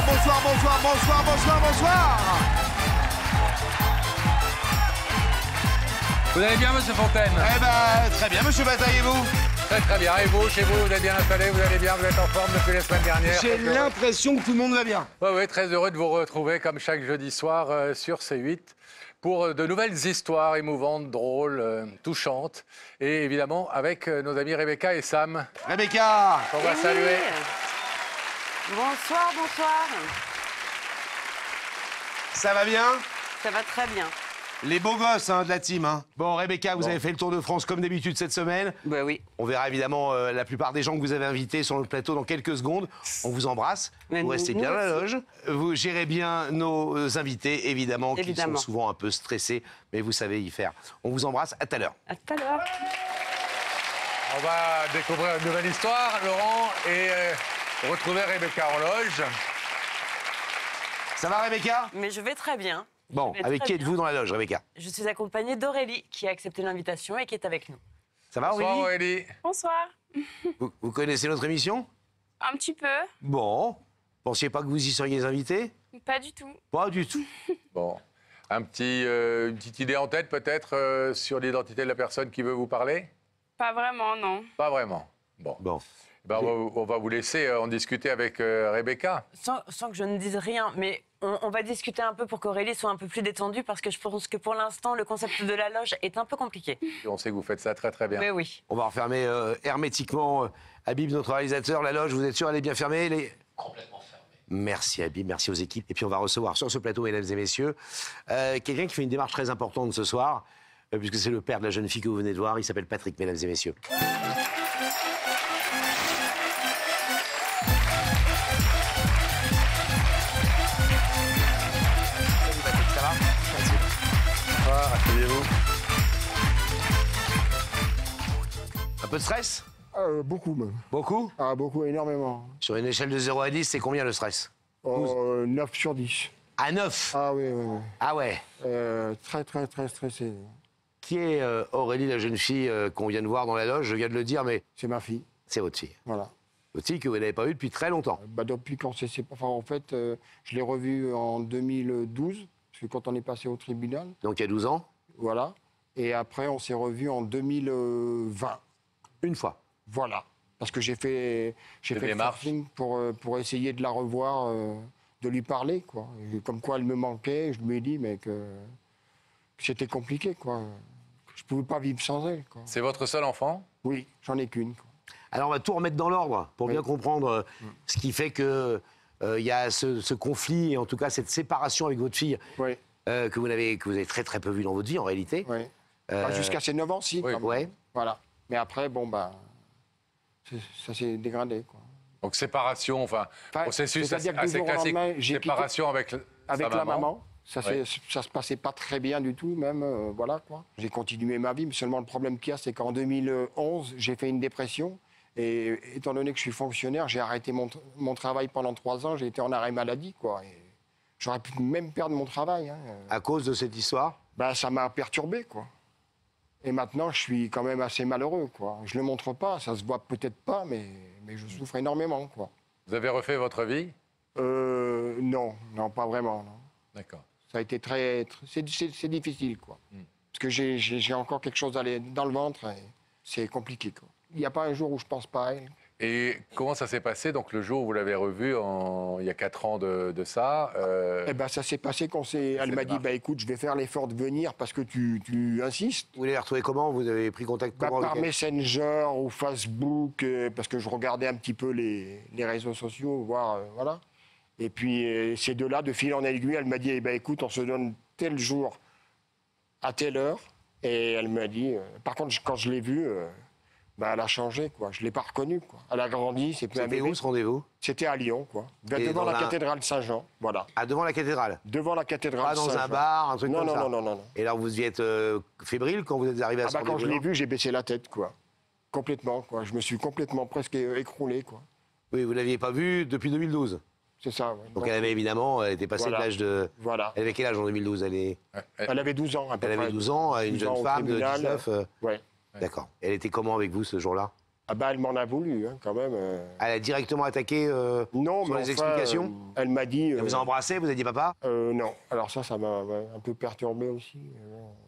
bonsoir, bonsoir, bonsoir, bonsoir, bonsoir. Vous allez bien, monsieur Fontaine? Eh ben, très bien, monsieur Bataille, et vous? Très très bien. Et vous, chez vous, vous êtes bien installé, vous allez bien, vous êtes en forme depuis la semaine dernière? J'ai l'impression que tout le monde va bien. Oui, très heureux de vous retrouver comme chaque jeudi soir sur C8 pour de nouvelles histoires émouvantes, drôles, touchantes. Et évidemment avec nos amis Rebecca et Sam. Rebecca. On va saluer. Bonsoir, bonsoir. Ça va bien? Ça va très bien. Les beaux gosses de la team. Bon, Rebecca, vous avez fait le Tour de France comme d'habitude cette semaine. Bah oui. On verra évidemment la plupart des gens que vous avez invités sur le plateau dans quelques secondes. On vous embrasse. Mais vous restez bien à la loge. Vous gérez bien nos invités, évidemment, qui sont souvent un peu stressés, mais vous savez y faire. On vous embrasse. À tout à l'heure. À tout à l'heure. On va découvrir une nouvelle histoire, Laurent, et retrouver Rebecca en loge. Ça va, Rebecca? Mais je vais très bien. Bon, avec qui êtes-vous dans la loge, Rebecca? Je suis accompagnée d'Aurélie, qui a accepté l'invitation et qui est avec nous. Ça va, Aurélie? Bonsoir, Aurélie. Bonsoir. Vous connaissez notre émission? Un petit peu. Bon. Pensiez pas que vous y seriez invité? Pas du tout. Pas du tout. Bon, une petite idée en tête peut-être sur l'identité de la personne qui veut vous parler? Pas vraiment, non. Pas vraiment. Bon. Ben, on va vous laisser en discuter avec Rebecca. Sans que je ne dise rien, mais on va discuter un peu pour qu'Aurélie soit un peu plus détendue, parce que je pense que pour l'instant, le concept de la loge est un peu compliqué. Et on sait que vous faites ça très très bien. Mais oui. On va refermer hermétiquement Habib, notre réalisateur. La loge, vous êtes sûr, elle est bien fermée? Complètement fermé. Merci Habib, merci aux équipes. Et puis on va recevoir sur ce plateau, mesdames et messieurs, quelqu'un qui fait une démarche très importante ce soir, puisque c'est le père de la jeune fille que vous venez de voir. Il s'appelle Patrick, mesdames et messieurs. Salut Patrick, ça va? Bonsoir, asseyez-vous. Un peu de stress? Beaucoup même. Beaucoup? Ah, beaucoup, énormément. Sur une échelle de 0 à 10, c'est combien le stress? 9 sur 10. À 9? Ah oui, oui, oui. Ah ouais. Très, très, très stressé. Qui est Aurélie, la jeune fille qu'on vient de voir dans la loge? Je viens de le dire, mais C'est ma fille, c'est votre fille. voilà. Votre fille que vous n'avez pas vue depuis très longtemps. Depuis qu'on s'est séparés, enfin, en fait, je l'ai revue en 2012, parce que quand on est passé au tribunal, Donc il y a 12 ans? voilà. Et après, on s'est revus en 2020, Une fois. voilà. Parce que j'ai fait le démarches. forcing pour essayer de la revoir, de lui parler, quoi. Et comme quoi elle me manquait, je lui ai dit, mais que c'était compliqué, quoi. Je pouvais pas vivre sans elle, quoi. C'est votre seul enfant? Oui, j'en ai qu'une, quoi. Alors on va tout remettre dans l'ordre pour Oui. bien comprendre ce qui fait que il y a ce conflit et en tout cas cette séparation avec votre fille Oui, que vous avez très très peu vue dans votre vie en réalité. oui. Enfin, jusqu'à ses 9 ans, si. oui, quand même. ouais. Voilà. Mais après, bon, ça s'est dégradé, quoi. Donc séparation, enfin, processus c'est-à-dire que du assez jour au classique. lendemain, j'ai Séparation avec Avec sa la maman. Ça, Oui. ça se passait pas très bien du tout, même, voilà, quoi. J'ai continué ma vie, mais seulement le problème qu'il y a, c'est qu'en 2011, j'ai fait une dépression. Et étant donné que je suis fonctionnaire, j'ai arrêté mon travail pendant 3 ans. J'ai été en arrêt maladie, quoi. Et j'aurais pu même perdre mon travail, hein. À cause de cette histoire? Ça m'a perturbé, quoi. Et maintenant, je suis quand même assez malheureux, quoi. Je le montre pas, ça se voit peut-être pas, mais je souffre énormément, quoi. Vous avez refait votre vie? Non, pas vraiment, non. D'accord. Ça a été c'est difficile, quoi. Parce que j'ai encore quelque chose dans le ventre et c'est compliqué, quoi. Il n'y a pas un jour où je pense pas à elle. Et comment ça s'est passé, donc, le jour où vous l'avez revue, il y a 4 ans de ça Ça s'est passé elle m'a dit, écoute, je vais faire l'effort de venir parce que tu insistes. Vous l'avez retrouvée comment? Vous avez pris contact comment Par avec elle? Messenger ou Facebook, parce que je regardais un petit peu les réseaux sociaux, voir, voilà. Et puis, ces deux-là, de fil en aiguille, elle m'a dit, écoute, on se donne tel jour à telle heure. Et elle m'a dit, par contre, quand je l'ai vue, elle a changé, quoi. Je ne l'ai pas reconnue, quoi. Elle a grandi, c'est plus un C'était bébé. où ce rendez-vous? C'était à Lyon, quoi. Et Devant dans la cathédrale Saint-Jean, voilà. Ah, devant la cathédrale? Devant la cathédrale Pas dans Saint-Jean. un bar, un truc comme ça? Non. Et alors vous y êtes fébrile quand vous êtes arrivé à ce Quand je rendez-vous-là? l'ai vue, j'ai baissé la tête, quoi. Complètement, quoi. Je me suis complètement presque écroulé, quoi. Oui, vous ne l'aviez pas vue depuis 2012. C'est ça, ouais. Donc elle avait évidemment, elle était passée Voilà. de l'âge de... Voilà. Elle avait quel âge en 2012? Elle avait 12 ans, à peu Elle près. avait 12 ans, une 12 jeune ans au femme de tribunal. 19... Ouais. D'accord. Elle était comment avec vous ce jour-là? Ah bah, elle m'en a voulu, hein, quand même. Elle a directement attaqué Non, sur mais les enfin, explications. elle m'a dit... Elle vous a embrassé, vous avez dit papa. Non. Alors ça m'a un peu perturbé aussi.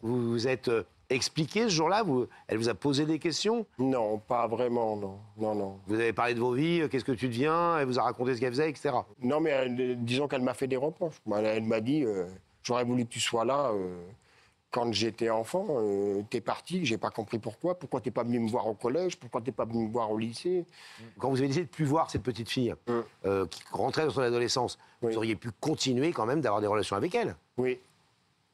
Vous vous êtes expliqué ce jour-là. Elle vous a posé des questions. Non, pas vraiment, non. Non. Vous avez parlé de vos vies, qu'est-ce que tu deviens. Elle vous a raconté ce qu'elle faisait, etc. Non, mais disons qu'elle m'a fait des reproches. Elle m'a dit, j'aurais voulu que tu sois là quand j'étais enfant. T'es parti, j'ai pas compris pourquoi. Pourquoi t'es pas venu me voir au collège? Pourquoi t'es pas venu me voir au lycée? Quand vous avez décidé de plus voir cette petite fille qui rentrait dans son adolescence, Oui. vous auriez pu continuer quand même d'avoir des relations avec elle. Oui.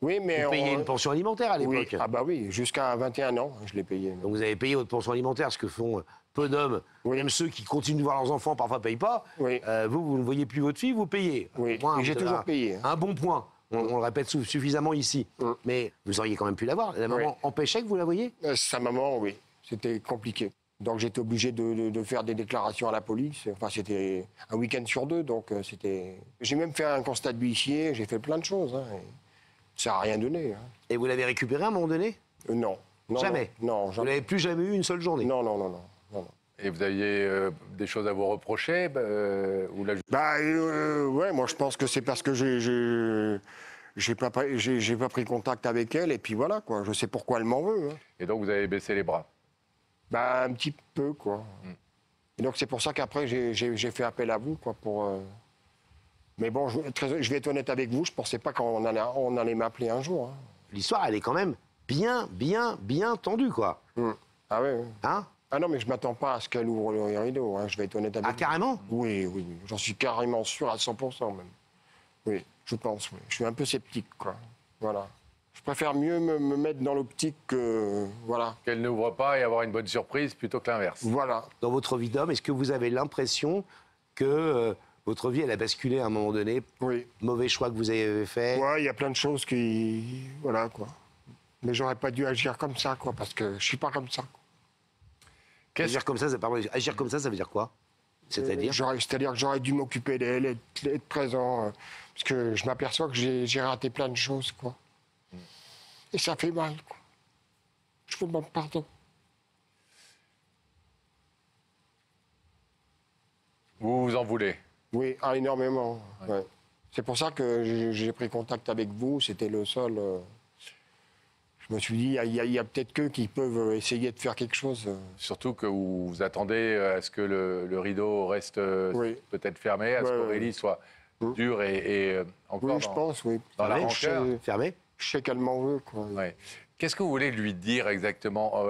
Oui, mais... Vous payez une pension alimentaire à Oui. l'époque. Ah bah oui, jusqu'à 21 ans, je l'ai payé. Donc vous avez payé votre pension alimentaire, ce que font peu d'hommes, Oui. même ceux qui continuent de voir leurs enfants, parfois ne payent pas. Oui. Vous ne voyez plus votre fille, vous payez. Oui, Au moins, et j'ai vous avez toujours payé, hein. Un bon point. On le répète suffisamment ici. Mm. Mais vous auriez quand même pu la voir. La maman empêchait que vous la voyiez? Sa maman, oui, c'était compliqué. Donc j'étais obligé de faire des déclarations à la police. Enfin, c'était un week-end sur 2, donc c'était... J'ai même fait un constat d'huissier, j'ai fait plein de choses. Hein, et ça n'a rien donné. Hein. Et vous l'avez récupérée à un moment donné? Non. Jamais? Non, Vous jamais. n'avez plus jamais eu une seule journée? Non. Et vous aviez des choses à vous reprocher ou la... Ouais, moi je pense que c'est parce que j'ai pas pris contact avec elle, et puis voilà, quoi. Je sais pourquoi elle m'en veut. Hein. Et donc vous avez baissé les bras. Bah, un petit peu, quoi. Et donc c'est pour ça qu'après j'ai fait appel à vous, quoi, pour... Mais bon, je vais être honnête avec vous, je pensais pas qu'on allait m'appeler un jour. Hein. L'histoire, elle est quand même bien tendue, quoi. Ah ouais. Hein? Ah non, mais je m'attends pas à ce qu'elle ouvre le rideau, hein. Je vais être honnête avec Ah, vous. carrément? Oui. J'en suis carrément sûr à 100% même. Oui, je pense, oui. Je suis un peu sceptique, quoi. Voilà. Je préfère mieux me mettre dans l'optique que... Voilà. Qu'elle n'ouvre pas et avoir une bonne surprise plutôt que l'inverse. Voilà. Dans votre vie d'homme, est-ce que vous avez l'impression que votre vie, elle a basculé à un moment donné? Oui. Mauvais choix que vous avez fait? Ouais, il y a plein de choses qui... Voilà, quoi. Mais j'aurais pas dû agir comme ça, quoi, parce que je suis pas comme ça. Agir comme ça, agir comme ça veut dire quoi? C'est-à-dire? C'est-à-dire que j'aurais dû m'occuper d'elle, être présent, parce que je m'aperçois que j'ai raté plein de choses, quoi. Et ça fait mal, quoi. Je vous demande pardon. Vous vous en voulez? Oui, énormément. Ouais. C'est pour ça que j'ai pris contact avec vous, c'était le seul... Je me suis dit, il y a peut-être qu'eux qui peuvent essayer de faire quelque chose. Surtout que vous attendez à ce que le rideau reste peut-être fermé, à ce qu'Aurélie soit dure et encore Oui, je pense, oui. dans la Fermé, rancœur. Fermé? Je sais qu'elle m'en veut, quoi. Ouais. Qu'est-ce que vous voulez lui dire exactement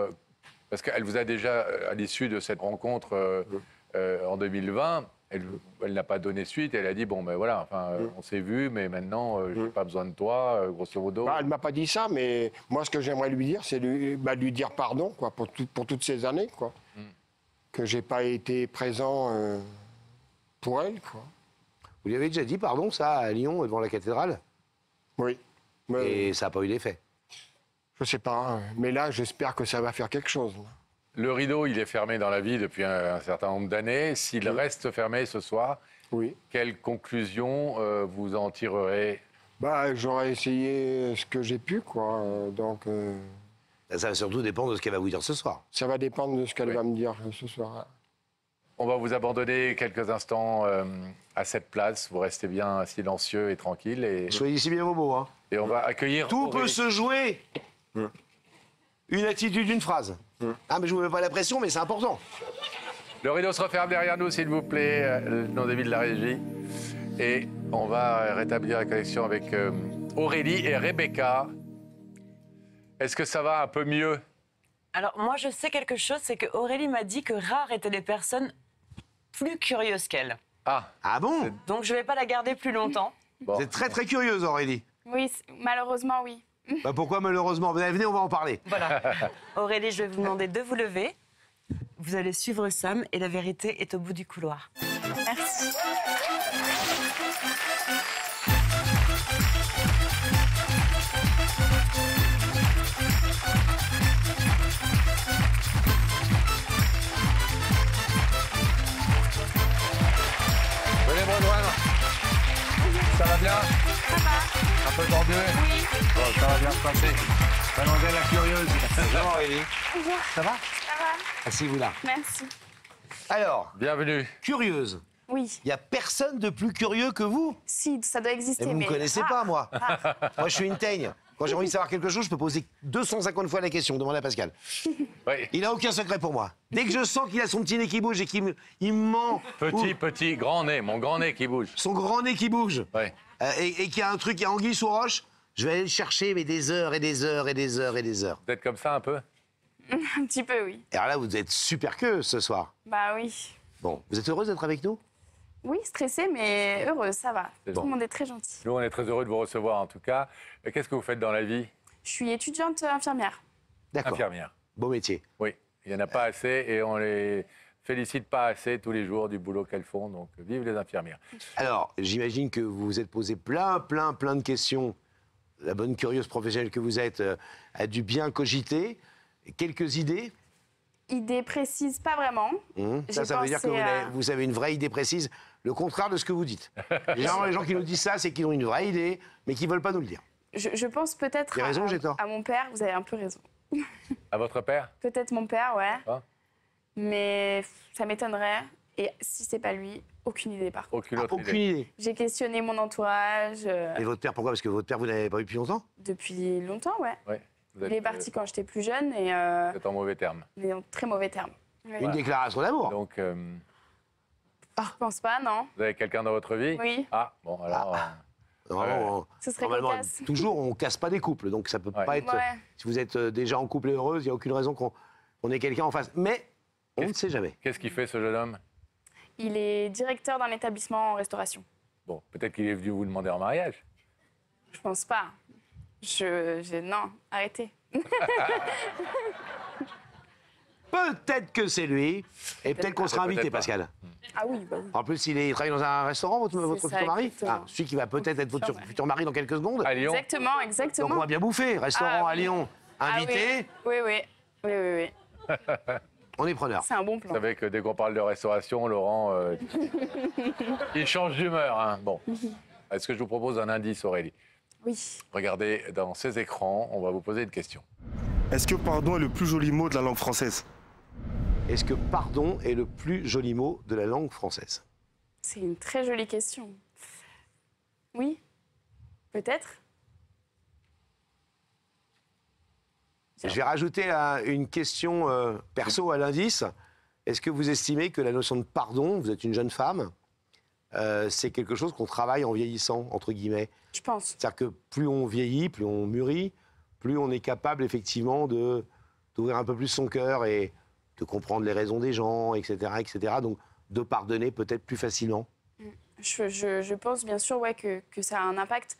parce qu'elle vous a déjà, à l'issue de cette rencontre en 2020, elle n'a pas donné suite. Elle a dit, bon, ben voilà, enfin, on s'est vu, mais maintenant, je n'ai pas besoin de toi, grosso modo. Bah, elle ne m'a pas dit ça, mais moi, ce que j'aimerais lui dire, c'est lui dire pardon, quoi, pour toutes ces années, quoi. Que je n'ai pas été présent pour elle, quoi. Vous lui avez déjà dit pardon, ça, à Lyon, devant la cathédrale? Oui. Mais, Et ça n'a pas eu d'effet? je ne sais pas, hein, mais là, j'espère que ça va faire quelque chose. Là. Le rideau, il est fermé dans la vie depuis un certain nombre d'années. S'il reste fermé ce soir, Oui. quelle conclusion vous en tirerez? Bah, j'aurais essayé ce que j'ai pu, quoi. Donc, Ça va surtout dépendre de ce qu'elle va vous dire ce soir. ça va dépendre de ce qu'elle va me dire ce soir. On va vous abandonner quelques instants à cette place. Vous restez bien silencieux et tranquille. Et Choisissez bien vos mots, hein. on va accueillir... Tout peut Aurélie. se jouer. Une attitude, une phrase. Ah, mais je vous mets pas la pression, mais c'est important. Le rideau se referme derrière nous, s'il vous plaît, le nom des villes de la régie. Et on va rétablir la connexion avec Aurélie et Rebecca. Est-ce que ça va un peu mieux? Alors, moi, je sais quelque chose, c'est que Aurélie m'a dit que rares étaient les personnes plus curieuses qu'elle. Ah, Ah bon? Donc, je ne vais pas la garder plus longtemps. bon. Vous êtes très très curieuse, Aurélie. Oui, malheureusement, oui. Bah pourquoi malheureusement? Venez, on va en parler. Voilà. Aurélie, je vais vous demander de vous lever. Vous allez suivre Sam et la vérité est au bout du couloir. Merci. Venez me rejoindre. Ça va bien? Ça va? Un peu tendu? Oui. Bon, ça va bien se passer. Mademoiselle la curieuse. Bonjour Aurélie. Bonjour. Ça va? Ça va? Asseyez-vous là. Merci. Alors, Bienvenue. curieuse. Oui. Il n'y a personne de plus curieux que vous. Si, ça doit exister. Et vous ne mais me connaissez rare. pas, moi. Moi, je suis une teigne. Quand j'ai envie de savoir quelque chose, je peux poser 250 fois la question. Demandez à Pascal. Oui. Il n'a aucun secret pour moi. Dès que je sens qu'il a son petit nez qui bouge et qu'il il me ment, Petit, grand nez, mon grand nez qui bouge. son grand nez qui bouge, Oui. et qu'il y a un truc, il y a anguille sous roche, je vais aller le chercher, mais des heures et des heures et des heures et des heures. Vous êtes comme ça un peu? Un petit peu, oui. Et alors là, vous êtes super curieuse ce soir. Bah oui. Bon, vous êtes heureuse d'être avec nous? Oui, stressée, mais heureuse, ça va. C'est Tout bon. le monde est très gentil. Nous, on est très heureux de vous recevoir en tout cas. Et qu'est-ce que vous faites dans la vie? Je suis étudiante infirmière. D'accord. Infirmière. Beau métier. Oui. Il n'y en a pas assez et on les félicite pas assez tous les jours du boulot qu'elles font. Donc, vive les infirmières. Alors, j'imagine que vous vous êtes posé plein de questions. La bonne curieuse professionnelle que vous êtes a dû bien cogiter. Quelques idées? Idée précise, pas vraiment. Ça, ça veut dire que pensé à- vous avez une vraie idée précise, le contraire de ce que vous dites. Généralement, les gens qui nous disent ça, c'est qu'ils ont une vraie idée, mais qu'ils ne veulent pas nous le dire. Je pense peut-être J'ai raison, j'ai tort. à mon père. Vous avez un peu raison. À votre père? Peut-être mon père, ouais. Ah. Mais ça m'étonnerait. Et si c'est pas lui, aucune idée par contre. Aucune autre Aucune idée. idée. J'ai questionné mon entourage Et votre père, pourquoi? Parce que votre père, vous n'avez pas eu depuis longtemps? depuis longtemps, ouais. Ouais. Vous Il est parti quand j'étais plus jeune et vous êtes en mauvais termes. mais en très mauvais termes. Ouais. Une déclaration d'amour. Donc, Je pense pas, non. vous avez quelqu'un dans votre vie? Oui. Ah, bon, alors. Normalement, Ce serait normalement, cocasse. toujours, on casse pas des couples, donc ça peut Ouais. pas être. Ouais. Si vous êtes déjà en couple et heureuse, il n'y a aucune raison qu'on ait quelqu'un en face. Mais on ne sait jamais. Qu'est-ce qu'il fait, ce jeune homme? Il est directeur d'un établissement en restauration. Bon, peut-être qu'il est venu vous demander en mariage. Je pense pas. Non, arrêtez. Peut-être que c'est lui, et peut-être qu'on sera Peut-être invité, pas. Pascal. Ah oui, bah oui. En plus, il travaille dans un restaurant, votre ça, futur mari. exactement. Celui qui va peut-être être votre Futur mari. futur mari dans quelques secondes. À Lyon? Exactement, Donc exactement. on va bien bouffer. Restaurant Ah, à oui. Lyon, Ah invité, oui. Oui, oui, oui, oui, oui. on est preneur. C'est un bon Vous plan. savez que dès qu'on parle de restauration, Laurent, il change d'humeur. Hein. Bon. Est-ce que je vous propose un indice, Aurélie? Oui. Regardez dans ces écrans, on va vous poser une question. Est-ce que pardon est le plus joli mot de la langue française? Est-ce que pardon est le plus joli mot de la langue française? C'est une très jolie question. Oui, peut-être. Je vais rajouter une question perso à l'indice. Est-ce que vous estimez que la notion de pardon, vous êtes une jeune femme, c'est quelque chose qu'on travaille en vieillissant, entre guillemets? Je pense. C'est-à-dire que plus on vieillit, plus on mûrit, plus on est capable effectivement d'ouvrir un peu plus son cœur et de comprendre les raisons des gens, etc., etc. Donc de pardonner peut-être plus facilement. Je pense bien sûr ouais, que ça a un impact.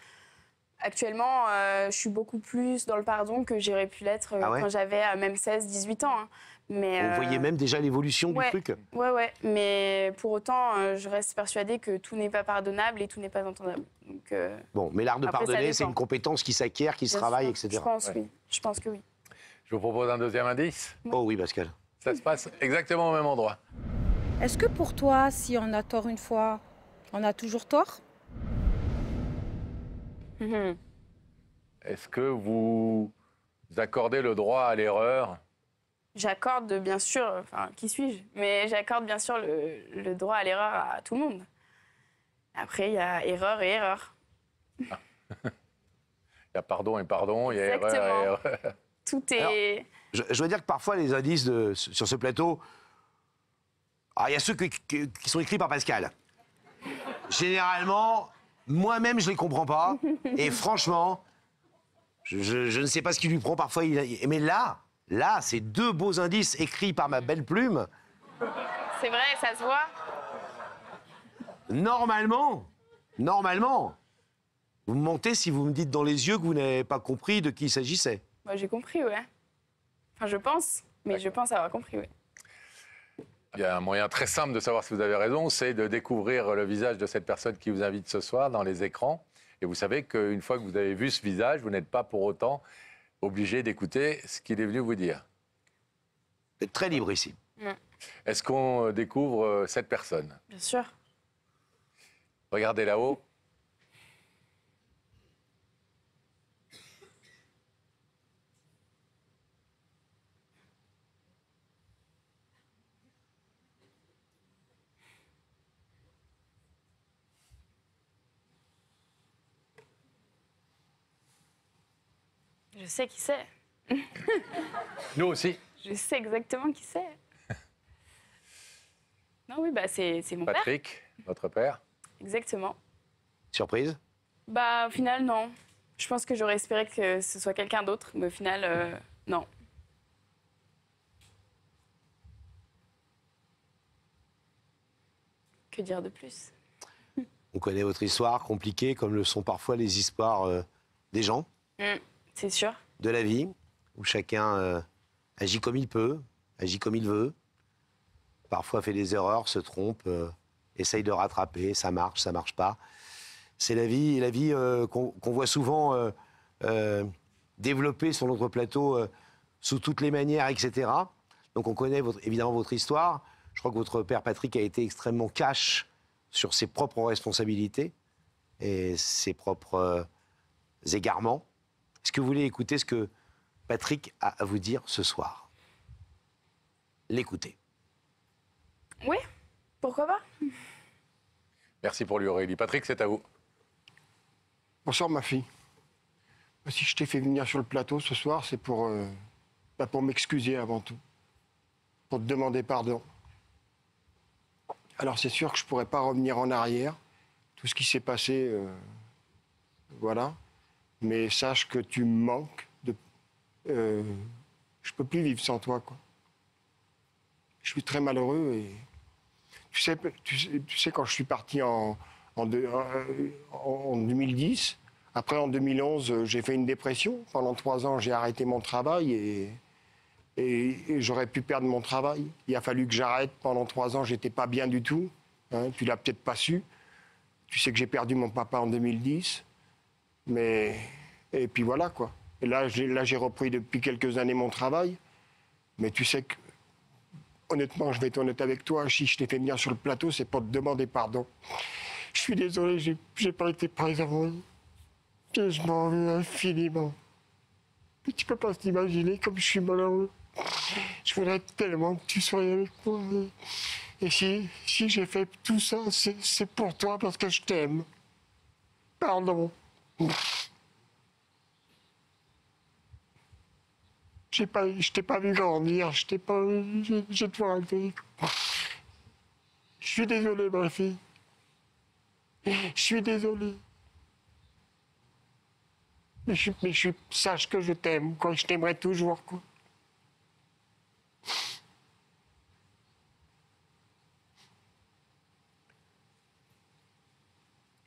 Actuellement, je suis beaucoup plus dans le pardon que j'aurais pu l'être Ah ouais quand j'avais même 16-18 ans. Hein. Mais, Vous voyez même déjà l'évolution du ouais. truc. Ouais. Mais pour autant, je reste persuadée que tout n'est pas pardonnable et tout n'est pas entendable. Donc, Bon, mais l'art de Après, ça pardonner, c'est dépend. une compétence qui s'acquiert, qui se bien travaille, sûr, etc. Je pense, Ouais. oui. Je pense que oui. Je vous propose un deuxième indice. Oh oui, Pascal. Ça se passe exactement au même endroit. Est-ce que pour toi, si on a tort une fois, on a toujours tort? Est-ce que vous accordez le droit à l'erreur? J'accorde bien sûr, enfin, qui suis-je? Mais j'accorde bien sûr le droit à l'erreur à tout le monde. Après, il y a erreur et erreur. Il y a pardon et pardon, il y a erreur Exactement. et erreur. Tout est... Je dois dire que parfois, les indices sur ce plateau, il y a ceux qui sont écrits par Pascal. Généralement, moi-même, je ne les comprends pas. Et franchement, je ne sais pas ce qui lui prend. Parfois, mais là, c'est deux beaux indices écrits par ma belle plume. C'est vrai, ça se voit. Normalement, vous me mentez si vous me dites dans les yeux que vous n'avez pas compris de qui il s'agissait. Moi, j'ai compris, ouais. Enfin, je pense, mais je pense avoir compris, oui. Il y a un moyen très simple de savoir si vous avez raison, c'est de découvrir le visage de cette personne qui vous invite ce soir dans les écrans. Et vous savez qu'une fois que vous avez vu ce visage, vous n'êtes pas pour autant obligé d'écouter ce qu'il est venu vous dire. Vous êtes très libre ici. Est-ce qu'on découvre cette personne? Bien sûr. Regardez là-haut. Je sais qui c'est. Nous aussi. Je sais exactement qui c'est. Non, oui, bah c'est mon père. Patrick, votre père. Exactement. Surprise? Bah, au final, non. Je pense que j'aurais espéré que ce soit quelqu'un d'autre, mais au final, non. Que dire de plus? On connaît votre histoire, compliquée, comme le sont parfois les histoires des gens, C'est sûr. de la vie, où chacun agit comme il peut, agit comme il veut, parfois fait des erreurs, se trompe, essaye de rattraper, ça marche pas. C'est la vie qu'on voit souvent développer sur notre plateau sous toutes les manières, etc. Donc on connaît évidemment votre histoire. Je crois que votre père Patrick a été extrêmement cash sur ses propres responsabilités et ses propres égarements. Est-ce que vous voulez écouter ce que Patrick a à vous dire ce soir? L'écouter. Oui, pourquoi pas? Merci pour lui, Aurélie. Patrick, c'est à vous. Bonsoir ma fille. Si je t'ai fait venir sur le plateau ce soir, c'est pour m'excuser avant tout. Pour te demander pardon. Alors c'est sûr que je ne pourrais pas revenir en arrière. Tout ce qui s'est passé, voilà. Mais sache que tu me manques. Je ne peux plus vivre sans toi, quoi. Je suis très malheureux et... Tu sais, quand je suis parti en 2010, après en 2011, j'ai fait une dépression. Pendant 3 ans, j'ai arrêté mon travail et j'aurais pu perdre mon travail. Il a fallu que j'arrête. Pendant 3 ans, j'étais pas bien du tout. Hein, tu l'as peut-être pas su. Tu sais que j'ai perdu mon papa en 2010. Et puis voilà, quoi. Et là, j'ai repris depuis quelques années mon travail. Mais tu sais que, honnêtement, je vais être honnête avec toi. Si je t'ai fait venir sur le plateau, c'est pour te demander pardon. Je suis désolé, j'ai pas été présent. Et je m'en veux infiniment. Mais tu peux pas t'imaginer comme je suis malheureux. Je voudrais tellement que tu sois avec moi. Et si j'ai fait tout ça, c'est pour toi parce que je t'aime. Pardon. Je t'ai pas vu grandir, je t'ai pas vu, j'ai tout raté. Je suis désolé, ma fille. Je suis désolé. Mais sache que je t'aime, quoi. Je t'aimerai toujours, quoi.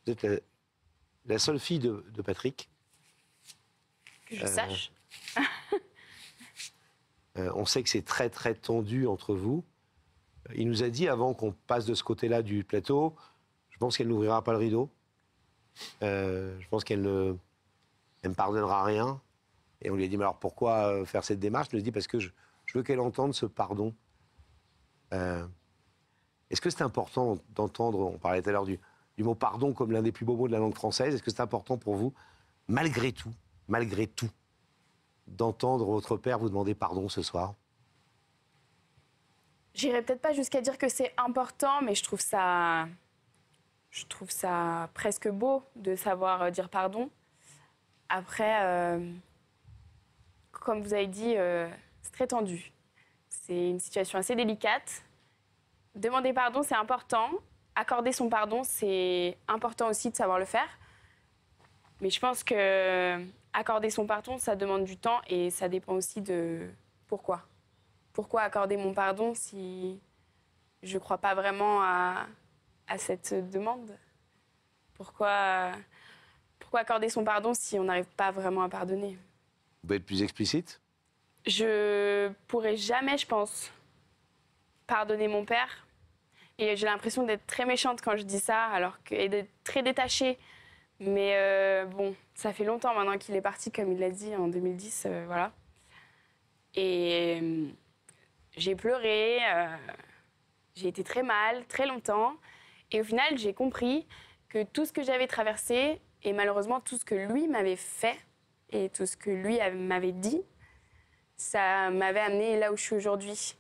Vous êtes la seule fille de Patrick. Que je sache. On sait que c'est très très tendu entre vous. Il nous a dit avant qu'on passe de ce côté-là du plateau, je pense qu'elle n'ouvrira pas le rideau. Je pense qu'elle ne me pardonnera rien. Et on lui a dit, mais alors pourquoi faire cette démarche? Il nous a dit, parce que je veux qu'elle entende ce pardon. Est-ce que c'est important d'entendre, on parlait tout à l'heure du mot pardon comme l'un des plus beaux mots de la langue française, est-ce que c'est important pour vous, malgré tout, d'entendre votre père vous demander pardon ce soir? J'irai peut-être pas jusqu'à dire que c'est important, mais je trouve ça presque beau de savoir dire pardon. Après, comme vous avez dit, c'est très tendu. C'est une situation assez délicate. Demander pardon, c'est important. Accorder son pardon, c'est important aussi de savoir le faire. Mais je pense que accorder son pardon, ça demande du temps et ça dépend aussi de pourquoi. Pourquoi accorder mon pardon si je ne crois pas vraiment à cette demande? Pourquoi accorder son pardon si on n'arrive pas vraiment à pardonner? Vous pouvez être plus explicite? Je pourrais jamais, je pense, pardonner mon père. Et j'ai l'impression d'être très méchante quand je dis ça, et d'être très détachée. Mais bon, ça fait longtemps maintenant qu'il est parti, comme il l'a dit, en 2010, voilà. Et j'ai pleuré, j'ai été très mal, très longtemps. Et au final, j'ai compris que tout ce que j'avais traversé, et malheureusement tout ce que lui m'avait fait, et tout ce que lui m'avait dit, ça m'avait amené là où je suis aujourd'hui,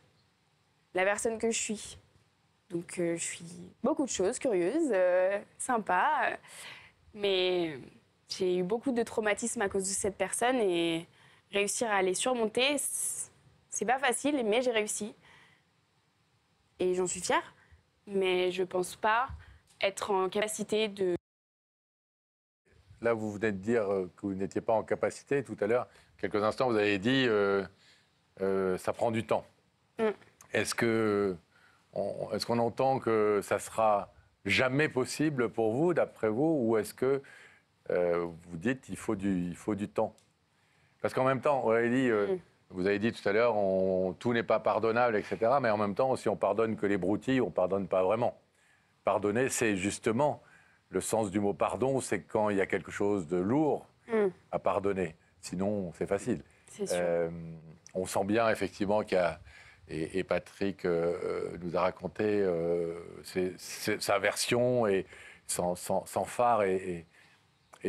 la personne que je suis. Donc je suis beaucoup de choses, curieuse, sympa, mais J'ai eu beaucoup de traumatismes à cause de cette personne et réussir à les surmonter, c'est pas facile, mais j'ai réussi. Et j'en suis fière, mais je pense pas être en capacité de... Là, vous venez de dire que vous n'étiez pas en capacité. Tout à l'heure, quelques instants, vous avez dit ça prend du temps. Est-ce qu'on entend que ça sera jamais possible pour vous, d'après vous, ou est-ce que vous dites qu'il faut du temps? Parce qu'en même temps, Aurélie, vous avez dit tout à l'heure, tout n'est pas pardonnable, etc. Mais en même temps, si on pardonne que les broutilles, on ne pardonne pas vraiment. Pardonner, c'est justement le sens du mot pardon, c'est quand il y a quelque chose de lourd à pardonner. Sinon, c'est facile. C'est sûr. On sent bien, effectivement, qu'il y a... Et Patrick nous a raconté sa version et sans phare et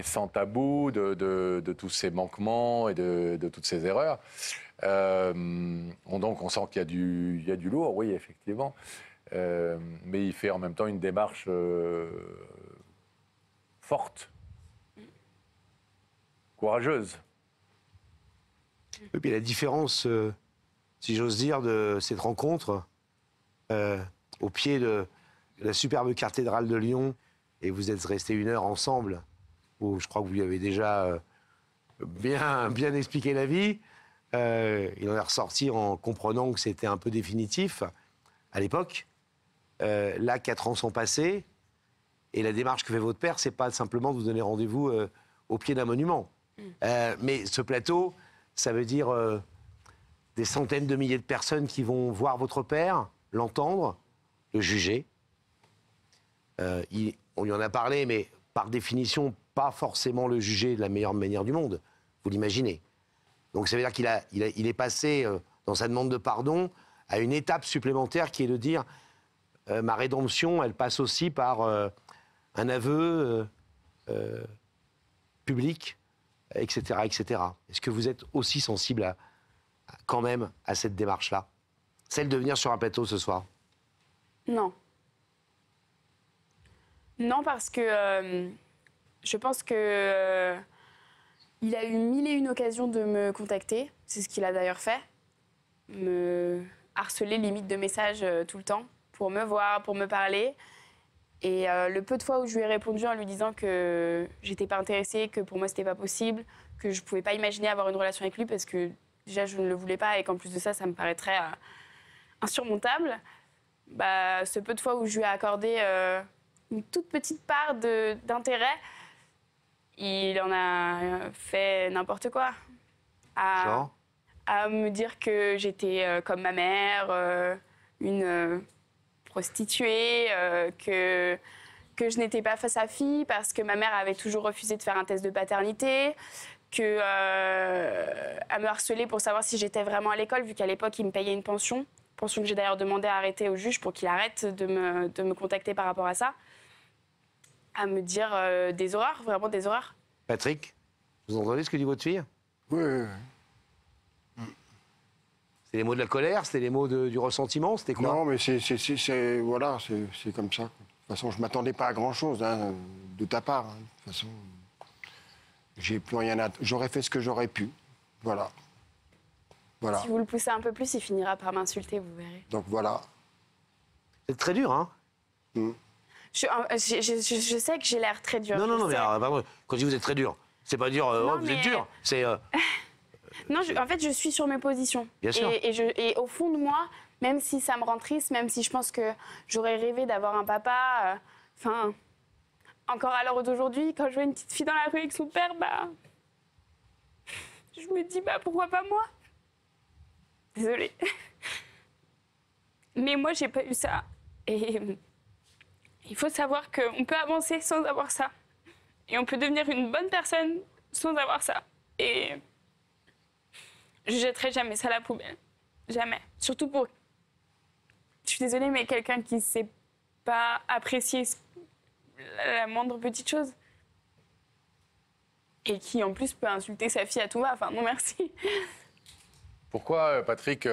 sans tabou de tous ces manquements et de toutes ces erreurs. Donc on sent qu'il y a du lourd, oui, effectivement. Mais il fait en même temps une démarche forte, courageuse. Et puis la différence, si j'ose dire, de cette rencontre au pied de la superbe cathédrale de Lyon, et vous êtes restés 1 heure ensemble, où je crois que vous lui avez déjà bien expliqué la vie. Il en est ressorti en comprenant que c'était un peu définitif à l'époque. Là, 4 ans sont passés, et la démarche que fait votre père, c'est pas simplement de vous donner rendez-vous au pied d'un monument. Mais ce plateau, ça veut dire des centaines de milliers de personnes qui vont voir votre père, l'entendre, le juger. On lui en a parlé, mais par définition, pas forcément le juger de la meilleure manière du monde. Vous l'imaginez. Donc ça veut dire qu'il est passé, dans sa demande de pardon, à une étape supplémentaire qui est de dire ma rédemption, elle passe aussi par un aveu public, etc., etc. Est-ce que vous êtes aussi sensible quand même à cette démarche-là, celle de venir sur un plateau ce soir? Non. Non, parce que je pense que il a eu 1001 occasions de me contacter. C'est ce qu'il a d'ailleurs fait. Me harceler limite de messages tout le temps pour me voir, pour me parler. Et le peu de fois où je lui ai répondu en lui disant que j'étais pas intéressée, que pour moi c'était pas possible, que je pouvais pas imaginer avoir une relation avec lui parce que déjà je ne le voulais pas et qu'en plus de ça, ça me paraîtrait insurmontable. Bah, ce peu de fois où je lui ai accordé une toute petite part d'intérêt, il en a fait n'importe quoi. Genre À me dire que j'étais comme ma mère, une prostituée, que je n'étais pas sa fille parce que ma mère avait toujours refusé de faire un test de paternité, à me harceler pour savoir si j'étais vraiment à l'école, vu qu'à l'époque, il me payait une pension que j'ai d'ailleurs demandé à arrêter au juge pour qu'il arrête de me contacter par rapport à ça. À me dire des horreurs, vraiment des horreurs. Patrick, vous entendez ce que dit votre fille? Oui. C'est les mots de la colère? C'était les mots du ressentiment? C'était quoi? Non, mais voilà, c'est comme ça. De toute façon, je ne m'attendais pas à grand-chose de ta part. De toute façon, j'ai plus rien à... J'aurais fait ce que j'aurais pu. Voilà. Si vous le poussez un peu plus, il finira par m'insulter, vous verrez. Donc voilà. C'est très dur, hein? Je sais que j'ai l'air très dur. Non, mais quand je dis vous êtes très dur, c'est pas dire vous êtes dur, c'est... Non, en fait, je suis sur mes positions. Bien sûr. Et au fond de moi, même si ça me rend triste, même si je pense que j'aurais rêvé d'avoir un papa, encore à l'heure d'aujourd'hui, quand je vois une petite fille dans la rue avec son père, je me dis, pourquoi pas moi? Désolée. Mais moi, j'ai pas eu ça. Et il faut savoir qu'on peut avancer sans avoir ça. Et on peut devenir une bonne personne sans avoir ça. Et je jetterai jamais ça à la poubelle. Jamais. Surtout pour... Je suis désolée, mais quelqu'un qui ne sait pas apprécier la moindre petite chose. Et qui, en plus, peut insulter sa fille à tout va. Enfin, non, merci. Pourquoi, Patrick,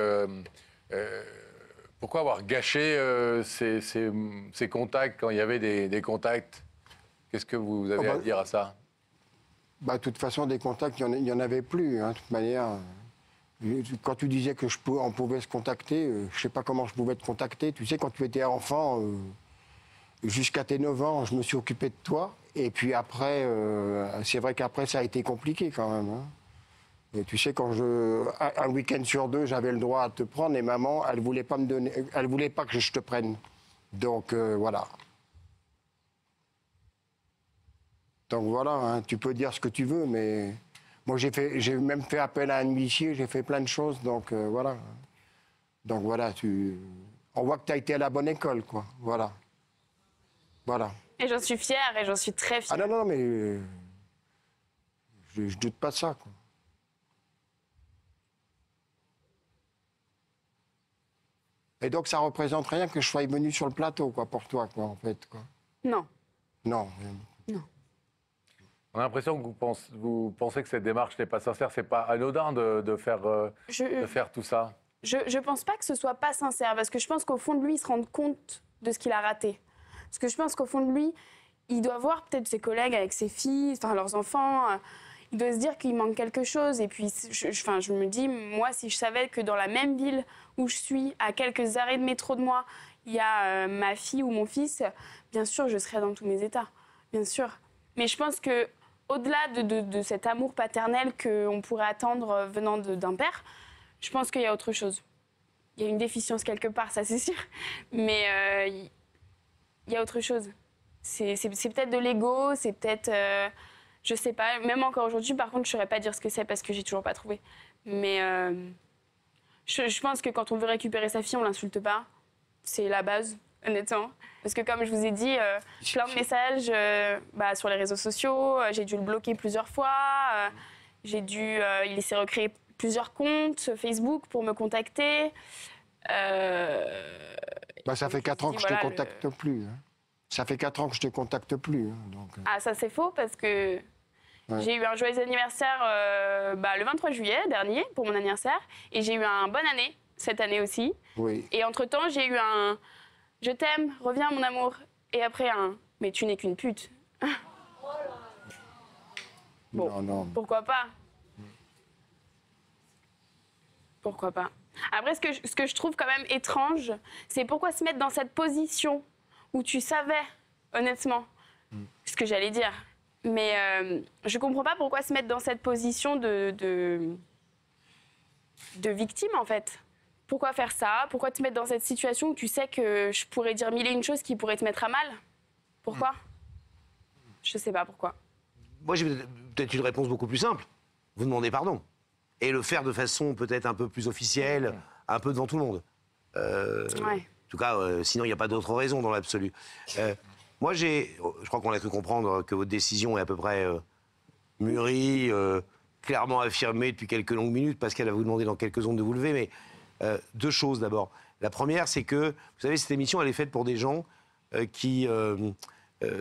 pourquoi avoir gâché ces contacts quand il y avait des contacts? Qu'est-ce que vous avez à dire à ça? Bah, de toute façon, des contacts, il n'y en avait plus. Hein, de toute manière, quand tu disais on pouvait se contacter, je ne sais pas comment je pouvais te contacter. Tu sais, quand tu étais enfant, jusqu'à tes 9 ans, je me suis occupé de toi. Et puis après, c'est vrai qu'après, ça a été compliqué quand même. Hein. Et tu sais, un week-end sur 2, j'avais le droit à te prendre et maman, elle voulait pas me donner, elle voulait pas que je te prenne. Donc voilà. Donc voilà, hein, tu peux dire ce que tu veux, mais moi j'ai même fait appel à un huissier, j'ai fait plein de choses, donc voilà. Donc voilà, on voit que tu as été à la bonne école, quoi. Voilà. Voilà. Et j'en suis fière, et j'en suis très fière. Ah non, mais je doute pas de ça, quoi. Et donc, ça représente rien que je sois venu sur le plateau, quoi, pour toi, quoi, en fait, quoi. Non. Non. On a l'impression que vous pensez que cette démarche n'est pas sincère. C'est pas anodin de faire tout ça. Je pense pas que ce soit pas sincère, parce que je pense qu'au fond de lui, il se rend compte de ce qu'il a raté. Parce que je pense qu'au fond de lui, il doit voir peut-être ses collègues avec ses filles, enfin leurs enfants. Il doit se dire qu'il manque quelque chose. Et puis, je me dis, moi, si je savais que dans la même ville où je suis, à quelques arrêts de métro de moi, il y a ma fille ou mon fils, bien sûr, je serais dans tous mes états. Bien sûr. Mais je pense que au-delà de cet amour paternel qu'on pourrait attendre venant d'un père, je pense qu'il y a autre chose. Il y a une déficience quelque part, ça c'est sûr. Mais il y a autre chose. C'est peut-être de l'ego, c'est peut-être... je sais pas, même encore aujourd'hui, par contre, je saurais pas dire ce que c'est parce que j'ai toujours pas trouvé. Mais je pense que quand on veut récupérer sa fille, on l'insulte pas. C'est la base, honnêtement. Parce que comme je vous ai dit, plein de messages sur les réseaux sociaux, j'ai dû le bloquer plusieurs fois, il s'est recréé plusieurs comptes Facebook pour me contacter. Ça fait 4 ans que je te contacte plus. Hein. Ça fait 4 ans que je te contacte plus. Hein, donc, Ah, ça c'est faux parce que j'ai eu un joyeux anniversaire le 23 juillet dernier pour mon anniversaire et j'ai eu un bonne année cette année aussi. Oui. Et entre-temps, j'ai eu un « je t'aime, reviens mon amour » et après un « mais tu n'es qu'une pute ». Bon, non. Pourquoi pas? Pourquoi pas? Après, ce que je trouve quand même étrange, c'est pourquoi se mettre dans cette position où tu savais, honnêtement, ce que j'allais dire. Mais je comprends pas pourquoi se mettre dans cette position de victime, en fait. Pourquoi faire ça? Pourquoi te mettre dans cette situation où tu sais que je pourrais dire mille et une choses qui pourraient te mettre à mal? Pourquoi? Je sais pas pourquoi. Moi, j'ai peut-être une réponse beaucoup plus simple. Vous demandez pardon. Et le faire de façon peut-être un peu plus officielle, un peu devant tout le monde. Ouais. En tout cas, sinon, il n'y a pas d'autre raison dans l'absolu. Moi, je crois qu'on a cru comprendre que votre décision est à peu près mûrie, clairement affirmée depuis quelques longues minutes. Pascal va vous demander dans quelques secondes de vous lever. Mais 2 choses d'abord. La première, c'est que, vous savez, cette émission, elle est faite pour des gens qui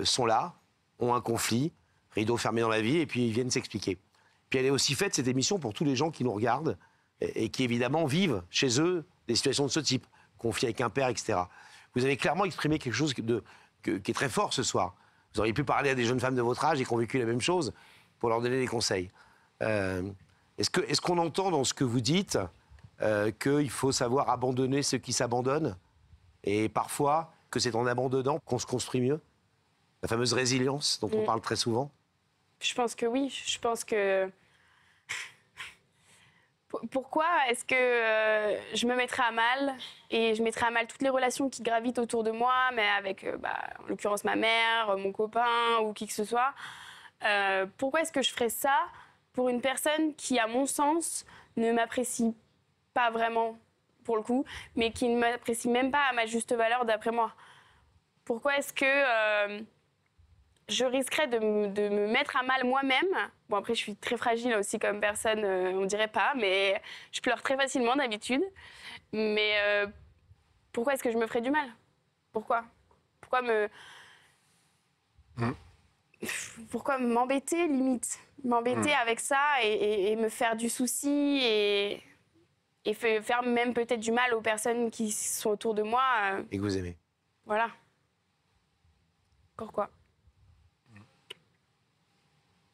sont là, ont un conflit, rideau fermé dans la vie, et puis ils viennent s'expliquer. Puis elle est aussi faite, cette émission, pour tous les gens qui nous regardent et qui, évidemment, vivent chez eux des situations de ce type, conflit avec un père, etc. Vous avez clairement exprimé quelque chose qui est très fort ce soir. Vous auriez pu parler à des jeunes femmes de votre âge et qui ont vécu la même chose pour leur donner des conseils. Est-ce qu'on entend dans ce que vous dites qu'il faut savoir abandonner ceux qui s'abandonnent et parfois que c'est en abandonnant qu'on se construit mieux? La fameuse résilience dont on parle très souvent. Je pense que oui. Je pense que... Pourquoi est-ce que je me mettrais à mal et je mettrais à mal toutes les relations qui gravitent autour de moi, mais avec, en l'occurrence, ma mère, mon copain ou qui que ce soit. Pourquoi est-ce que je ferais ça pour une personne qui, à mon sens, ne m'apprécie pas vraiment, pour le coup, mais qui ne m'apprécie même pas à ma juste valeur d'après moi? Pourquoi est-ce que... je risquerais de me mettre à mal moi-même. Bon, après, je suis très fragile aussi comme personne, on dirait pas, mais je pleure très facilement d'habitude. Mais pourquoi est-ce que je me ferais du mal? Pourquoi m'embêter, limite? M'embêter avec ça et me faire du souci et faire même peut-être du mal aux personnes qui sont autour de moi. Et que vous aimez. Voilà. Pourquoi?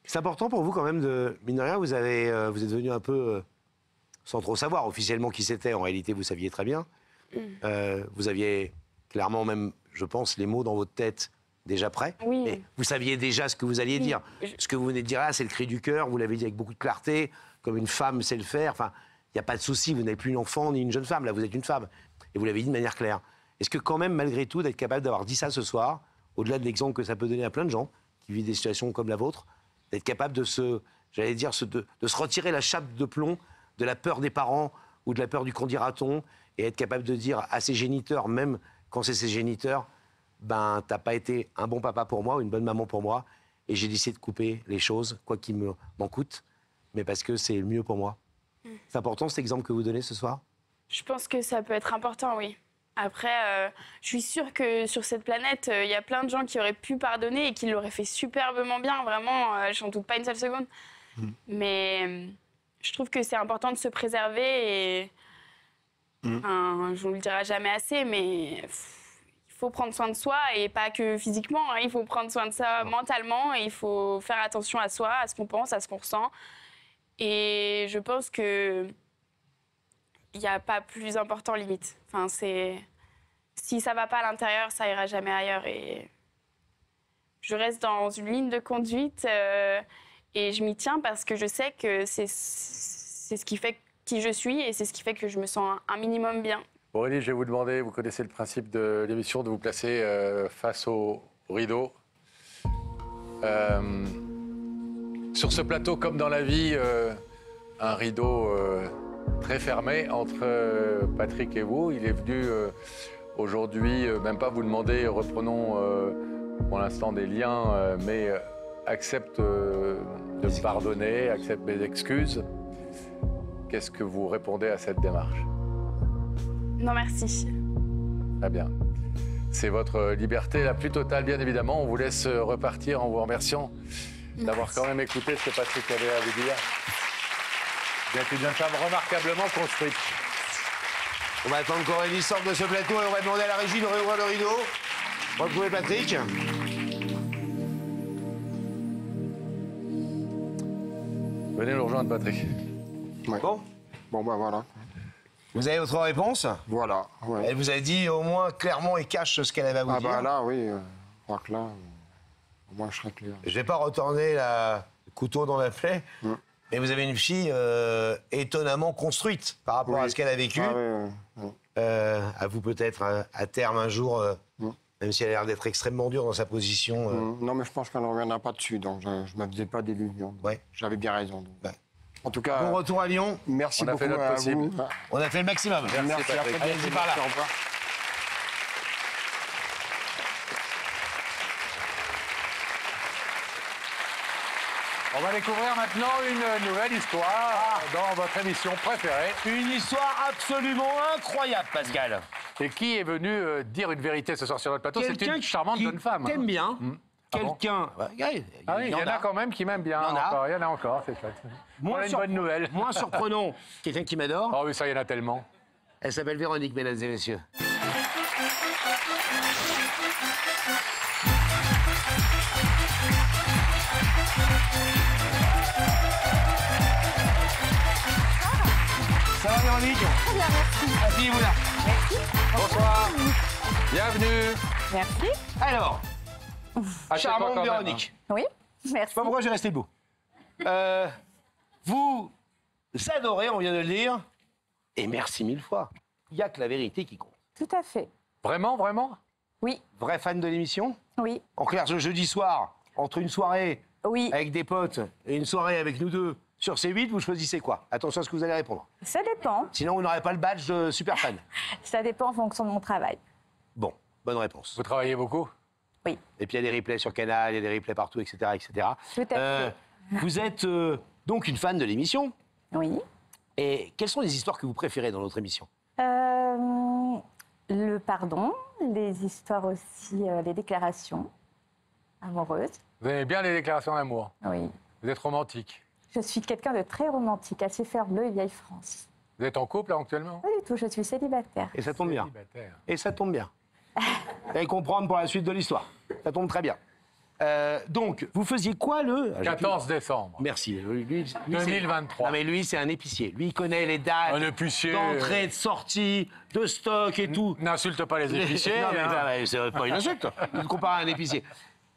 C'est important pour vous quand même de... Mine de rien, vous êtes devenu un peu, sans trop savoir officiellement qui c'était, en réalité vous saviez très bien. Vous aviez clairement même, je pense, les mots dans votre tête déjà prêts. Oui. Mais vous saviez déjà ce que vous alliez dire. Ce que vous venez de dire là, c'est le cri du cœur, vous l'avez dit avec beaucoup de clarté, comme une femme sait le faire. Enfin, il n'y a pas de souci, vous n'êtes plus une enfant ni une jeune femme, là vous êtes une femme. Et vous l'avez dit de manière claire. Est-ce que quand même, malgré tout, d'être capable d'avoir dit ça ce soir, au-delà de l'exemple que ça peut donner à plein de gens qui vivent des situations comme la vôtre, d'être capable de se retirer la chape de plomb de la peur des parents ou de la peur du qu'en dira-t-on, et être capable de dire à ses géniteurs, même quand c'est ses géniteurs, ben t'as pas été un bon papa pour moi ou une bonne maman pour moi, et j'ai décidé de couper les choses, quoi qu'il m'en coûte, mais parce que c'est le mieux pour moi. C'est important cet exemple que vous donnez ce soir? Je pense que ça peut être important, oui. Après, je suis sûre que sur cette planète, il y a plein de gens qui auraient pu pardonner et qui l'auraient fait superbement bien, vraiment, j'en doute pas une seule seconde. Mais je trouve que c'est important de se préserver et... Enfin, je ne vous le dirai jamais assez, mais il faut prendre soin de soi et pas que physiquement, hein, il faut prendre soin de ça mentalement et il faut faire attention à soi, à ce qu'on pense, à ce qu'on ressent. Et je pense que il n'y a pas plus important limite. Enfin, si ça ne va pas à l'intérieur, ça ira jamais ailleurs. Et je reste dans une ligne de conduite et je m'y tiens parce que je sais que c'est ce qui fait qui je suis et c'est ce qui fait que je me sens un minimum bien. Aurélie, je vais vous demander, vous connaissez le principe de l'émission, de vous placer face au rideau. Sur ce plateau, comme dans la vie, un rideau très fermé entre Patrick et vous. Il est venu aujourd'hui, même pas vous demander, reprenons pour l'instant des liens, mais accepte de me pardonner, accepte mes excuses. Qu'est-ce que vous répondez à cette démarche? Non, merci. Très bien. C'est votre liberté la plus totale, bien évidemment. On vous laisse repartir en vous remerciant d'avoir quand même écouté ce que Patrick avait à vous dire. Vous êtes une jeune femme remarquablement construite. On va attendre qu'Aurélie sorte de ce plateau et on va demander à la régie de réouvrir le rideau. Retrouvez Patrick. Venez nous rejoindre, Patrick. Ouais. Bon, Bon, voilà. vous avez votre réponse? Voilà. Ouais. Elle vous a dit au moins clairement et cash ce qu'elle avait à vous dire. Ah bah là, oui. Je crois que là, au moins je serai clair. Je vais pas retourner le couteau dans la plaie, mais vous avez une fille étonnamment construite par rapport à ce qu'elle a vécu. Ah, oui. À vous peut-être à terme un jour, même si elle a l'air d'être extrêmement dure dans sa position. Non, mais je pense qu'elle ne reviendra pas dessus, donc je ne me faisais pas d'illusions. Ouais. J'avais bien raison. Donc. Ouais. En tout cas, Bon retour à Lyon. merci On a beaucoup fait notre à possible. vous. On a fait le maximum. Merci. Patrick. Allez-y par là. Au revoir. On va découvrir maintenant une nouvelle histoire dans votre émission préférée. Une histoire absolument incroyable, Pascal. Et qui est venu dire une vérité ce soir sur notre plateau? C'est une charmante jeune femme. T'aimes bien. Ah bon? Quelqu'un. Ah oui, il y en a quand même qui m'aiment bien. Il y en a. Encore, il y en a encore, c'est chouette. Voilà une bonne nouvelle. Moins surprenant. Quelqu'un qui m'adore. Oh oui, ça, il y en a tellement. Elle s'appelle Véronique, mesdames et messieurs. Ça va, Véronique? Très bien, merci. Asseyez-vous là. Bonsoir. Bienvenue. Merci. Alors, Assieds-toi charmante quand même, Véronique. Oui, Je merci. sais pas pourquoi j'ai resté debout. Vous adorez, on vient de le dire, et merci mille fois. Il n'y a que la vérité qui compte. Tout à fait. Vraiment, vraiment? Oui, Vrai fan de l'émission? oui, En clair, ce jeudi soir, entre une soirée oui. avec des potes et une soirée avec nous deux sur C8, vous choisissez quoi? Attention à ce que vous allez répondre. Ça dépend. Sinon, vous n'aurez pas le badge de super fan. Ça dépend en fonction de mon travail. Bon, bonne réponse. Vous travaillez beaucoup? Oui, Et puis il y a des replays sur Canal, il y a des replays partout, etc. etc. tout à fait. Vous êtes donc une fan de l'émission. Oui. Et quelles sont les histoires que vous préférez dans notre émission? Le pardon, les histoires aussi, les déclarations amoureuses. Vous aimez bien les déclarations d'amour? Oui. Vous êtes romantique? Je suis quelqu'un de très romantique, assez faire bleu, vieille France. Vous êtes en couple là, actuellement? Pas du tout, je suis célibataire. Et ça tombe bien. Célibataire. Et ça tombe bien. Vous allez comprendre pour la suite de l'histoire. Ça tombe très bien. Donc, vous faisiez quoi le... 14 décembre. Merci. Lui, 2023. Non, mais lui, c'est un épicier. Lui, il connaît les dates Un épicier. d'entrée, de sortie, de stock et tout. N'insulte pas les épiciers. Non, mais hein. c'est pas une insulte. Vous comparez à un épicier.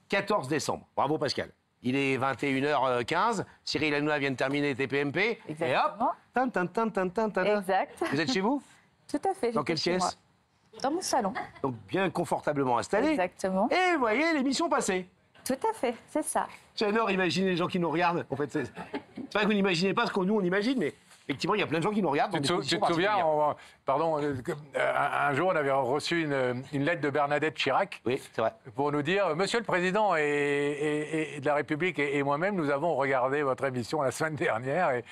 14 décembre. Bravo, Pascal. Il est 21h15. Cyril Hanouna vient de terminer TPMP. Exactement. Et hop, tin, tin, tin, tin, tin, tin. Exact. Vous êtes chez vous? Tout à fait. Dans j'étais quelle chez moi. pièce? Dans mon salon. Donc, bien confortablement installé. Exactement. Et vous voyez, l'émission passée. Tout à fait, c'est ça. J'adore imaginer les gens qui nous regardent. En fait, c'est vrai que vous n'imaginez pas ce que nous, on imagine, mais effectivement, il y a plein de gens qui nous regardent. Tu te souviens, pardon, un jour, on avait reçu une lettre de Bernadette Chirac Oui, c'est vrai. pour nous dire « Monsieur le Président et de la République et moi-même, nous avons regardé votre émission la semaine dernière. » Et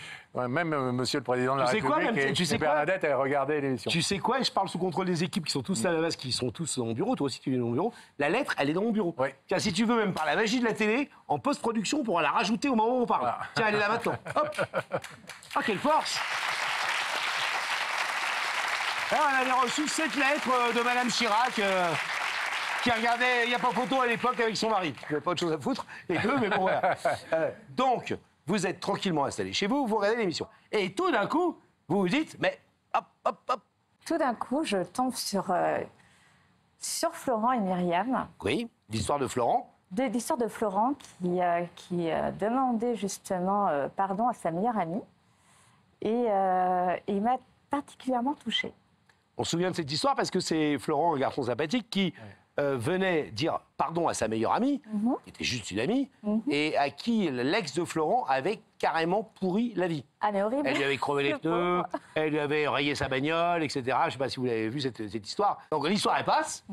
même Monsieur le Président de la République et Bernadette avaient regardé l'émission. Tu sais quoi? Et je parle sous contrôle des équipes qui sont tous là à la base, qui sont tous dans mon bureau. Toi aussi, tu es dans mon bureau. La lettre, elle est dans mon bureau. Oui. Tiens, si tu veux, même par la magie de la télé, en post-production, on pourra la rajouter au moment où on parle. Voilà. Tiens, elle est là maintenant. Hop. Ah, quelle force! Alors, on avait reçu cette lettre de Madame Chirac, qui regardait, il n'y a pas photo à l'époque avec son mari. Il n'y a pas autre chose à foutre, les deux, mais bon, voilà. Donc, vous êtes tranquillement installé chez vous, vous regardez l'émission. Et tout d'un coup, vous vous dites, mais hop, hop, hop. Tout d'un coup, je tombe sur Florent et Myriam. Oui, l'histoire de Florent. L'histoire de Florent qui demandait justement pardon à sa meilleure amie. Et il m'a particulièrement touchée. On se souvient de cette histoire parce que c'est Florent, un garçon sympathique, qui venait dire pardon à sa meilleure amie, qui était juste une amie, et à qui l'ex de Florent avait carrément pourri la vie. Ah, mais horrible. Elle lui avait crevé les Le pneus, pauvre. elle lui avait rayé sa bagnole, etc. Je ne sais pas si vous l'avez vu, cette histoire. Donc l'histoire, elle passe,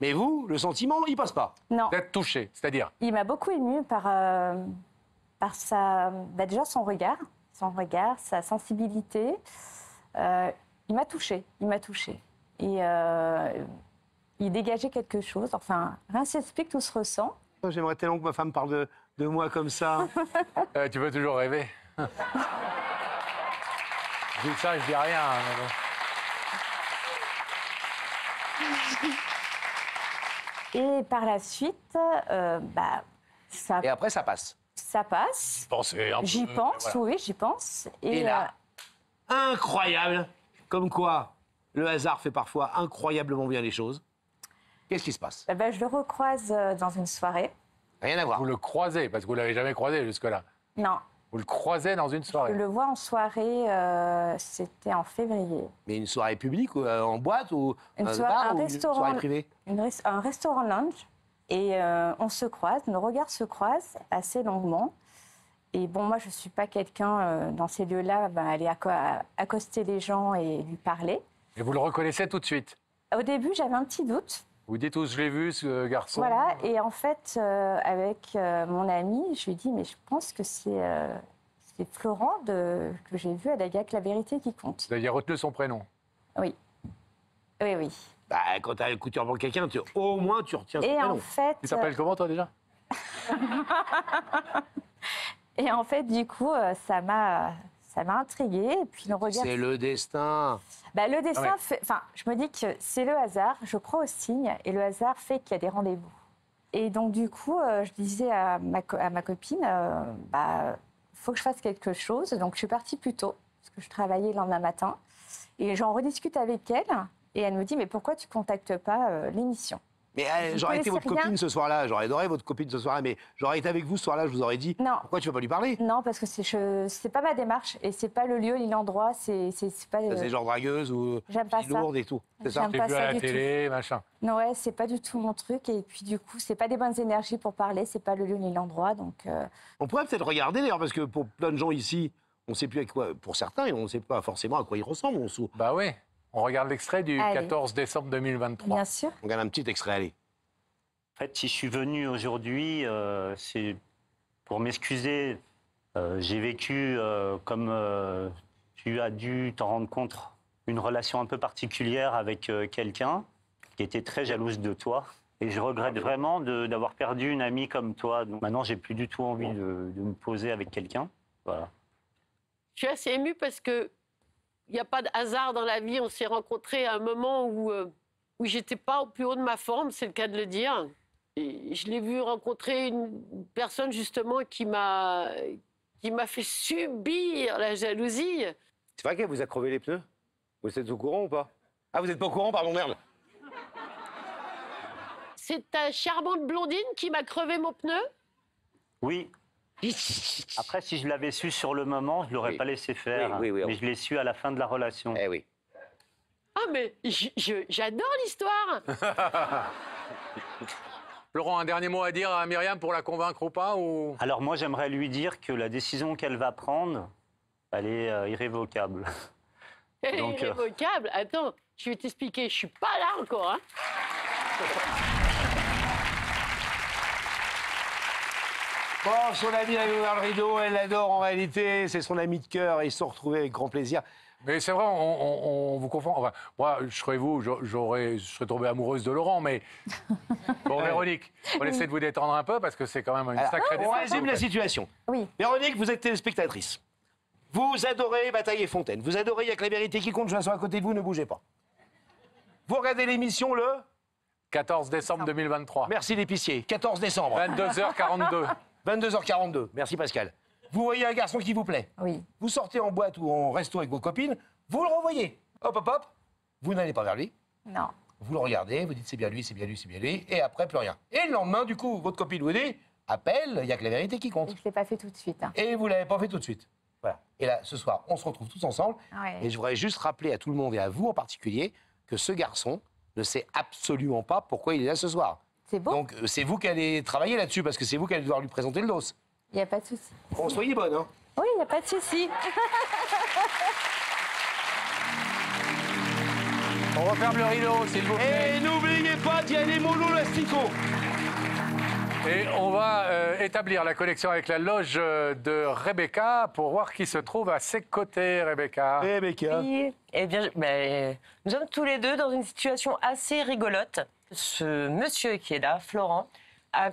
mais vous, le sentiment, il passe pas. Non, D'être touché, c'est-à-dire il m'a beaucoup émue par sa, déjà son regard, sa sensibilité. Il m'a touchée. Et il dégageait quelque chose. Enfin, rien s'explique, tout se ressent. J'aimerais tellement que ma femme parle de moi comme ça. Tu peux toujours rêver. Je dis ça, je dis rien. Mais bon. Et par la suite, ça, Et après, ça passe. ça passe. Pensez un peu, J'y pense, voilà. oui, j'y pense. Et là, incroyable, comme quoi le hasard fait parfois incroyablement bien les choses. Qu'est-ce qui se passe? Je le recroise dans une soirée. Rien à voir. Vous le croisez, parce que vous ne l'avez jamais croisé jusque-là. Non, Vous le croisez dans une je soirée. le vois en soirée, c'était en février. Mais une soirée publique, ou, en boîte, ou Une un soirée- bar, un ou restaurant. une soirée privée? Un restaurant lounge. Et on se croise, nos regards se croisent assez longuement. Et bon, moi, je ne suis pas quelqu'un dans ces lieux-là, aller accoster les gens et lui parler. Et vous le reconnaissez tout de suite. Au début, j'avais un petit doute. Vous dites où je l'ai vu, ce garçon. Voilà. Et en fait, avec mon ami, je lui ai dit, mais je pense que c'est Florent que j'ai vu à la GAC La Vérité qui compte. Vous aviez retenu son prénom. Oui. Oui, oui. Bah, quand tu as le coup de cœur pour quelqu'un, au moins tu retiens son Et prénom. en fait... Tu t'appelles comment, toi, déjà? Et en fait, du coup, ça m'a intriguée. Et puis le regard. C'est le destin. Le destin, Ah ouais. je me dis que c'est le hasard. Je crois au signe et le hasard fait qu'il y a des rendez-vous. Et donc du coup, je disais à ma copine, faut que je fasse quelque chose. Donc je suis partie plus tôt parce que je travaillais le lendemain matin. Et j'en rediscute avec elle et elle me dit mais pourquoi tu contactes pas l'émission? Mais Vous j'aurais été connaissez votre rien copine ce soir-là, j'aurais adoré votre copine ce soir-là, mais j'aurais été avec vous ce soir-là, je vous aurais dit Non. pourquoi tu ne veux pas lui parler? Non, parce que c'est pas ma démarche et c'est pas le lieu ni l'endroit. C'est pas. C'est genre dragueuse ou J'aime pas ça. lourde et tout. C'est ça? J'aime J'ai pas vu ça à la du télé, machin. Non, ouais, c'est pas du tout mon truc. Et puis, du coup, c'est pas des bonnes énergies pour parler. C'est pas le lieu ni l'endroit. Donc, On pourrait peut-être regarder d'ailleurs, parce que pour plein de gens ici, on ne sait plus à quoi, pour certains, on ne sait pas forcément à quoi ils ressemblent. Bah oui. On regarde l'extrait du Allez. 14 décembre 2023. bien sûr. On regarde un petit extrait, allez. En fait, si je suis venu aujourd'hui, c'est pour m'excuser. J'ai vécu, comme tu as dû t'en rendre compte, une relation un peu particulière avec quelqu'un qui était très jalouse de toi. Et je regrette vraiment d'avoir perdu une amie comme toi. Donc maintenant, j'ai plus du tout envie de me poser avec quelqu'un. Voilà. Je suis assez émue parce que il n'y a pas de hasard dans la vie. On s'est rencontrés à un moment où j'étais pas au plus haut de ma forme, c'est le cas de le dire. Et je l'ai vu rencontrer une personne justement qui m'a fait subir la jalousie. C'est vrai qu'elle vous a crevé les pneus? Vous êtes au courant ou pas? Ah, vous êtes pas au courant, pardon, merde. C'est ta charmante blondine qui m'a crevé mon pneu? Oui. Après, si je l'avais su sur le moment, je ne l'aurais pas laissé faire. Oui, mais je l'ai su à la fin de la relation. Eh oui. Ah, mais j'adore l'histoire. Laurent, un dernier mot à dire à Myriam pour la convaincre ou pas ou... Alors moi, j'aimerais lui dire que la décision qu'elle va prendre, elle est irrévocable. Elle est Donc, irrévocable. Attends, je vais t'expliquer. Je suis pas là encore. Hein. Bon, son ami a ouvert le rideau, elle l'adore en réalité, c'est son ami de cœur et ils se sont retrouvés avec grand plaisir. Mais c'est vrai, on vous confond. Enfin, moi, je serais vous, je serais tombée amoureuse de Laurent, mais... Bon, Véronique, on essaie de vous détendre un peu parce que c'est quand même une sacrée On décision. résume la situation. Oui. Véronique, vous êtes téléspectatrice. Vous adorez Bataille et Fontaine. Vous adorez Il y a que la vérité qui compte, je m'assois à côté de vous, ne bougez pas. Vous regardez l'émission le 14 décembre 2023. Merci l'épicier, 14 décembre. 22h42. 22h42, merci Pascal. Vous voyez un garçon qui vous plaît. Oui. Vous sortez en boîte ou en resto avec vos copines, vous le renvoyez. Hop, hop, hop. Vous n'allez pas vers lui. Non. Vous le regardez, vous dites c'est bien lui, c'est bien lui, c'est bien lui, et après plus rien. Et le lendemain, du coup, votre copine vous dit appelle, il n'y a que la vérité qui compte. Je ne l'ai pas fait tout de suite. Hein. Et vous ne l'avez pas fait tout de suite. Voilà. Et là, ce soir, on se retrouve tous ensemble. Ouais. Et je voudrais juste rappeler à tout le monde et à vous en particulier que ce garçon ne sait absolument pas pourquoi il est là ce soir. C'est beau. Donc c'est vous qui allez travailler là-dessus parce que c'est vous qui allez devoir lui présenter le dos. Il n'y a pas de souci. Bon, soyez bonne, hein. Oui, il n'y a pas de souci. On referme le rideau, s'il vous plaît. Et n'oubliez pas d'y aller mollo l'astico. Et on va établir la connexion avec la loge de Rebecca pour voir qui se trouve à ses côtés, Rebecca. Rebecca. Oui. Eh bien, nous sommes tous les deux dans une situation assez rigolote. Ce monsieur qui est là, Florent,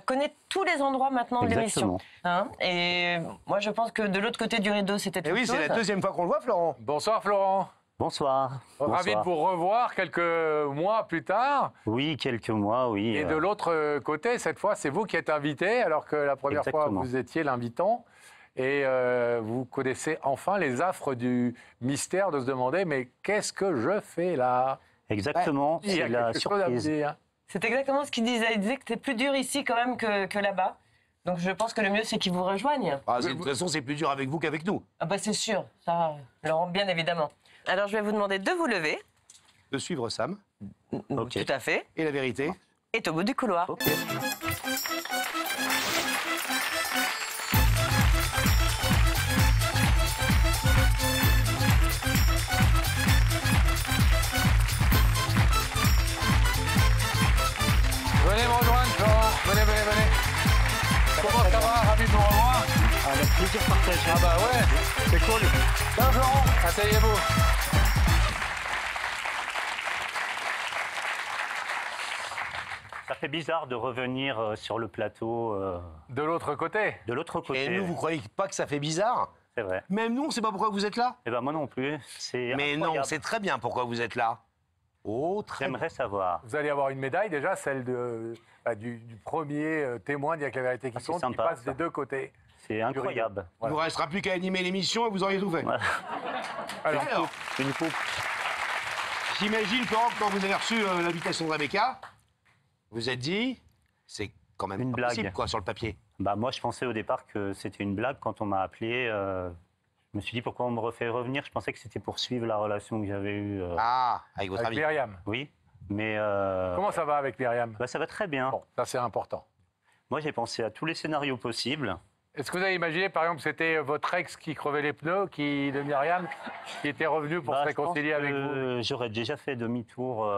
connaît tous les endroits maintenant de l'émission. Hein, et moi, je pense que de l'autre côté du rideau, c'était autre Et oui, chose. c'est la deuxième fois qu'on le voit, Florent. Bonsoir, Florent. Bonsoir. Ravi de vous revoir quelques mois plus tard. Oui, quelques mois, oui. Et de l'autre côté, cette fois, c'est vous qui êtes invité, alors que la première fois, vous étiez l'invitant. Et vous connaissez enfin les affres du mystère de se demander, mais qu'est-ce que je fais là? Exactement, Il y a c'est la quelque chose à me surprise. dire. C'est exactement ce qu'il disait. Il disait que c'était plus dur ici quand même que là-bas. Donc je pense que le mieux, c'est qu'ils vous rejoignent. Ah, de toute façon, c'est plus dur avec vous qu'avec nous. Ah bah c'est sûr, ça, Laurent, bien évidemment. Alors je vais vous demander de vous lever. De suivre Sam. Ok. Tout à fait. Et la vérité. Et au bout du couloir. Ok. Venez me rejoindre, Florent. Venez, venez, venez. Comment ça va? Ravi de vous revoir. Avec plaisir partagé. Ah bah ouais, c'est cool. Ciao, Florent. Asseyez-vous. Ça fait bizarre de revenir sur le plateau De l'autre côté. de l'autre côté. Et nous, vous croyez pas que ça fait bizarre? C'est vrai. Même nous, on sait pas pourquoi vous êtes là. Eh ben moi non plus. C'est Mais non, incroyable. c'est très bien pourquoi vous êtes là. Oh, très bien. J'aimerais savoir. Vous allez avoir une médaille déjà, celle du premier témoin d'Il y a que la vérité qui Ah, c'est compte, qui sympa, passe ça. des deux côtés. C'est incroyable. Il vous restera plus qu'à animer l'émission et vous auriez tout fait. Ouais. Alors, Une coupe. J'imagine, Florent, que quand vous avez reçu l'invitation de Rebecca, vous vous êtes dit, c'est quand même Une pas blague. possible, quoi, sur le papier. Bah moi je pensais au départ que c'était une blague quand on m'a appelé. Je me suis dit pourquoi on me refait revenir. Je pensais que c'était pour suivre la relation que j'avais eue. Ah, avec votre avec ami. Myriam. Oui, mais Comment ça va avec Myriam? bah, ça va très bien. Bon, ça c'est important. Moi j'ai pensé à tous les scénarios possibles. Est-ce que vous avez imaginé, par exemple, c'était votre ex qui crevait les pneus, de Myriam, qui était revenu pour Bah, se je pense réconcilier avec vous? que j'aurais déjà fait demi-tour.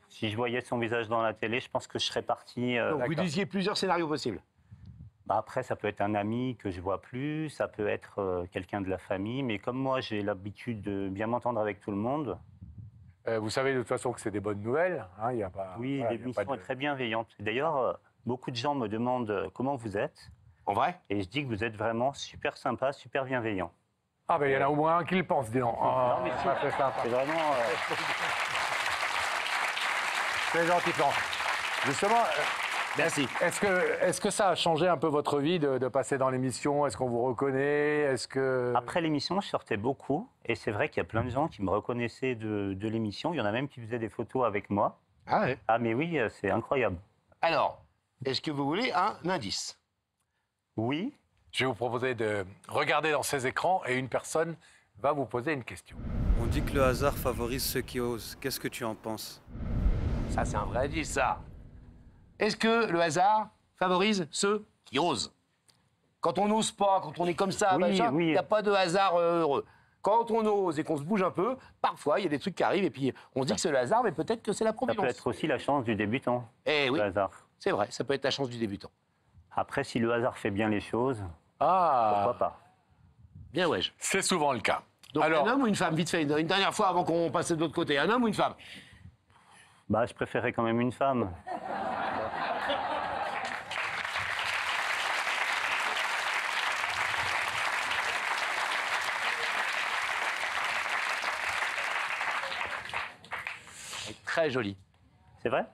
Si je voyais son visage dans la télé, je pense que je serais parti. Donc vous disiez plusieurs scénarios possibles. Bah, après, ça peut être un ami que je vois plus, ça peut être quelqu'un de la famille. Mais comme moi, j'ai l'habitude de bien m'entendre avec tout le monde. Vous savez de toute façon que c'est des bonnes nouvelles. Hein, y a pas, Oui, voilà, y a l'émission pas de- est très bienveillante. D'ailleurs, beaucoup de gens me demandent comment vous êtes. En vrai? Et je dis que vous êtes vraiment super sympa, super bienveillant. Ah ben il y en a au moins un qui le pense, dis donc. Ah, Non, mais ça, c'est sympa. C'est vraiment. C'est gentil, Florent. Justement, Merci. Est-ce que ça a changé un peu votre vie de passer dans l'émission? Est-ce qu'on vous reconnaît? Est-ce que... Après l'émission, je sortais beaucoup. Et c'est vrai qu'il y a plein de gens qui me reconnaissaient de l'émission. Il y en a même qui faisaient des photos avec moi. Ah ouais. Ah mais oui, c'est incroyable. Alors, est-ce que vous voulez un indice? Oui. Je vais vous proposer de regarder dans ces écrans et une personne va vous poser une question. On dit que le hasard favorise ceux qui osent. Qu'est-ce que tu en penses? Ça, c'est un vrai indice, ça. Est-ce que le hasard favorise ceux qui osent? Quand on n'ose pas, quand on est comme ça, Oui, il oui. n'y a pas de hasard heureux. Quand on ose et qu'on se bouge un peu, parfois, il y a des trucs qui arrivent et puis on se dit que c'est le hasard, mais peut-être que c'est la Ça providence. peut être aussi la chance du débutant. Eh oui, Le hasard. c'est vrai, ça peut être la chance du débutant. Après, si le hasard fait bien les choses, Ah, pourquoi pas? Bien, ouais. c'est souvent le cas. Donc, Alors, un homme ou une femme, vite fait, une dernière fois avant qu'on passe de l'autre côté, un homme ou une femme? Bah, je préférais quand même une femme. Très jolie. C'est vrai?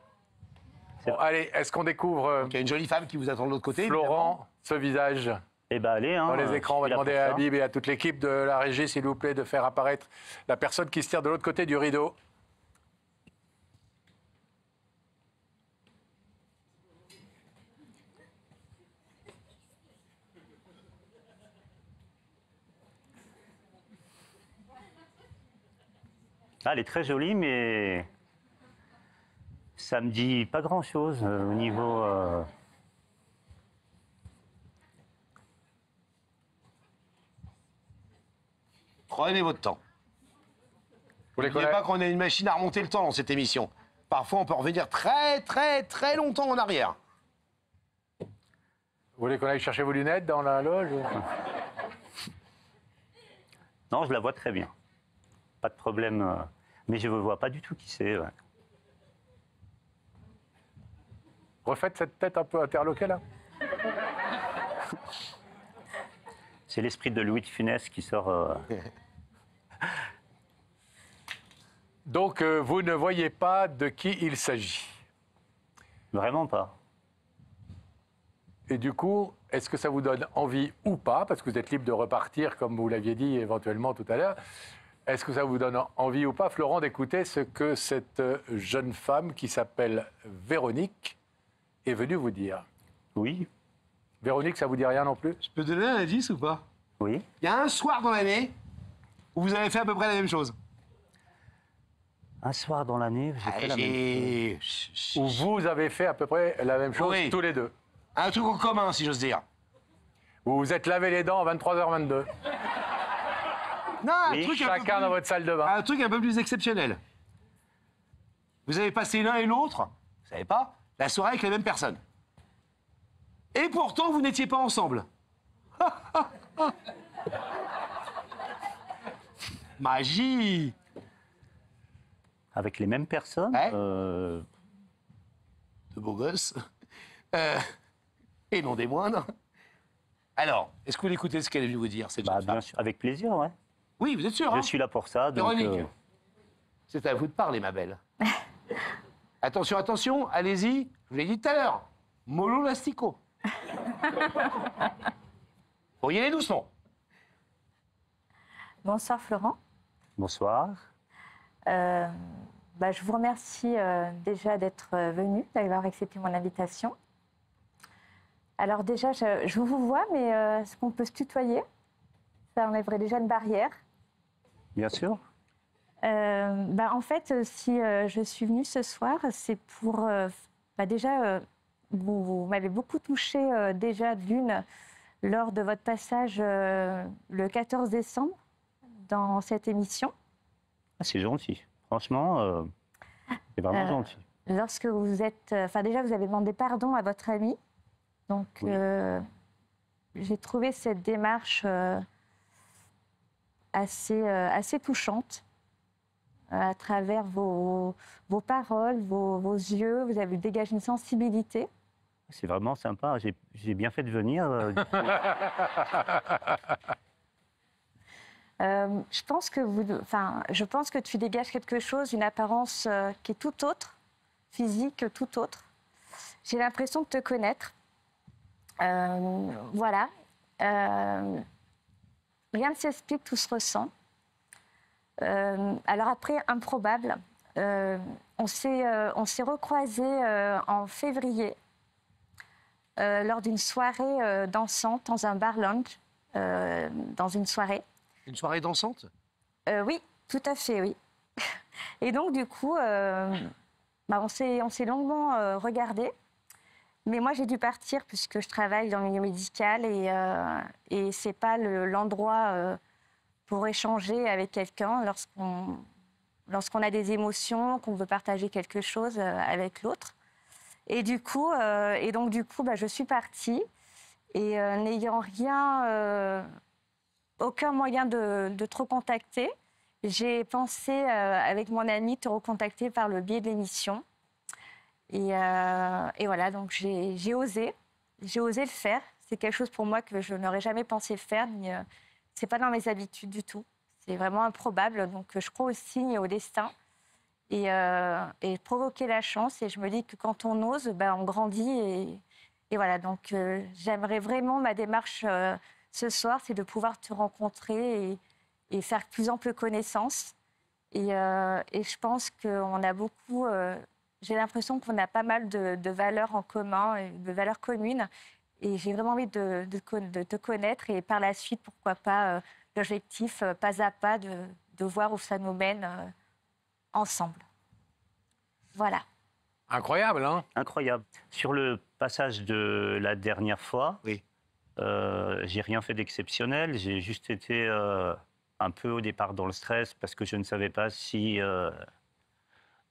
bon, allez, est-ce qu'on découvre Il y a une jolie femme qui vous attend de l'autre côté. Florent, ce visage Eh ben allez, hein. dans les écrans? On va je suis là demander pour à ça. Habib et à toute l'équipe de la régie, s'il vous plaît, de faire apparaître la personne qui se tire de l'autre côté du rideau. Ah, elle est très jolie, mais ça me dit pas grand-chose au niveau... Prenez votre temps. Vous voulez N'oubliez pas qu'on a une machine à remonter le temps dans cette émission. Parfois, on peut revenir très, très, très longtemps en arrière. Vous voulez qu'on aille chercher vos lunettes dans la loge? Non, je la vois très bien. Pas de problème. Mais je ne vois pas du tout qui c'est. Ouais. Refaites cette tête un peu interloquée, là. C'est l'esprit de Louis de Funès qui sort... Donc, vous ne voyez pas de qui il s'agit. Vraiment pas. Et du coup, est-ce que ça vous donne envie ou pas, parce que vous êtes libre de repartir, comme vous l'aviez dit éventuellement tout à l'heure, est-ce que ça vous donne envie ou pas, Florent, d'écouter ce que cette jeune femme qui s'appelle Véronique est venue vous dire? Oui. Véronique, ça vous dit rien non plus? Je peux donner un indice ou pas? Oui. Il y a un soir dans l'année où vous avez fait à peu près la même chose. Un soir dans l'année, j'ai fait la même chose. Où vous avez fait à peu près la même chose Oui. tous les deux. Un truc en commun, si j'ose dire. Vous vous êtes lavé les dents à 23h22. Non, un Oui, truc un peu Chacun dans plus- votre salle de bain. un truc un peu plus exceptionnel. Vous avez passé l'un et l'autre, vous savez pas, la soirée avec la même personne. Et pourtant, vous n'étiez pas ensemble. Magie! Avec les mêmes personnes Ouais. De beaux gosses. Et non des moindres. Alors, est-ce que vous l'écoutez ce qu'elle est venue vous dire, cette Bah, jeune femme? bien sûr, avec plaisir, ouais. Oui, vous êtes sûr, hein? Je suis là pour ça, donc... Véronique, c'est à vous de parler, ma belle. Attention, attention, allez-y. Je vous l'ai dit tout à l'heure. Mollo l'astico. Faut y aller doucement. Bonsoir Florent. Bonsoir. Je vous remercie déjà d'être venu, d'avoir accepté mon invitation. Alors déjà, je vous vois, mais est-ce qu'on peut se tutoyer? Ça enlèverait déjà une barrière. Bien sûr. En fait, si je suis venue ce soir, c'est pour... déjà, vous m'avez beaucoup touchée déjà d'une lors de votre passage le 14 décembre dans cette émission. Ah, c'est gentil. Franchement, c'est vraiment gentil. Lorsque vous êtes... déjà, vous avez demandé pardon à votre ami. Donc, Oui. j'ai trouvé cette démarche assez touchante. À travers vos paroles, vos yeux, vous avez dégagé une sensibilité. C'est vraiment sympa. J'ai bien fait de venir. Je pense que tu dégages quelque chose, une apparence qui est tout autre, physique tout autre. J'ai l'impression de te connaître. Voilà. Rien ne s'explique, tout se ressent. Alors après, improbable. On s'est recroisés en février lors d'une soirée dansante dans un bar lounge, dans une soirée. Une soirée dansante? Oui, tout à fait, oui. Et donc, du coup, on s'est longuement regardés. Mais moi, j'ai dû partir puisque je travaille dans le milieu médical et ce n'est pas l'endroit pour échanger avec quelqu'un lorsqu'on a des émotions, qu'on veut partager quelque chose avec l'autre. Et donc, je suis partie et n'ayant aucun moyen de te recontacter, j'ai pensé, avec mon ami, te recontacter par le biais de l'émission. Et voilà, donc j'ai osé le faire. C'est quelque chose pour moi que je n'aurais jamais pensé faire. C'est pas dans mes habitudes du tout. C'est vraiment improbable. Donc je crois au signe et au destin. Et provoquer la chance. Et je me dis que quand on ose, on grandit. Et voilà, donc j'aimerais vraiment, ma démarche ce soir, c'est de pouvoir te rencontrer et faire plus ample connaissance. Et je pense qu'on a beaucoup... j'ai l'impression qu'on a pas mal de valeurs en commun, de valeurs communes. Et j'ai vraiment envie de te connaître. Et par la suite, pourquoi pas, l'objectif, pas à pas, de voir où ça nous mène ensemble. Voilà. Incroyable, hein? Incroyable. Sur le passage de la dernière fois, oui. J'ai rien fait d'exceptionnel. J'ai juste été un peu au départ dans le stress parce que je ne savais pas si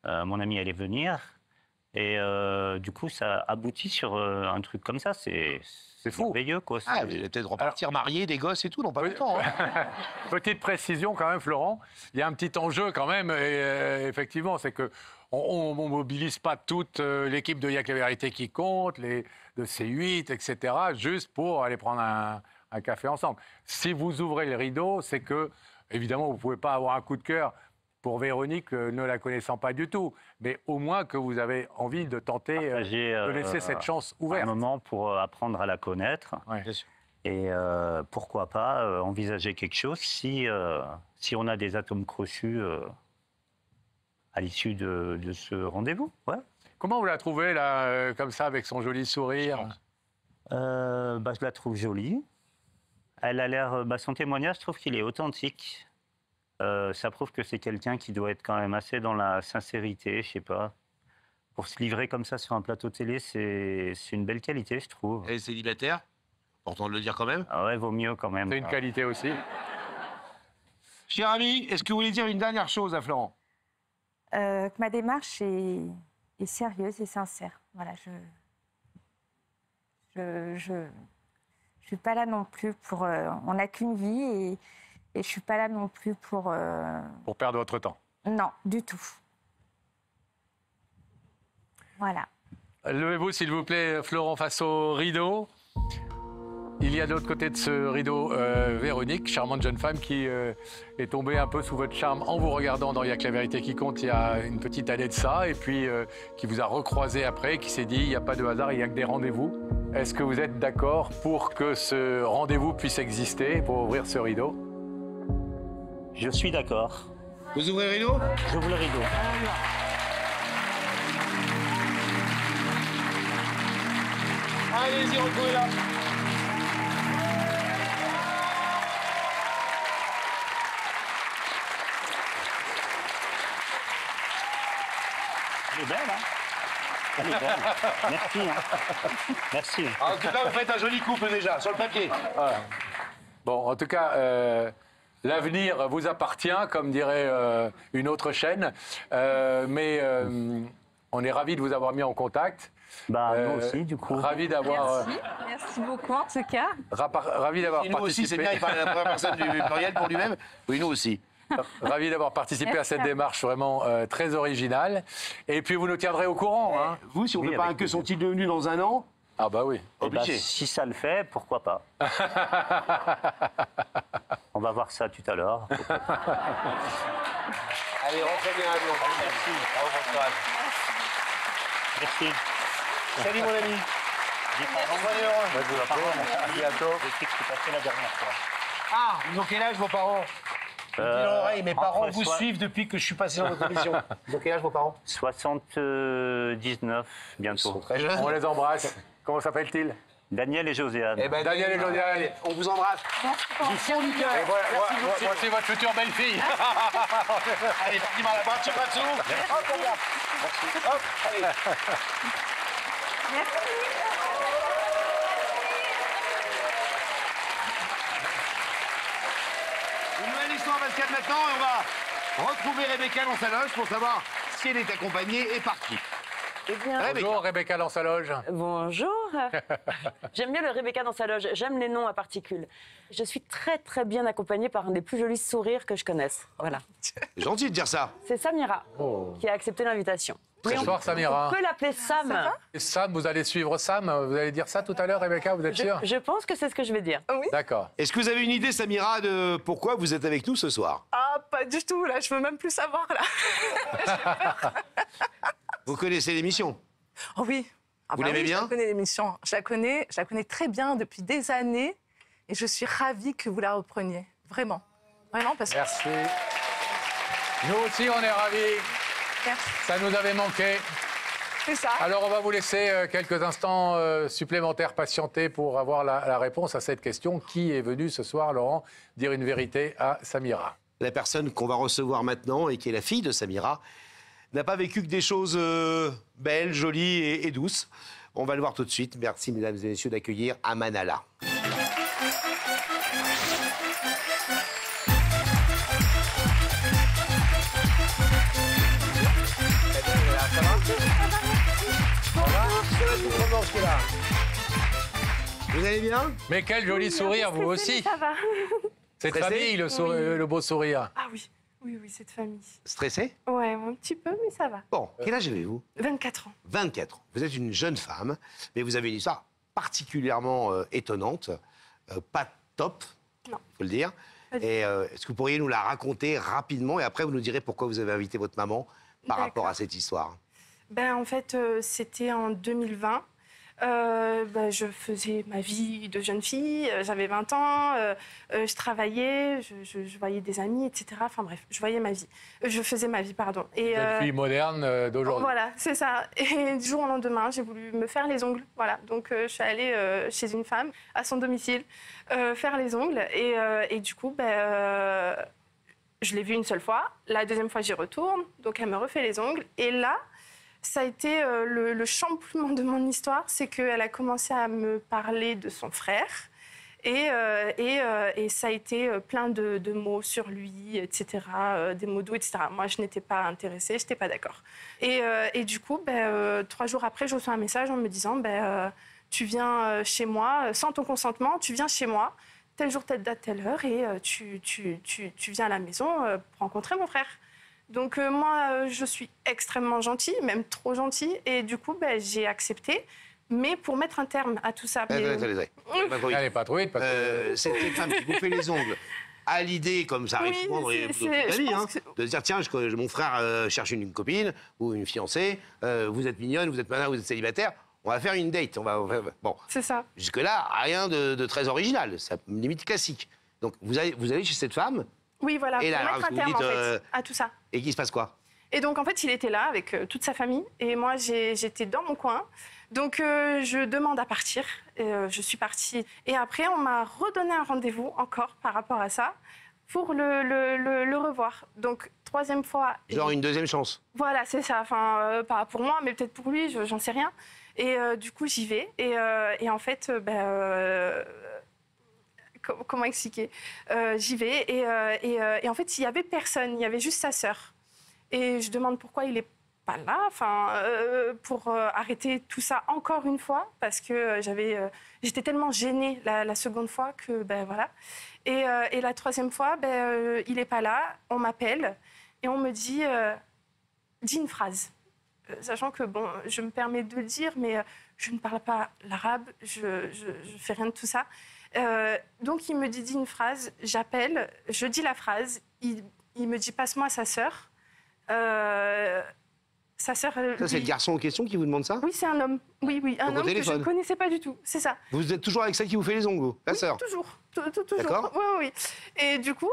mon ami allait venir. Et du coup, ça aboutit sur un truc comme ça. C'est fou. Merveilleux, quoi. Vous allez peut-être repartir marié, des gosses et tout, dans pas longtemps. Hein. Petite précision quand même, Florent. Il y a un petit enjeu quand même. Et, effectivement, c'est que on ne mobilise pas toute l'équipe de Y'a que la vérité qui compte, de C8, etc., juste pour aller prendre un café ensemble. Si vous ouvrez le rideau, c'est que, évidemment, vous ne pouvez pas avoir un coup de cœur pour Véronique, ne la connaissant pas du tout, mais au moins que vous avez envie de tenter de laisser cette chance ouverte. Un moment pour apprendre à la connaître. Ouais. Bien sûr. Et pourquoi pas envisager quelque chose si on a des atomes crochus à l'issue de ce rendez-vous. Ouais. Comment vous la trouvez, là, comme ça, avec son joli sourire? Je la trouve jolie. Elle a l'air... son témoignage, je trouve qu'il est authentique. Ça prouve que c'est quelqu'un qui doit être quand même assez dans la sincérité, je sais pas. Pour se livrer comme ça sur un plateau télé, c'est une belle qualité, je trouve. Elle est célibataire? Important de le dire quand même. Ah ouais, vaut mieux quand même. C'est une qualité aussi. Cher ami, est-ce que vous voulez dire une dernière chose à Florent? Que ma démarche est sérieuse et sincère. Voilà, je suis pas là non plus pour... on n'a qu'une vie et je suis pas là non plus pour... Pour perdre votre temps? Non, du tout. Voilà. Levez-vous, s'il vous plaît, Florent, face au rideau. Il y a de l'autre côté de ce rideau Véronique, charmante jeune femme qui est tombée un peu sous votre charme en vous regardant dans Y'a que la vérité qui compte il y a une petite année de ça, et puis qui vous a recroisé après, qui s'est dit il n'y a pas de hasard, il n'y a que des rendez-vous. Est-ce que vous êtes d'accord pour que ce rendez-vous puisse exister, pour ouvrir ce rideau? Je suis d'accord. Vous ouvrez le rideau? J'ouvre le rideau. Allez-y, retrouvez-la. Elle est belle, hein? Elle est belle. Merci. Hein. Merci. En tout cas, vous faites un joli couple déjà, sur le papier. Voilà. Bon, en tout cas, l'avenir vous appartient, comme dirait une autre chaîne. Mais on est ravis de vous avoir mis en contact. Nous aussi, du coup. Ravis d'avoir... Merci beaucoup, en tout cas. Ravis d'avoir participé. Nous aussi, c'est bien, il parle de la première personne du pluriel pour lui-même. Oui, nous aussi. Ravi d'avoir participé à cette démarche vraiment très originale. Et puis, vous nous tiendrez au courant. Hein. Vous, si on ne fait pas un que sont-ils devenus dans un an? Ah bah oui. Obligé. Si ça le fait, pourquoi pas? On va voir ça tout à l'heure. Allez, rentrez bien à Lyon. Merci. Bravo, bon courage. Merci. Salut mon ami. À bientôt. Je sais que je suis passé la dernière fois. Ah, ils ont quel âge vos parents? Dis dans l'oreille, mes parents vous entre suivent depuis que je suis passé dans votre émission. Ils ont quel âge vos parents? 79 bientôt. Très jeunes. On les embrasse. Comment s'appelle-t-il? Daniel et Josiane. Eh ben, Daniel et Josiane, on vous embrasse. Du fond du cœur. Et voilà, voici votre future belle-fille. Allez, dis-moi la bras, pas dessous. Hop, on regarde. Hop, allez. Une nouvelle histoire 24 maintenant et on va retrouver Rebecca dans sa loge pour savoir si elle est accompagnée et par qui. Eh bien, Bonjour Rebecca dans sa loge. bonjour. J'aime bien le Rebecca dans sa loge. J'aime les noms à particules. Je suis très très bien accompagnée par un des plus jolis sourires que je connaisse. Voilà. C'est gentil de dire ça. C'est Samira qui a accepté l'invitation. Bonsoir Samira. On peut l'appeler Sam. Sam, vous allez suivre Sam. Vous allez dire ça tout à l'heure, Rebecca, vous êtes sûre? Je pense que c'est ce que je vais dire. Oui. D'accord. Est-ce que vous avez une idée, Samira, de pourquoi vous êtes avec nous ce soir? Ah, pas du tout, là, je veux même plus savoir, là. Vous connaissez l'émission? Oh oui. Ah Vous bah l'aimez oui, bien? Je connais l'émission. Je la connais très bien depuis des années. Et je suis ravie que vous la repreniez. Vraiment. Vraiment, parce que... Merci. Nous aussi, on est ravis. Merci. Ça nous avait manqué. C'est ça. Alors, on va vous laisser quelques instants supplémentaires patienter pour avoir la réponse à cette question. Qui est venu ce soir, Laurent, dire une vérité à Samira? La personne qu'on va recevoir maintenant et qui est la fille de Samira n'a pas vécu que des choses belles, jolies et douces. On va le voir tout de suite. Merci, mesdames et messieurs, d'accueillir Amanala. Vous allez bien? Mais quel joli sourire, vous aussi. Ça va. Cette Stressé? famille, le beau sourire. Ah oui, oui, cette famille. Stressé? Ouais, un petit peu, mais ça va. Bon, quel âge avez-vous? 24 ans. 24 ans. Vous êtes une jeune femme, mais vous avez une histoire particulièrement étonnante, pas top, il Non. faut le dire. Et est-ce que vous pourriez nous la raconter rapidement et après vous nous direz pourquoi vous avez invité votre maman par rapport à cette histoire? Ben, en fait, c'était en 2020. Je faisais ma vie de jeune fille, j'avais 20 ans, je travaillais, je voyais des amis, etc. Enfin bref, je voyais ma vie. Je faisais ma vie, pardon. Et, Cette fille moderne d'aujourd'hui. Voilà, c'est ça. Et du jour au lendemain, j'ai voulu me faire les ongles. Voilà, donc je suis allée chez une femme, à son domicile, faire les ongles. Et du coup, je l'ai vue une seule fois. La deuxième fois, j'y retourne. Donc elle me refait les ongles. Et là, ça a été le chamboulement de mon histoire, c'est qu'elle a commencé à me parler de son frère et ça a été plein de mots sur lui, etc., des mots doux, etc. Moi, je n'étais pas intéressée, je n'étais pas d'accord. Et du coup, 3 jours après, je reçois un message en me disant tu viens chez moi, sans ton consentement, tu viens chez moi, tel jour, telle date, telle heure, et tu viens à la maison pour rencontrer mon frère. Donc moi, je suis extrêmement gentille, même trop gentille, et du coup, j'ai accepté, mais pour mettre un terme à tout ça. Attendez. Allez, pas trop vite, parce que... Cette femme qui vous fait les ongles a l'idée, comme ça arrive souvent dans toute la vie, de se dire tiens, mon frère cherche une copine ou une fiancée, vous êtes mignonne, vous êtes malin, vous êtes célibataire, on va faire une date. Bon. C'est ça. Jusque-là, rien de très original, ça limite classique. Donc vous allez chez cette femme. Oui, voilà, et pour là, mettre un terme, en fait, à tout ça. Et qu'il se passe quoi? Et donc, en fait, il était là avec toute sa famille. Et moi, j'étais dans mon coin. Donc, je demande à partir. Je suis partie. Et après, on m'a redonné un rendez-vous encore par rapport à ça pour le revoir. Donc, 3e fois. Genre une deuxième chance. Voilà, c'est ça. Enfin, pas pour moi, mais peut-être pour lui, j'en sais rien. Et du coup, j'y vais. Et en fait, comment expliquer? J'y vais et en fait, il n'y avait personne, il y avait juste sa sœur. Et je demande pourquoi il n'est pas là, pour arrêter tout ça encore une fois, parce que j'étais tellement gênée la seconde fois que, voilà. Et la 3e fois, il n'est pas là, on m'appelle et on me dit dis une phrase. Sachant que, bon, je me permets de le dire, mais je ne parle pas l'arabe, je fais rien de tout ça. Donc, il me dit une phrase, j'appelle, je dis la phrase, il me dit passe-moi sa sœur. Sa sœur. Ça, c'est le garçon en question qui vous demande ça? Oui, c'est un homme. Oui, un homme que je ne connaissais pas du tout. C'est ça. Vous êtes toujours avec celle qui vous fait les ongles, la sœur? Toujours. Toujours. D'accord. Oui. Et du coup,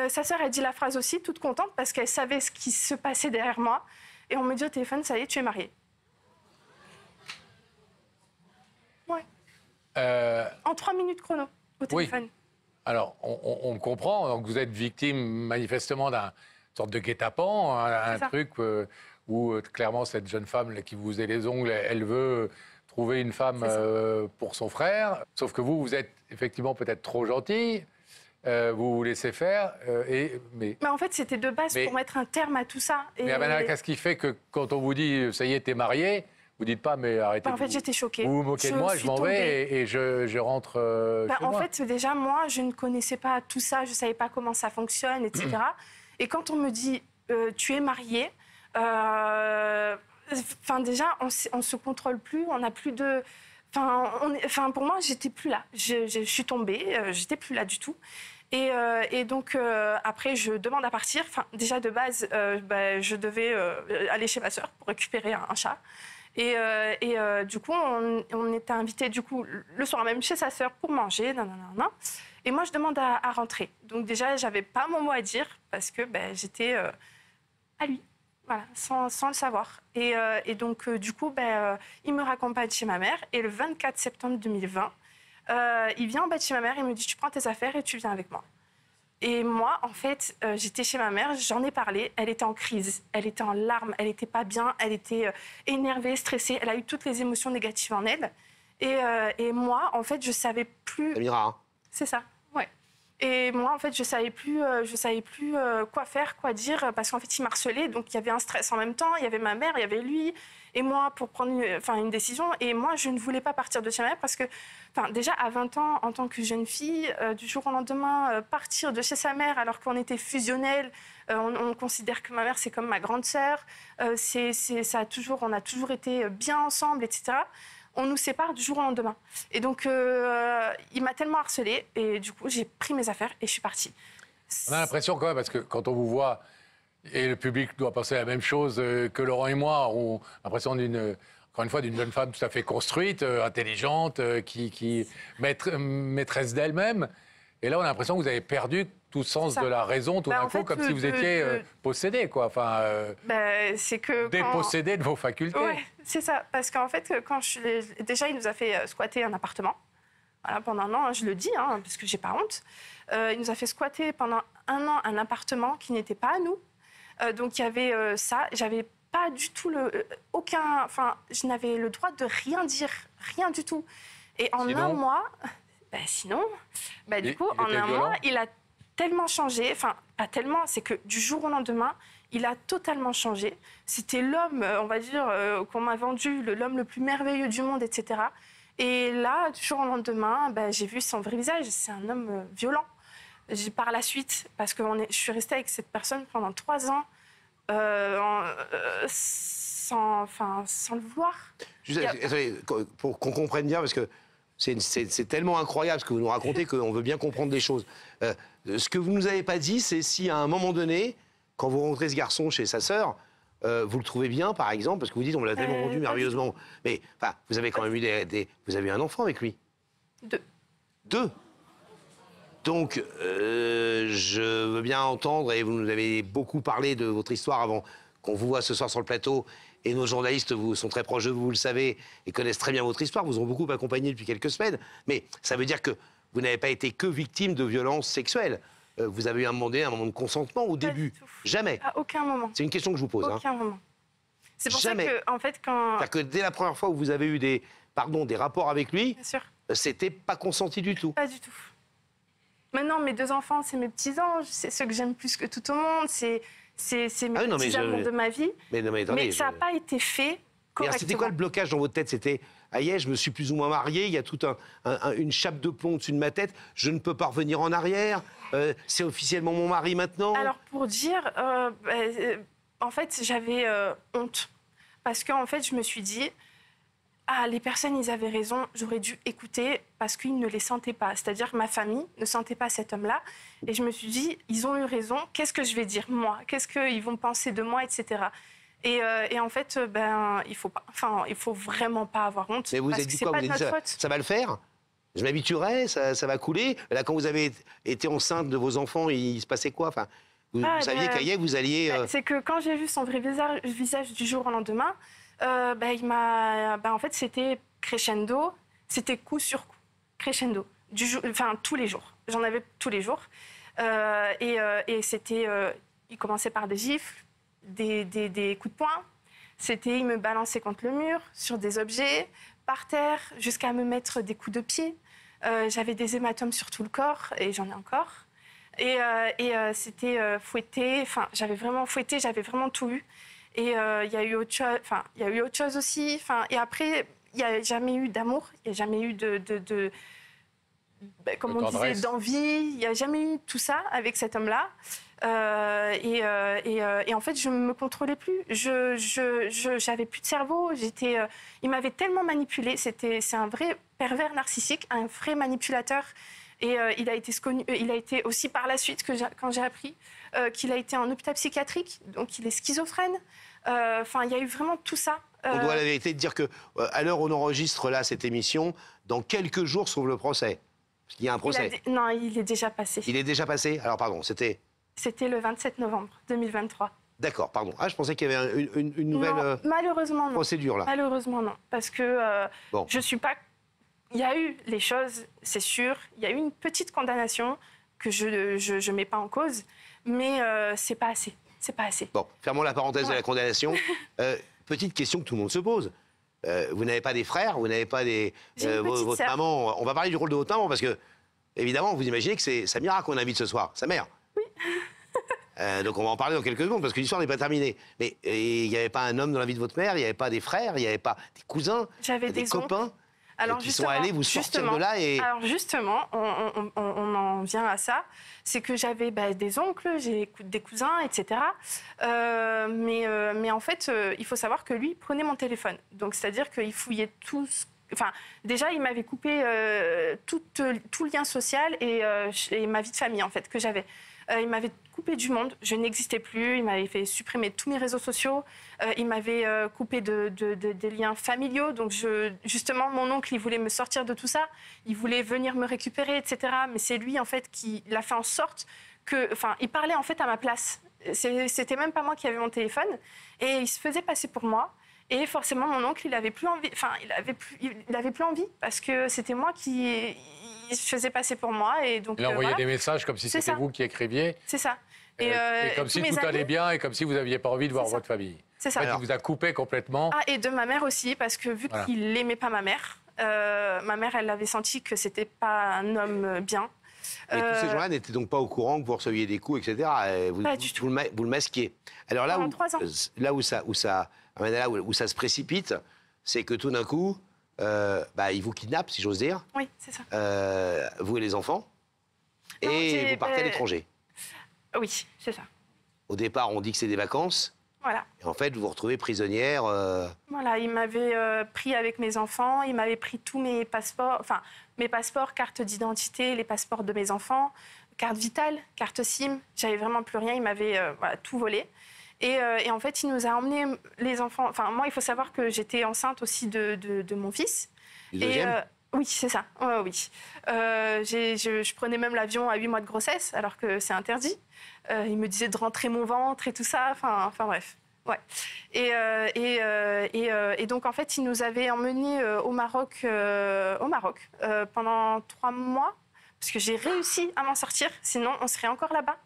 sa sœur a dit la phrase aussi, toute contente, parce qu'elle savait ce qui se passait derrière moi. Et on me dit au téléphone, ça y est, tu es mariée. Ouais. En 3 minutes chrono, au téléphone. Oui. Alors, on comprend. Donc, vous êtes victime manifestement d'une sorte de guet-apens, un truc où clairement cette jeune femme là, qui vous faisait les ongles, elle veut trouver une femme pour son frère. Sauf que vous êtes effectivement peut-être trop gentil. Vous vous laissez faire. Mais en fait, c'était de base pour mettre un terme à tout ça. Mais qu'est-ce qui fait que quand on vous dit ça y est, t'es marié, vous dites pas mais arrêtez. En fait, j'étais choquée. Vous vous moquez de moi, je m'en vais et je rentre chez moi. En fait, déjà, moi, je ne connaissais pas tout ça, je ne savais pas comment ça fonctionne, etc. Et quand on me dit tu es mariée, déjà, on ne se contrôle plus, on n'a plus de... pour moi, j'étais plus là. Je suis tombée, j'étais plus là du tout. Et donc, après, je demande à partir. Déjà, de base, je devais aller chez ma sœur pour récupérer un chat. Et du coup, on était invités le soir même chez sa sœur pour manger. Et moi, je demande à rentrer. Donc déjà, j'avais pas mon mot à dire parce que j'étais à lui, voilà, sans le savoir. Et donc, du coup, il me raccompagne chez ma mère. Et le 24 septembre 2020, il vient en bas de chez ma mère. Il me dit, tu prends tes affaires et tu viens avec moi. Et moi, en fait, j'étais chez ma mère, j'en ai parlé, elle était en crise, elle était en larmes, elle n'était pas bien, elle était énervée, stressée, elle a eu toutes les émotions négatives en elle. Et moi, en fait, je savais plus... Samira, hein. C'est ça, ouais. Et moi, en fait, je savais plus quoi faire, quoi dire, parce qu'en fait, il m'harcelait, donc il y avait un stress en même temps, il y avait ma mère, il y avait lui, et moi, pour prendre une décision. Et moi, je ne voulais pas partir de chez ma mère parce que, déjà, à 20 ans, en tant que jeune fille, du jour au lendemain, partir de chez sa mère alors qu'on était fusionnels, on considère que ma mère, c'est comme ma grande sœur, on a toujours été bien ensemble, etc. On nous sépare du jour au lendemain. Et donc, il m'a tellement harcelée, et du coup, j'ai pris mes affaires et je suis partie. On a l'impression quand même, parce que quand on vous voit, et le public doit penser la même chose que Laurent et moi, on a l'impression encore une fois, d'une jeune femme tout à fait construite, intelligente, qui maîtresse d'elle-même. Et là, on a l'impression que vous avez perdu tout sens de la raison, tout d'un coup, comme si vous étiez possédé, quoi. C'est que dépossédé de vos facultés. Oui, c'est ça. Parce qu'en fait, déjà, il nous a fait squatter un appartement. Voilà, pendant un an, je le dis, parce que j'ai pas honte. Il nous a fait squatter pendant un an un appartement qui n'était pas à nous. Donc, il y avait ça. J'avais pas du tout je n'avais le droit de rien dire, rien du tout. Et en un mois... du coup, en un mois, il a tellement changé. Pas tellement, c'est que du jour au lendemain, il a totalement changé. C'était l'homme, on va dire, qu'on m'a vendu, l'homme le plus merveilleux du monde, etc. Et là, du jour au lendemain, j'ai vu son vrai visage. C'est un homme violent. Par la suite, parce que je suis restée avec cette personne pendant 3 ans, sans le vouloir. Pour qu'on comprenne bien, parce que c'est tellement incroyable ce que vous nous racontez qu'on veut bien comprendre des choses. Ce que vous ne nous avez pas dit, c'est si à un moment donné, quand vous rencontrez ce garçon chez sa sœur, vous le trouvez bien, par exemple, parce que vous dites on l'a tellement vendu merveilleusement. Mais vous avez quand même eu vous avez eu un enfant avec lui. 2. 2. Donc, je veux bien entendre, et vous nous avez beaucoup parlé de votre histoire avant qu'on vous voit ce soir sur le plateau, et nos journalistes sont très proches de vous, vous le savez, et connaissent très bien votre histoire, vous ont beaucoup accompagné depuis quelques semaines, mais ça veut dire que vous n'avez pas été que victime de violences sexuelles. Vous avez eu un moment de consentement au début. Jamais. À aucun moment. C'est une question que je vous pose. Aucun moment. C'est pour Jamais. ça que, en fait, quand... C'est-à-dire que dès la première fois où vous avez eu des rapports avec lui, c'était pas consenti du tout. Pas du tout. Maintenant, mes 2 enfants, c'est mes petits anges, c'est ceux que j'aime plus que tout au monde, c'est mes petits amours de ma vie. Mais ça n'a pas été fait correctement. C'était quoi le blocage dans votre tête? C'était aïe, je me suis plus ou moins marié, il y a toute une chape de plomb au-dessus de ma tête, je ne peux pas revenir en arrière, c'est officiellement mon mari maintenant. Alors pour dire, en fait, j'avais honte. Parce qu'en fait, je me suis dit, les personnes, ils avaient raison, j'aurais dû écouter parce qu'ils ne les sentaient pas. C'est-à-dire que ma famille ne sentait pas cet homme-là. Et je me suis dit, ils ont eu raison, qu'est-ce que je vais dire, moi? Qu'est-ce qu'ils vont penser de moi, etc. Et en fait, il faut vraiment pas avoir honte. Mais vous parce êtes que dit c'est quoi? pas Vous de avez dit notre faute. ça va le faire? Je m'habituerai, ça va couler. Là, quand vous avez été enceinte de vos enfants, il se passait quoi? Enfin, vous saviez qu'Aïe, vous alliez... C'est que quand j'ai vu son vrai visage du jour au lendemain, en fait, c'était crescendo, c'était coup sur coup, crescendo, tous les jours. J'en avais tous les jours. Et c'était... il commençait par des gifles, des coups de poing. Il me balançait contre le mur, sur des objets, par terre, jusqu'à me mettre des coups de pied. J'avais des hématomes sur tout le corps, et j'en ai encore. Et c'était fouetté, enfin, j'avais vraiment fouetté, j'avais vraiment tout eu. Et il y a eu autre chose aussi. Et après, il n'y a jamais eu d'amour, il n'y a jamais eu comme on disait, d'envie. Il n'y a jamais eu tout ça avec cet homme-là. Et en fait, je ne me contrôlais plus. J'avais plus de cerveau. Il m'avait tellement manipulée. C'est un vrai pervers narcissique, un vrai manipulateur. Et il a été aussi par la suite, quand j'ai appris, qu'il a été en hôpital psychiatrique. Donc, il est schizophrène. Il y a eu vraiment tout ça. On doit la vérité de dire que, à l'heure où on enregistre là cette émission, dans quelques jours s'ouvre le procès. Parce qu'il y a un procès. Non, il est déjà passé. Il est déjà passé? Alors, pardon, c'était... C'était le 27 novembre 2023. D'accord, pardon. Ah, je pensais qu'il y avait une nouvelle malheureusement, non. Procédure, là. Malheureusement, non. Parce que je suis pas... Il y a eu les choses, c'est sûr. Il y a eu une petite condamnation que je mets pas en cause. Mais c'est pas assez. C'est pas assez. Bon, fermons la parenthèse de la condamnation. Petite question que tout le monde se pose. Vous n'avez pas des frères? Vous n'avez pas votre maman? On va parler du rôle de votre maman parce que, évidemment, vous imaginez que c'est Samira qu'on invite ce soir, sa mère. Oui. Donc on va en parler dans quelques secondes parce que l'histoire n'est pas terminée. Mais il n'y avait pas un homme dans la vie de votre mère? Il n'y avait pas des frères? Il n'y avait pas des cousins? J'avais des copains? Alors qui sont allés vous sortir de là et... Alors justement, on en vient à ça. C'est que j'avais des oncles, j'ai des cousins, etc. Mais en fait, il faut savoir que lui prenait mon téléphone. Donc c'est-à-dire qu'il fouillait tout. Enfin, déjà, il m'avait coupé tout lien social et ma vie de famille en fait que j'avais. Il m'avait coupé du monde, je n'existais plus, il m'avait fait supprimer tous mes réseaux sociaux, il m'avait coupé des liens familiaux. Donc justement, mon oncle, il voulait me sortir de tout ça, il voulait venir me récupérer, etc. Mais c'est lui, en fait, qui l'a fait en sorte que... Enfin, il parlait, en fait, à ma place. C'était même pas moi qui avais mon téléphone. Et il se faisait passer pour moi. Et forcément, mon oncle, il avait plus envie... Enfin, il avait plus envie, parce que c'était moi qui... Il se faisait passer pour moi. Et donc, il envoyait des messages comme si c'était vous qui écriviez. C'est ça. Et comme si tout allait bien et comme si vous n'aviez pas envie de voir votre famille. C'est ça. En fait, il vous a coupé complètement. Ah, et de ma mère aussi, parce que vu qu'il n'aimait pas ma mère, elle avait senti que c'était pas un homme bien. Mais tous ces gens-là n'étaient donc pas au courant que vous receviez des coups, etc. Pas du tout. Vous le masquiez. Alors là, où ça se précipite, c'est que tout d'un coup, il vous kidnappe, si j'ose dire. Oui, c'est ça. Vous et les enfants. Et vous partez à l'étranger. Oui, c'est ça. Au départ, on dit que c'est des vacances. Voilà. Et en fait, vous vous retrouvez prisonnière. Voilà, il m'avait pris avec mes enfants, il m'avait pris tous mes passeports, cartes d'identité, les passeports de mes enfants, carte vitale, carte SIM. J'avais vraiment plus rien, il m'avait tout volé. Et en fait, il nous a emmenés, les enfants... Enfin, moi, il faut savoir que j'étais enceinte aussi de mon fils. Du deuxième ? Oui, c'est ça. Oui. Je prenais même l'avion à 8 mois de grossesse, alors que c'est interdit. Il me disait de rentrer mon ventre et tout ça. Enfin bref. Ouais. Et donc, en fait, il nous avait emmenés au Maroc pendant 3 mois, parce que j'ai réussi à m'en sortir. Sinon, on serait encore là-bas.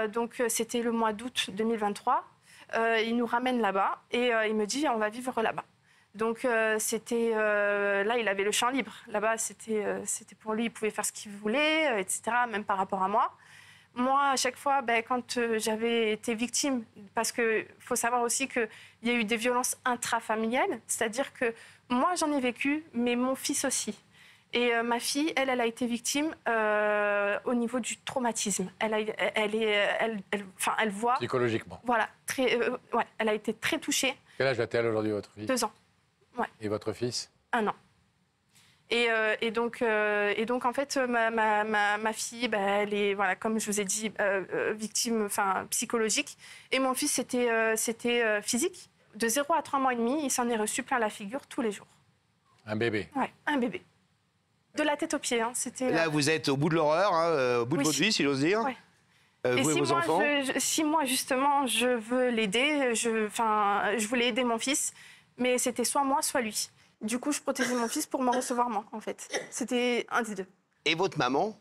Donc, c'était le mois d'août 2023. Il nous ramène là-bas et il me dit, on va vivre là-bas. Donc, là, il avait le champ libre. Là-bas, c'était pour lui, il pouvait faire ce qu'il voulait, etc., même par rapport à moi. Moi, à chaque fois, quand j'avais été victime, parce qu'il faut savoir aussi qu'il y a eu des violences intrafamiliales, c'est-à-dire que moi, j'en ai vécu, mais mon fils aussi. Et ma fille, elle a été victime au niveau du traumatisme. Elle voit... Psychologiquement. Voilà. Elle a été très touchée. Quel âge a-t-elle aujourd'hui, votre fille ? 2 ans. Ouais. Et votre fils ? 1 an. Et donc, en fait, ma fille, elle est, voilà, comme je vous ai dit, victime psychologique. Et mon fils, c'était physique. De 0 à 3 mois et demi, il s'en est reçu plein la figure tous les jours. Un bébé? Ouais, un bébé. De la tête aux pieds. Hein, là, vous êtes au bout de l'horreur, hein, au bout de votre vie, si j'ose dire. Ouais. Vous et vos enfants? Si moi, justement, je veux l'aider, je voulais aider mon fils, mais c'était soit moi, soit lui. Du coup, je protégeais mon fils pour me recevoir moi, en fait. C'était un des deux. Et votre maman,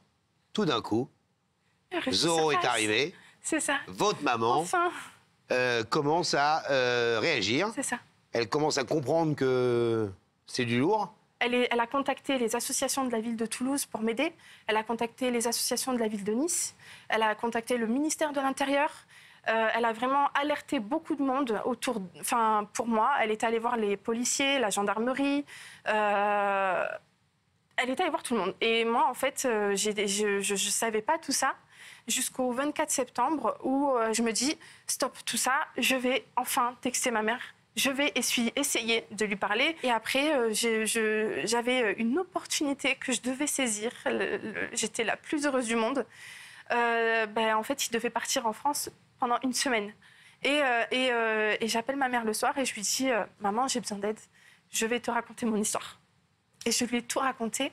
tout d'un coup, Zoro est arrivé. C'est ça. Votre maman enfin. Commence à réagir. C'est ça. Elle commence à comprendre que c'est du lourd. Elle a contacté les associations de la ville de Toulouse pour m'aider. Elle a contacté les associations de la ville de Nice. Elle a contacté le ministère de l'Intérieur. Elle a vraiment alerté beaucoup de monde autour. Pour moi, elle est allée voir les policiers, la gendarmerie. Elle est allée voir tout le monde. Et moi, en fait, je ne savais pas tout ça jusqu'au 24 septembre où je me dis stop tout ça, je vais enfin texter ma mère. Je vais essayer de lui parler. Et après, j'avais une opportunité que je devais saisir. J'étais la plus heureuse du monde. En fait, il devait partir en France pendant 1 semaine. Et j'appelle ma mère le soir et je lui dis maman, j'ai besoin d'aide. Je vais te raconter mon histoire. Et je lui ai tout raconté.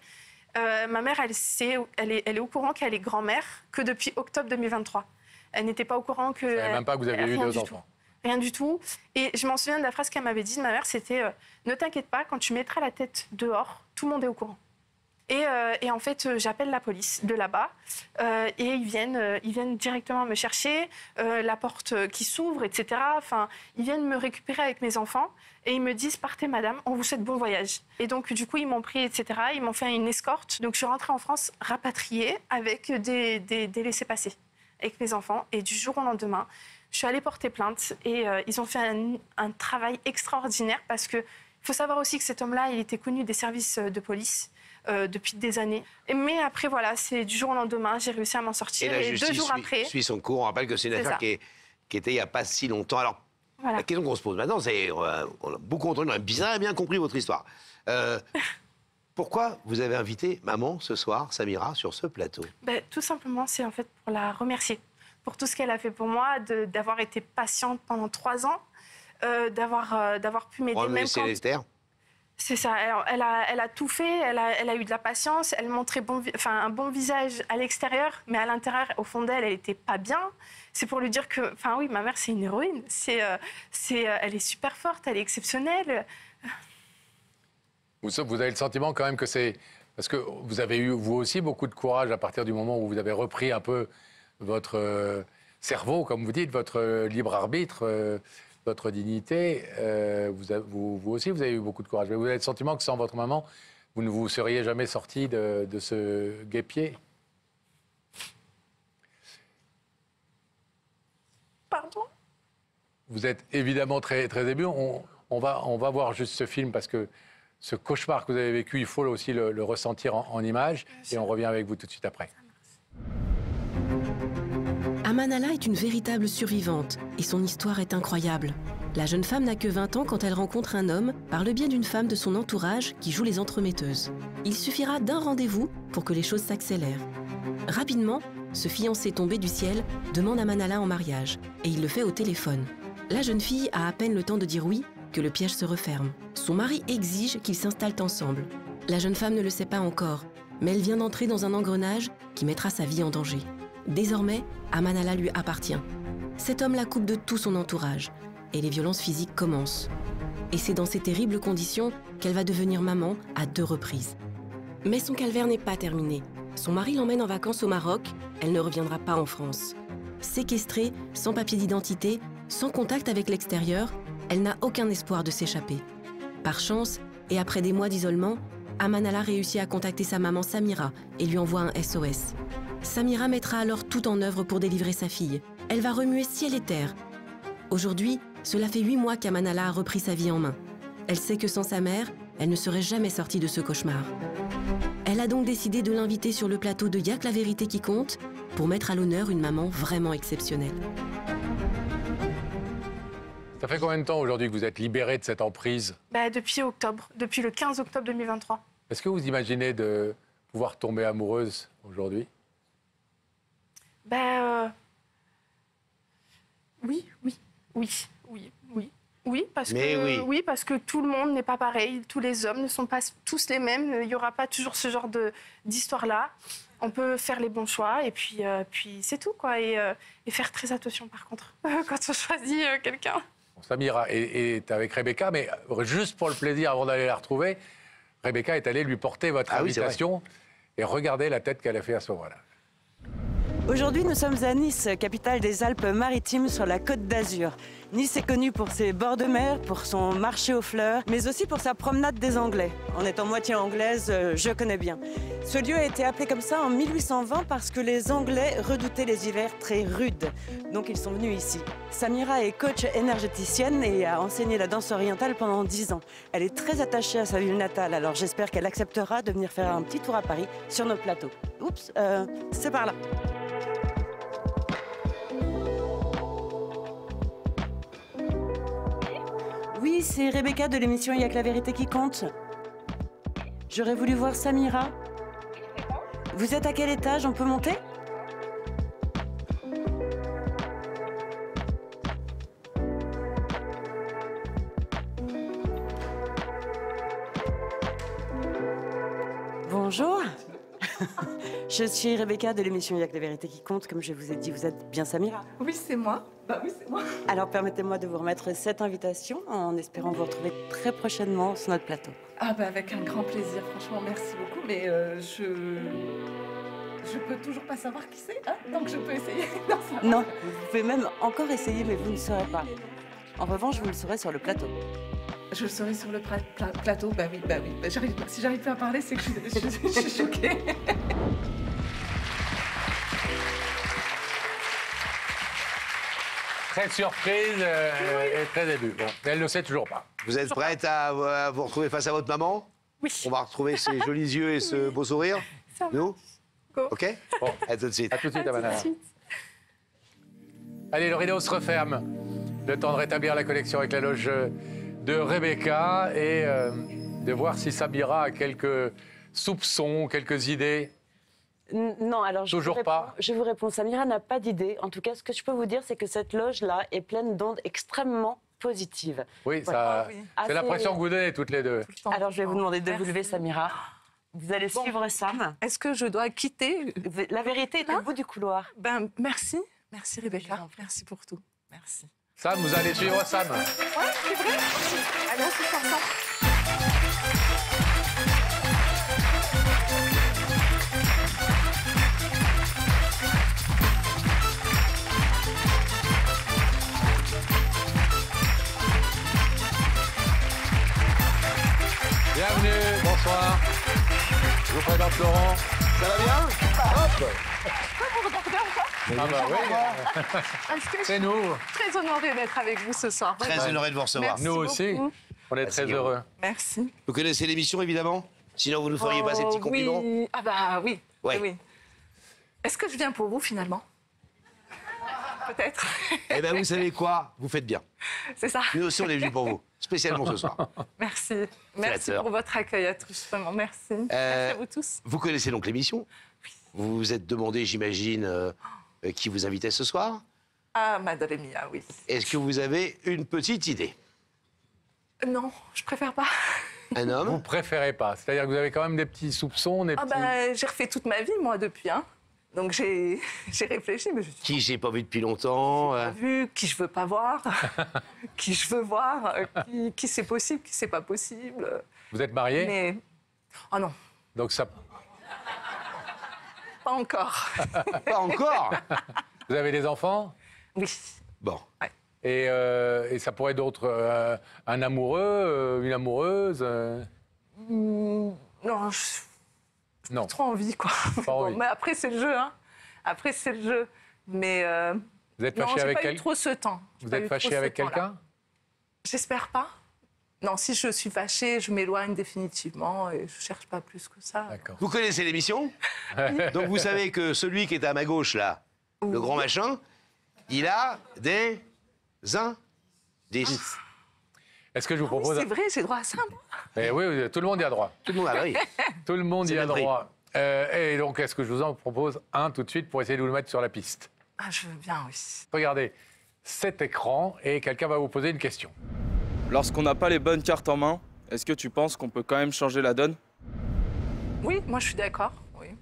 Ma mère, elle est au courant qu'elle est grand-mère que depuis octobre 2023. Elle n'était pas au courant que... Elle ne savait même pas que vous aviez eu 2 enfants. Rien du tout. Et je m'en souviens de la phrase qu'elle m'avait dit de ma mère, c'était ne t'inquiète pas, quand tu mettras la tête dehors, tout le monde est au courant. Et en fait, j'appelle la police de là-bas et ils viennent directement me chercher, la porte qui s'ouvre, etc. Enfin, ils viennent me récupérer avec mes enfants et ils me disent partez madame, on vous souhaite bon voyage. Et donc du coup, ils m'ont pris, etc. Ils m'ont fait une escorte. Donc je suis rentrée en France rapatriée avec des laissez-passer avec mes enfants. Et du jour au lendemain, je suis allée porter plainte et ils ont fait un travail extraordinaire parce qu'il faut savoir aussi que cet homme-là, il était connu des services de police depuis des années. Mais après, voilà, c'est du jour au lendemain, j'ai réussi à m'en sortir. Et la justice 2 jours après... suit son cours. On rappelle que c'est une affaire qui était il n'y a pas si longtemps. Alors, voilà. La question qu'on se pose maintenant, c'est... on a beaucoup entendu, on a bien compris votre histoire. Pourquoi vous avez invité maman ce soir, Samira, sur ce plateau? Tout simplement, c'est en fait pour la remercier. Pour tout ce qu'elle a fait pour moi, d'avoir été patiente pendant 3 ans, d'avoir pu m'aider. Même quand... C'est ça, elle a tout fait, elle a eu de la patience, elle montrait un bon visage à l'extérieur, mais à l'intérieur, au fond d'elle, elle n'était pas bien. C'est pour lui dire que, oui, ma mère, c'est une héroïne. Elle est super forte, elle est exceptionnelle. Vous avez le sentiment quand même que c'est... Parce que vous avez eu, vous aussi, beaucoup de courage à partir du moment où vous avez repris un peu votre cerveau, comme vous dites, votre libre arbitre, votre dignité. Vous aussi, vous avez eu beaucoup de courage. Mais vous avez le sentiment que sans votre maman, vous ne vous seriez jamais sorti de ce guêpier? Pardon? Vous êtes évidemment très, très ému. On va voir juste ce film parce que ce cauchemar que vous avez vécu, il faut aussi le ressentir en images. Et on revient avec vous tout de suite après. Amanala est une véritable survivante et son histoire est incroyable. La jeune femme n'a que 20 ans quand elle rencontre un homme par le biais d'une femme de son entourage qui joue les entremetteuses. Il suffira d'un rendez-vous pour que les choses s'accélèrent. Rapidement, ce fiancé tombé du ciel demande Amanala en mariage et il le fait au téléphone. La jeune fille a à peine le temps de dire oui que le piège se referme. Son mari exige qu'ils s'installent ensemble. La jeune femme ne le sait pas encore, mais elle vient d'entrer dans un engrenage qui mettra sa vie en danger. Désormais, Amanala lui appartient. Cet homme la coupe de tout son entourage et les violences physiques commencent. Et c'est dans ces terribles conditions qu'elle va devenir maman à 2 reprises. Mais son calvaire n'est pas terminé. Son mari l'emmène en vacances au Maroc, elle ne reviendra pas en France. Séquestrée, sans papier d'identité, sans contact avec l'extérieur, elle n'a aucun espoir de s'échapper. Par chance, et après des mois d'isolement, Amanala réussit à contacter sa maman Samira et lui envoie un SOS. Samira mettra alors tout en œuvre pour délivrer sa fille. Elle va remuer ciel et terre. Aujourd'hui, cela fait 8 mois qu'Amanala a repris sa vie en main. Elle sait que sans sa mère, elle ne serait jamais sortie de ce cauchemar. Elle a donc décidé de l'inviter sur le plateau de Y'a que la vérité qui compte pour mettre à l'honneur une maman vraiment exceptionnelle. Ça fait combien de temps aujourd'hui que vous êtes libérée de cette emprise? Depuis octobre, depuis le 15 octobre 2023. Est-ce que vous imaginez de pouvoir tomber amoureuse aujourd'hui? Oui, parce que tout le monde n'est pas pareil. Tous les hommes ne sont pas tous les mêmes. Il n'y aura pas toujours ce genre d'histoire-là. On peut faire les bons choix et puis c'est tout, quoi. Et faire très attention, par contre, quand on choisit quelqu'un. Bon, Samira est avec Rebecca, mais juste pour le plaisir, avant d'aller la retrouver, Rebecca est allée lui porter votre invitation. Et regardez la tête qu'elle a fait à ce moment-là. Aujourd'hui, nous sommes à Nice, capitale des Alpes-Maritimes sur la Côte d'Azur. Nice est connue pour ses bords de mer, pour son marché aux fleurs, mais aussi pour sa promenade des Anglais. En étant moitié anglaise, je connais bien. Ce lieu a été appelé comme ça en 1820 parce que les Anglais redoutaient les hivers très rudes. Donc ils sont venus ici. Samira est coach énergéticienne et a enseigné la danse orientale pendant 10 ans. Elle est très attachée à sa ville natale, alors j'espère qu'elle acceptera de venir faire un petit tour à Paris sur notre plateau. Oups, c'est par là. Oui, c'est Rebecca de l'émission Il y a que la vérité qui compte. J'aurais voulu voir Samira. Vous êtes à quel étage? On peut monter? Bonjour. Je suis Rebecca de l'émission Il y a que la vérité qui compte. Comme je vous ai dit, vous êtes bien Samira? Oui, c'est moi. Bah oui, c'est moi. Alors permettez-moi de vous remettre cette invitation en espérant vous retrouver très prochainement sur notre plateau. Ah bah avec un grand plaisir, franchement, merci beaucoup. Mais je peux toujours pas savoir qui c'est, hein, donc je peux essayer. Non, vous pouvez même encore essayer, mais vous ne saurez pas. En revanche, vous le saurez sur le plateau. Je le saurai sur le plateau, bah oui. Bah, si j'arrive pas à parler, c'est que je suis choquée. Très surprise et très émue. Bon, mais elle ne le sait toujours pas. Vous êtes prête à vous retrouver face à votre maman? Oui. On va retrouver ses jolis yeux et ce beau sourire. Nous? Go. OK? Bon, à tout de suite. À tout de suite, Amanda. Allez, le rideau se referme. Le temps de rétablir la connexion avec la loge de Rebecca et de voir si Samira a quelques soupçons, quelques idées. Non, alors je vous réponds, Samira n'a pas d'idée. En tout cas, ce que je peux vous dire, c'est que cette loge-là est pleine d'ondes extrêmement positives. Oui, Voilà. c'est l'impression que vous donnez toutes les deux. Alors je vais vous demander de vous lever, Samira. Vous allez suivre Sam. Est-ce que je dois quitter? La vérité est au bout du couloir. Ben, merci. Merci, Rebecca. Merci pour tout. Merci. Sam, vous allez suivre Sam. Ouais, c'est vrai. Allez, on se fait ensemble. Bienvenue, bonsoir. Je vous présente Laurent. Ça va bien? Hop! Ah bah oui. C'est nous. Très honorée d'être avec vous ce soir. Très honoré de vous recevoir. Merci Nous aussi. beaucoup. On est très heureux. Merci. Vous connaissez l'émission, évidemment? Sinon, vous nous feriez pas ces petits compliments? Oui. Ah bah oui. Ouais. Oui. Est-ce que je viens pour vous, finalement? Peut-être. Eh bien, vous savez quoi? Vous faites bien. C'est ça. Nous aussi, on est venus pour vous, spécialement ce soir. Merci. Merci pour votre accueil à tous. Vraiment, merci. Merci à vous tous. Vous connaissez donc l'émission? Vous vous êtes demandé, j'imagine, qui vous invitait ce soir? Ah, Madame Mia, oui. Est-ce que vous avez une petite idée? Non, je préfère pas. Un homme? Vous préférez pas. C'est-à-dire que vous avez quand même des petits soupçons, des petits... Bah, j'ai refait toute ma vie, moi, depuis, hein. Donc j'ai réfléchi, mais je suis Qui j'ai pas vu depuis longtemps? pas vu, qui je veux pas voir, qui je veux voir, qui c'est possible, qui c'est pas possible. Vous êtes marié? Mais... Oh non, Donc ça... pas encore. Pas encore? Vous avez des enfants? Oui. Bon. Ouais. Et ça pourrait être d'autres... un amoureux, une amoureuse Non, Non. trop envie, quoi. Pas envie. Mais après, c'est le jeu, hein. Après, c'est le jeu. Mais Vous êtes non, fâché j'ai avec pas eu trop ce temps. Vous êtes fâché avec quelqu'un? J'espère pas. Non, si je suis fâchée, je m'éloigne définitivement et je cherche pas plus que ça. D'accord. Vous connaissez l'émission? Donc vous savez que celui qui est à ma gauche, là, le grand machin, il a des indices. Est-ce que je vous Ah oui, propose... c'est vrai, j'ai droit à ça, moi. Eh oui, tout le monde y a droit. Tout le monde a, oui. Tout le monde C'est y a le prix. droit. Et donc, est-ce que je vous en propose un tout de suite pour essayer de vous le mettre sur la piste? Ah, je veux bien, oui. Regardez cet écran et quelqu'un va vous poser une question. Lorsqu'on n'a pas les bonnes cartes en main, est-ce que tu penses qu'on peut quand même changer la donne? Oui, moi, je suis d'accord, oui.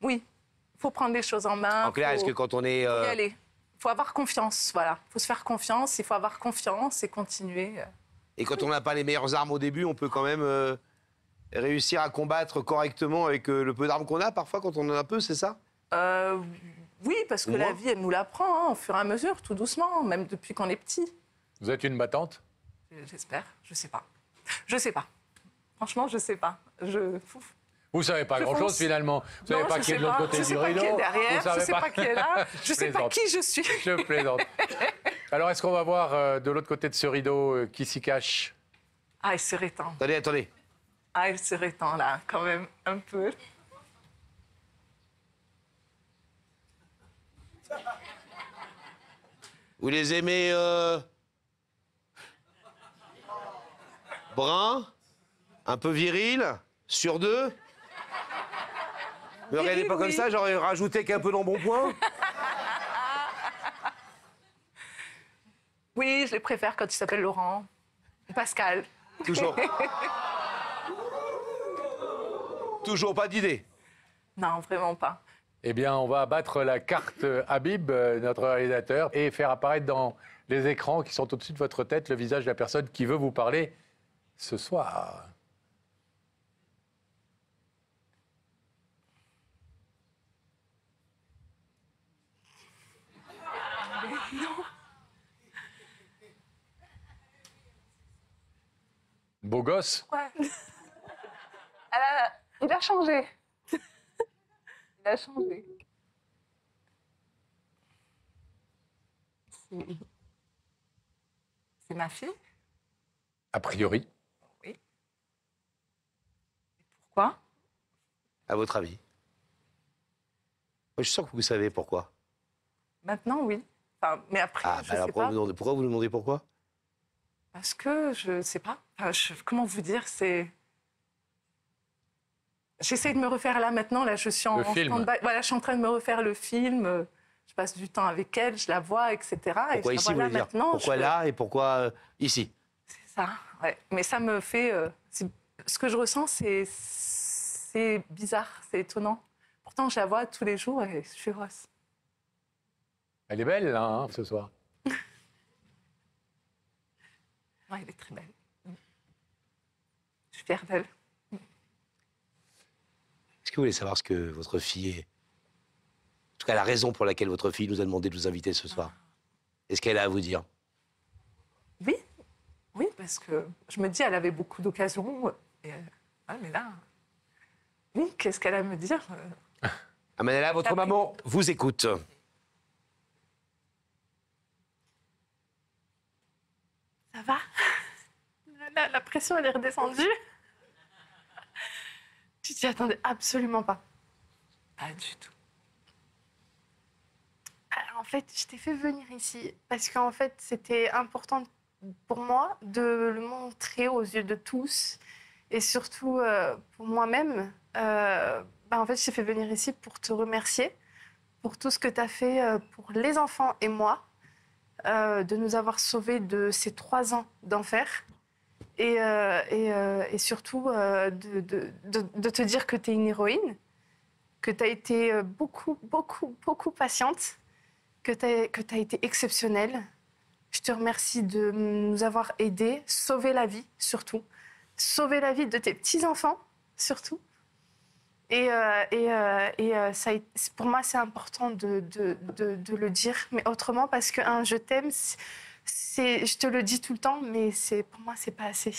Oui, il faut prendre les choses en main. En clair, est-ce que quand on est... Faut y aller. Il faut avoir confiance, voilà. Il faut se faire confiance, il faut avoir confiance et continuer. Et quand on n'a pas les meilleures armes au début, on peut quand même réussir à combattre correctement avec le peu d'armes qu'on a, parfois, quand on en a peu, c'est ça? Oui, parce que la vie, elle nous l'apprend, hein, au fur et à mesure, tout doucement, même depuis qu'on est petit. Vous êtes une battante? J'espère, je sais pas. Je sais pas. Franchement, je sais pas. Vous savez pas grand-chose finalement. Vous savez pas qui est de l'autre côté du rideau. Je sais pas qui est derrière, Vous je sais pas qui est là, je sais pas qui je suis. Je plaisante. Alors, est-ce qu'on va voir de l'autre côté de ce rideau qui s'y cache? Ah, il serait temps. Attendez. Ah, il serait temps, là, quand même, un peu. Vous les aimez bruns, un peu viril, sur deux? Ne regardez pas comme ça, j'aurais rajouté qu'un peu d'embonpoint. Oui, je les préfère quand ils s'appellent Laurent. Pascal. Toujours. Toujours pas d'idée? Non, vraiment pas. Eh bien, on va abattre la carte Habib, notre réalisateur, et faire apparaître dans les écrans qui sont au-dessus de votre tête le visage de la personne qui veut vous parler ce soir. Non. Beau gosse? Ouais. Il a changé. Il a changé. C'est ma fille? A priori. Oui. Pourquoi? À votre avis? Moi, je suis sûr que vous savez pourquoi. Maintenant, oui. Enfin, mais après, je sais alors pas. pourquoi vous nous demandez pourquoi? Parce que je sais pas. Enfin, comment vous dire, c'est... J'essaie de me refaire là maintenant. Là, je suis en stand-by. Voilà, je suis en train de me refaire le film. Je passe du temps avec elle, je la vois, etc. Pourquoi et ici, vous voulez dire? Pourquoi là et pourquoi ici? C'est ça, ouais. Mais ça me fait... ce que je ressens, c'est bizarre, c'est étonnant. Pourtant, je la vois tous les jours et je suis heureuse. Elle est belle, là, hein, ce soir. Ouais, elle est très belle. Je suis fière d'elle. Est-ce que vous voulez savoir ce que votre fille est? En tout cas, la raison pour laquelle votre fille nous a demandé de nous inviter ce soir. Est-ce qu'elle a à vous dire? Oui, oui, parce que je me dis, elle avait beaucoup d'occasions. Mais là, oui, qu'est-ce qu'elle a à me dire? Manella, votre maman vous écoute. Ça va? La pression, elle est redescendue. Tu t'y attendais absolument pas. Pas du tout. Alors, en fait, je t'ai fait venir ici parce qu'en fait, c'était important pour moi de le montrer aux yeux de tous et surtout pour moi-même. En fait, je t'ai fait venir ici pour te remercier pour tout ce que tu as fait pour les enfants et moi, de nous avoir sauvés de ces 3 ans d'enfer et surtout de te dire que tu es une héroïne, que tu as été beaucoup patiente, que tu as été exceptionnelle. Je te remercie de nous avoir aidés, sauver la vie surtout, sauver la vie de tes petits-enfants surtout. Et ça, pour moi, c'est important de le dire, mais autrement, parce qu'un je t'aime, je te le dis tout le temps, mais pour moi, c'est pas assez.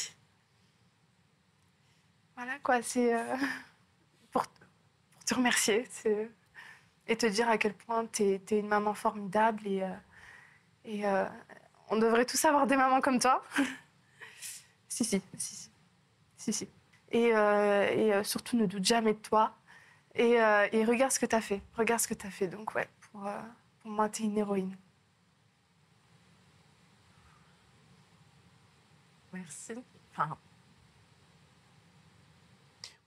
Voilà, quoi, c'est pour te remercier et te dire à quel point t'es une maman formidable et on devrait tous avoir des mamans comme toi. Si. Et surtout, ne doute jamais de toi. Et regarde ce que tu as fait. Regarde ce que tu as fait. Donc, ouais, pour moi, tu es une héroïne. Merci. Enfin,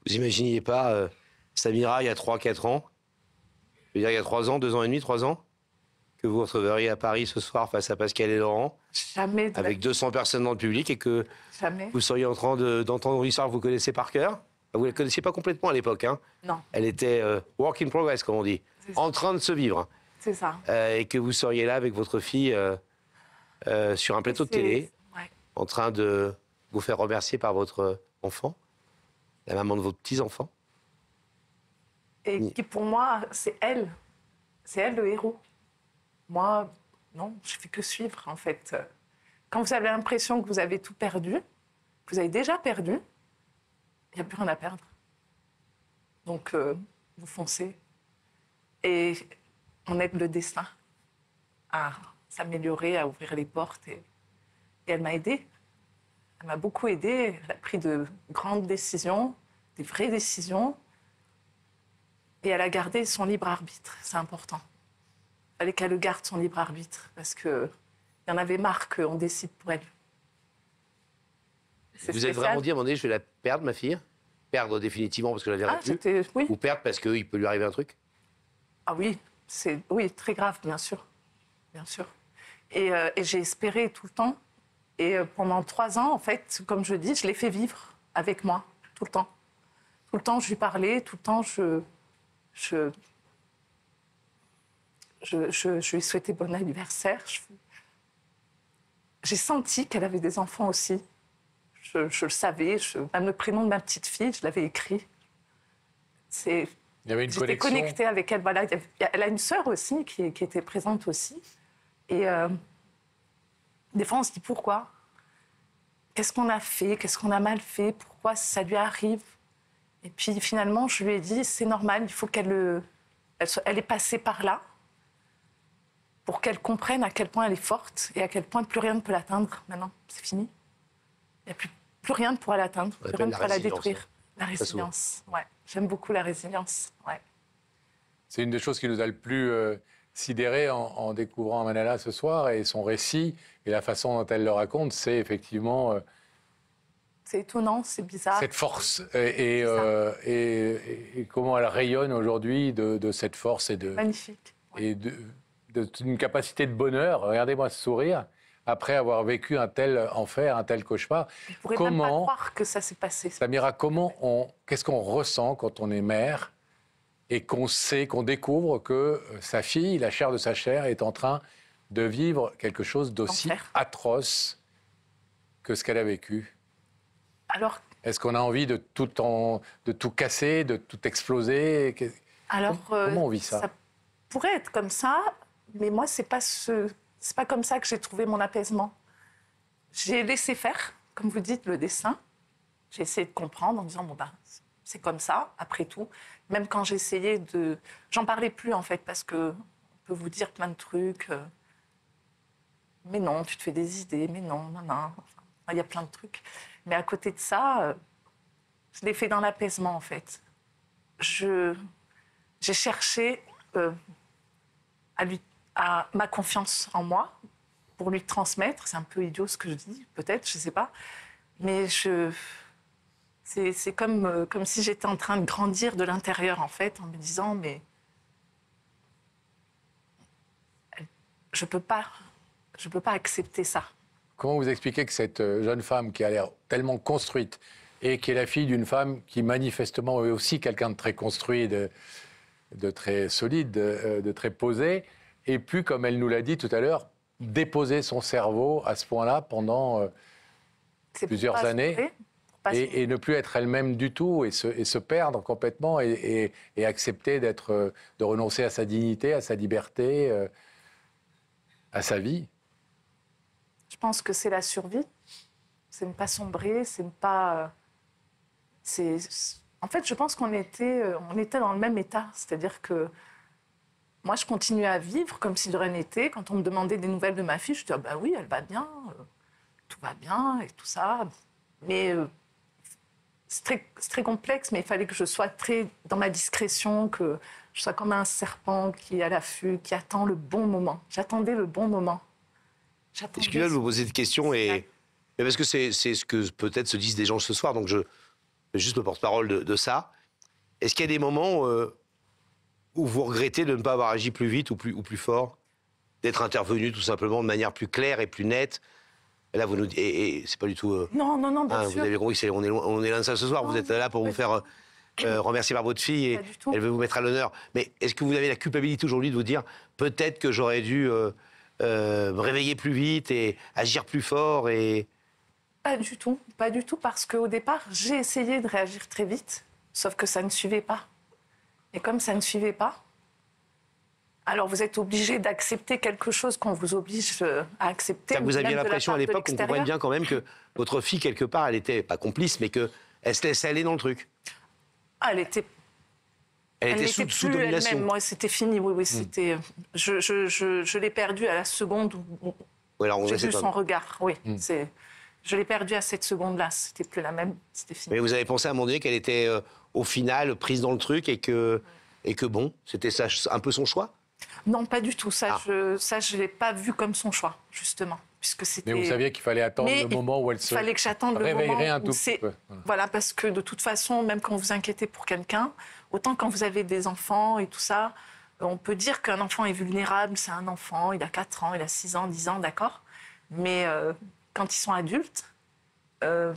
Vous imaginiez pas, Samira, il y a 3-4 ans, je veux dire il y a 3 ans, 2 ans et demi, 3 ans, que vous vous retrouveriez à Paris ce soir face à Pascal et Laurent, jamais. avec 200 personnes dans le public, et que Jamais. vous seriez en train d'entendre une histoire que vous connaissez par cœur. Vous ne la connaissiez pas complètement à l'époque, hein. Non. Elle était work in progress, comme on dit, en train de se vivre. C'est ça. Et que vous seriez là avec votre fille sur un plateau de télé, ouais. en train de vous faire remercier par votre enfant, la maman de vos petits-enfants. Et qui, pour moi, c'est elle. C'est elle le héros. Moi, non, je fais que suivre, en fait. Quand vous avez l'impression que vous avez tout perdu, que vous avez déjà perdu, il n'y a plus rien à perdre. Donc, vous foncez. Et on aide le destin à s'améliorer, à ouvrir les portes. Et elle m'a aidée. Elle m'a beaucoup aidée. Elle a pris de grandes décisions, des vraies décisions. Et elle a gardé son libre arbitre. C'est important. Il fallait qu'elle garde son libre arbitre. Parce qu'il y en avait marre qu'on décide pour elle. Vous êtes vraiment dit à un moment donné, je vais la perdre, ma fille? Perdre définitivement parce que je la verrai plus? Oui. Ou perdre parce qu'il peut lui arriver un truc? Ah oui, oui, très grave, bien sûr. Bien sûr. Et j'ai espéré tout le temps. Et pendant 3 ans, en fait, comme je dis, je l'ai fait vivre avec moi, tout le temps. Tout le temps, je lui parlais, tout le temps, je lui souhaitais bon anniversaire. J'ai senti qu'elle avait des enfants aussi. Je le savais, même le prénom de ma petite fille, je l'avais écrit. Il y avait une connexion. J'étais connectée avec elle. Voilà. Elle a une sœur aussi qui était présente aussi. Et des fois, on se dit pourquoi? Qu'est-ce qu'on a fait? Qu'est-ce qu'on a mal fait? Pourquoi ça lui arrive? Et puis finalement, je lui ai dit, c'est normal, il faut qu'elle est passée par là pour qu'elle comprenne à quel point elle est forte et à quel point plus rien ne peut l'atteindre. Maintenant, c'est fini. Il n'y a plus rien ne pourra l'atteindre, plus rien ne pourra la détruire. La résilience, ouais. J'aime beaucoup la résilience, ouais. C'est une des choses qui nous a le plus sidéré en découvrant Manala ce soir, et son récit et la façon dont elle le raconte, c'est effectivement... c'est étonnant, c'est bizarre. Cette force et comment elle rayonne aujourd'hui de cette force et de... Magnifique. Ouais. Et d'une capacité de bonheur. Regardez-moi ce sourire. Après avoir vécu un tel enfer, un tel cauchemar. Je ne pourrais même pas croire que ça s'est passé. Samira, qu'est-ce qu'on ressent quand on est mère et qu'on sait, qu'on découvre que sa fille, la chair de sa chair, est en train de vivre quelque chose d'aussi atroce que ce qu'elle a vécu? Alors, est-ce qu'on a envie de tout casser, de tout exploser? Alors, comment on vit ça? Ça pourrait être comme ça, mais moi, c'est pas comme ça que j'ai trouvé mon apaisement. J'ai laissé faire, comme vous dites, le dessin. J'ai essayé de comprendre en disant, bon, ben, c'est comme ça, après tout. Même quand j'essayais de... J'en parlais plus, en fait, parce qu'on peut vous dire plein de trucs. Mais non, tu te fais des idées, mais non, non, non. Enfin, il y a plein de trucs. Mais à côté de ça, je l'ai fait dans l'apaisement, en fait. J'ai cherché à ma confiance en moi pour lui transmettre. C'est un peu idiot ce que je dis, peut-être, je ne sais pas. Mais c'est comme si j'étais en train de grandir de l'intérieur, en fait, en me disant, mais je peux pas accepter ça. Comment vous expliquez que cette jeune femme qui a l'air tellement construite et qui est la fille d'une femme qui manifestement est aussi quelqu'un de très construit, de très solide, de très posé, ait pu, comme elle nous l'a dit tout à l'heure, déposer son cerveau à ce point-là pendant plusieurs années et ne plus être elle-même du tout et se perdre complètement et accepter de renoncer à sa dignité, à sa liberté, à sa vie? Je pense que c'est la survie. C'est ne pas sombrer, c'est ne pas... En fait, je pense qu'on était dans le même état. C'est-à-dire que moi, je continuais à vivre comme si de rien n'était. Quand on me demandait des nouvelles de ma fille, je disais, ah bah oui, elle va bien, tout va bien et tout ça. Mais c'est très complexe, mais il fallait que je sois très dans ma discrétion, que je sois comme un serpent qui est à l'affût, qui attend le bon moment. J'attendais le bon moment. Excusez-moi de vous poser cette question et Mais parce que c'est ce que peut-être se disent des gens ce soir, donc je fais juste le porte-parole de ça. Est-ce qu'il y a des moments où vous regrettez de ne pas avoir agi plus vite ou plus fort, d'être intervenu tout simplement de manière plus claire et plus nette? Et là, vous nous dites, et c'est pas du tout... Non, bien sûr. Vous avez compris qu'on est loin de ça ce soir. Non, vous êtes là pour vous faire remercier par votre fille et elle veut vous mettre à l'honneur. Mais est-ce que vous avez la culpabilité aujourd'hui de vous dire peut-être que j'aurais dû me réveiller plus vite et agir plus fort et... Pas du tout, parce qu'au départ, j'ai essayé de réagir très vite, sauf que ça ne suivait pas. Et comme ça ne suivait pas, alors vous êtes obligé d'accepter quelque chose qu'on vous oblige à accepter. Vous aviez l'impression à l'époque qu'on comprenne bien quand même que votre fille, quelque part, elle était pas complice, mais qu'elle se laissait aller dans le truc. Ah, elle était sous domination. Moi, c'était fini, oui. C'était, je l'ai perdue à la seconde où j'ai vu son regard. Oui, je l'ai perdue à cette seconde-là. C'était plus la même, c'était fini. Mais vous avez pensé à un moment donné qu'elle était, au final, prise dans le truc et que bon, c'était ça, un peu son choix? Non, pas du tout. Ça, je l'ai pas vu comme son choix, justement. Puisque c'était... Mais vous saviez qu'il fallait attendre le moment où elle se fallait que j'attende le moment un tout petit peu. Voilà, parce que de toute façon, même quand vous inquiétez pour quelqu'un, autant quand vous avez des enfants et tout ça, on peut dire qu'un enfant est vulnérable, c'est un enfant, il a 4 ans, il a 6 ans, 10 ans, d'accord. Mais quand ils sont adultes, on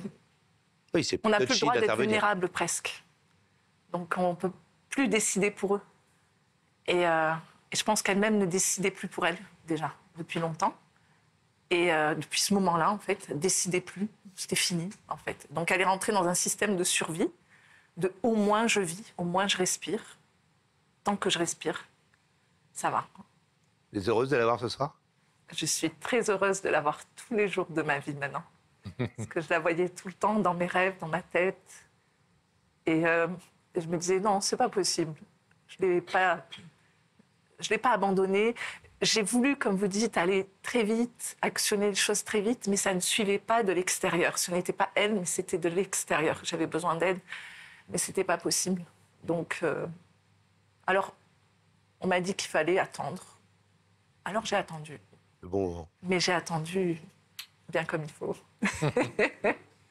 n'a plus le droit d'être vulnérable presque. Donc on ne peut plus décider pour eux. Et je pense qu'elle-même ne décidait plus pour elle, déjà, depuis longtemps. Et depuis ce moment-là, en fait, elle décidait plus. C'était fini, en fait. Donc elle est rentrée dans un système de survie, de au moins je vis, au moins je respire. Tant que je respire, ça va. Vous êtes heureuse de l'avoir ce soir? Je suis très heureuse de l'avoir tous les jours de ma vie maintenant. Parce que je la voyais tout le temps dans mes rêves, dans ma tête. Et je me disais, non, c'est pas possible. Je l'ai pas abandonnée. J'ai voulu, comme vous dites, aller très vite, actionner les choses très vite, mais ça ne suivait pas de l'extérieur. Ce n'était pas elle, mais c'était de l'extérieur. J'avais besoin d'aide, mais c'était pas possible. Donc, alors, on m'a dit qu'il fallait attendre. Alors j'ai attendu. Bon. Mais j'ai attendu bien comme il faut.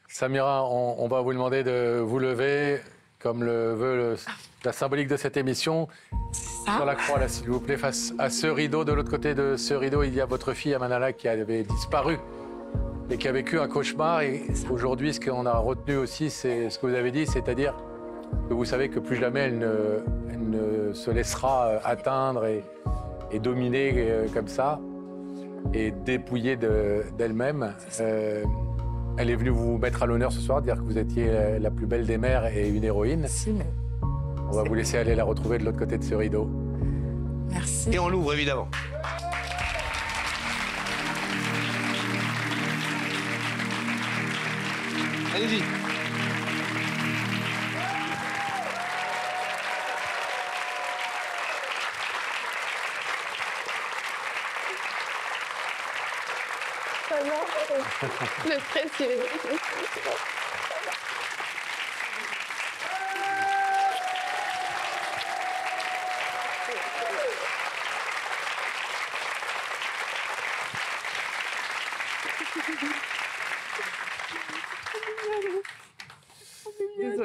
Samira, on va vous demander de vous lever, comme le veut la symbolique de cette émission. Sur la croix, là, s'il vous plaît, face à ce rideau. De l'autre côté de ce rideau, il y a votre fille, Amanala, qui avait disparu et qui a vécu un cauchemar. Et aujourd'hui, ce qu'on a retenu aussi, c'est ce que vous avez dit, c'est-à-dire que vous savez que plus jamais elle ne se laissera atteindre et dominer comme ça et dépouiller d'elle-même. Elle est venue vous mettre à l'honneur ce soir, dire que vous étiez la plus belle des mères et une héroïne. Merci, mais... On va vous laisser aller la retrouver de l'autre côté de ce rideau. Merci. Et on l'ouvre, évidemment. Allez-y. Le stress, il est...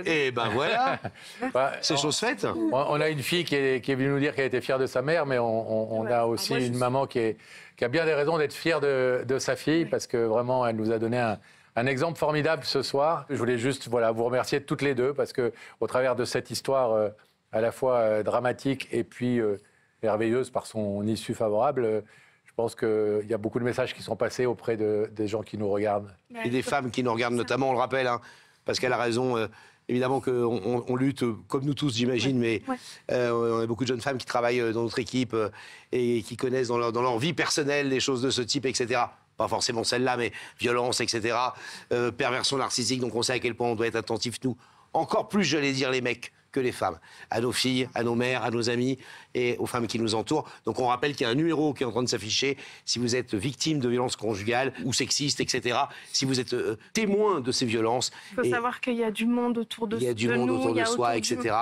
Et ben voilà, c'est chose faite. On a une fille qui est venue nous dire qu'elle était fière de sa mère, mais on a aussi une maman qui a bien des raisons d'être fière de sa fille, parce que vraiment, elle nous a donné un exemple formidable ce soir. Je voulais juste vous remercier toutes les deux, parce qu'au travers de cette histoire à la fois dramatique et puis merveilleuse par son issue favorable, je pense qu'il y a beaucoup de messages qui sont passés auprès des gens qui nous regardent. Et des femmes qui nous regardent notamment, on le rappelle, hein, parce qu'elle a raison. Évidemment qu'on lutte, comme nous tous, j'imagine, mais on a beaucoup de jeunes femmes qui travaillent dans notre équipe et qui connaissent dans leur vie personnelle des choses de ce type, etc. Pas forcément celle-là, mais violence, etc. Perversion narcissique, donc on sait à quel point on doit être attentif, nous. Encore plus, j'allais dire, les mecs, que les femmes, à nos filles, à nos mères, à nos amis et aux femmes qui nous entourent. Donc on rappelle qu'il y a un numéro qui est en train de s'afficher si vous êtes victime de violences conjugales ou sexistes, etc. Si vous êtes témoin de ces violences. Il faut savoir qu'il y a du monde autour de nous. Il y a du monde autour de soi, etc.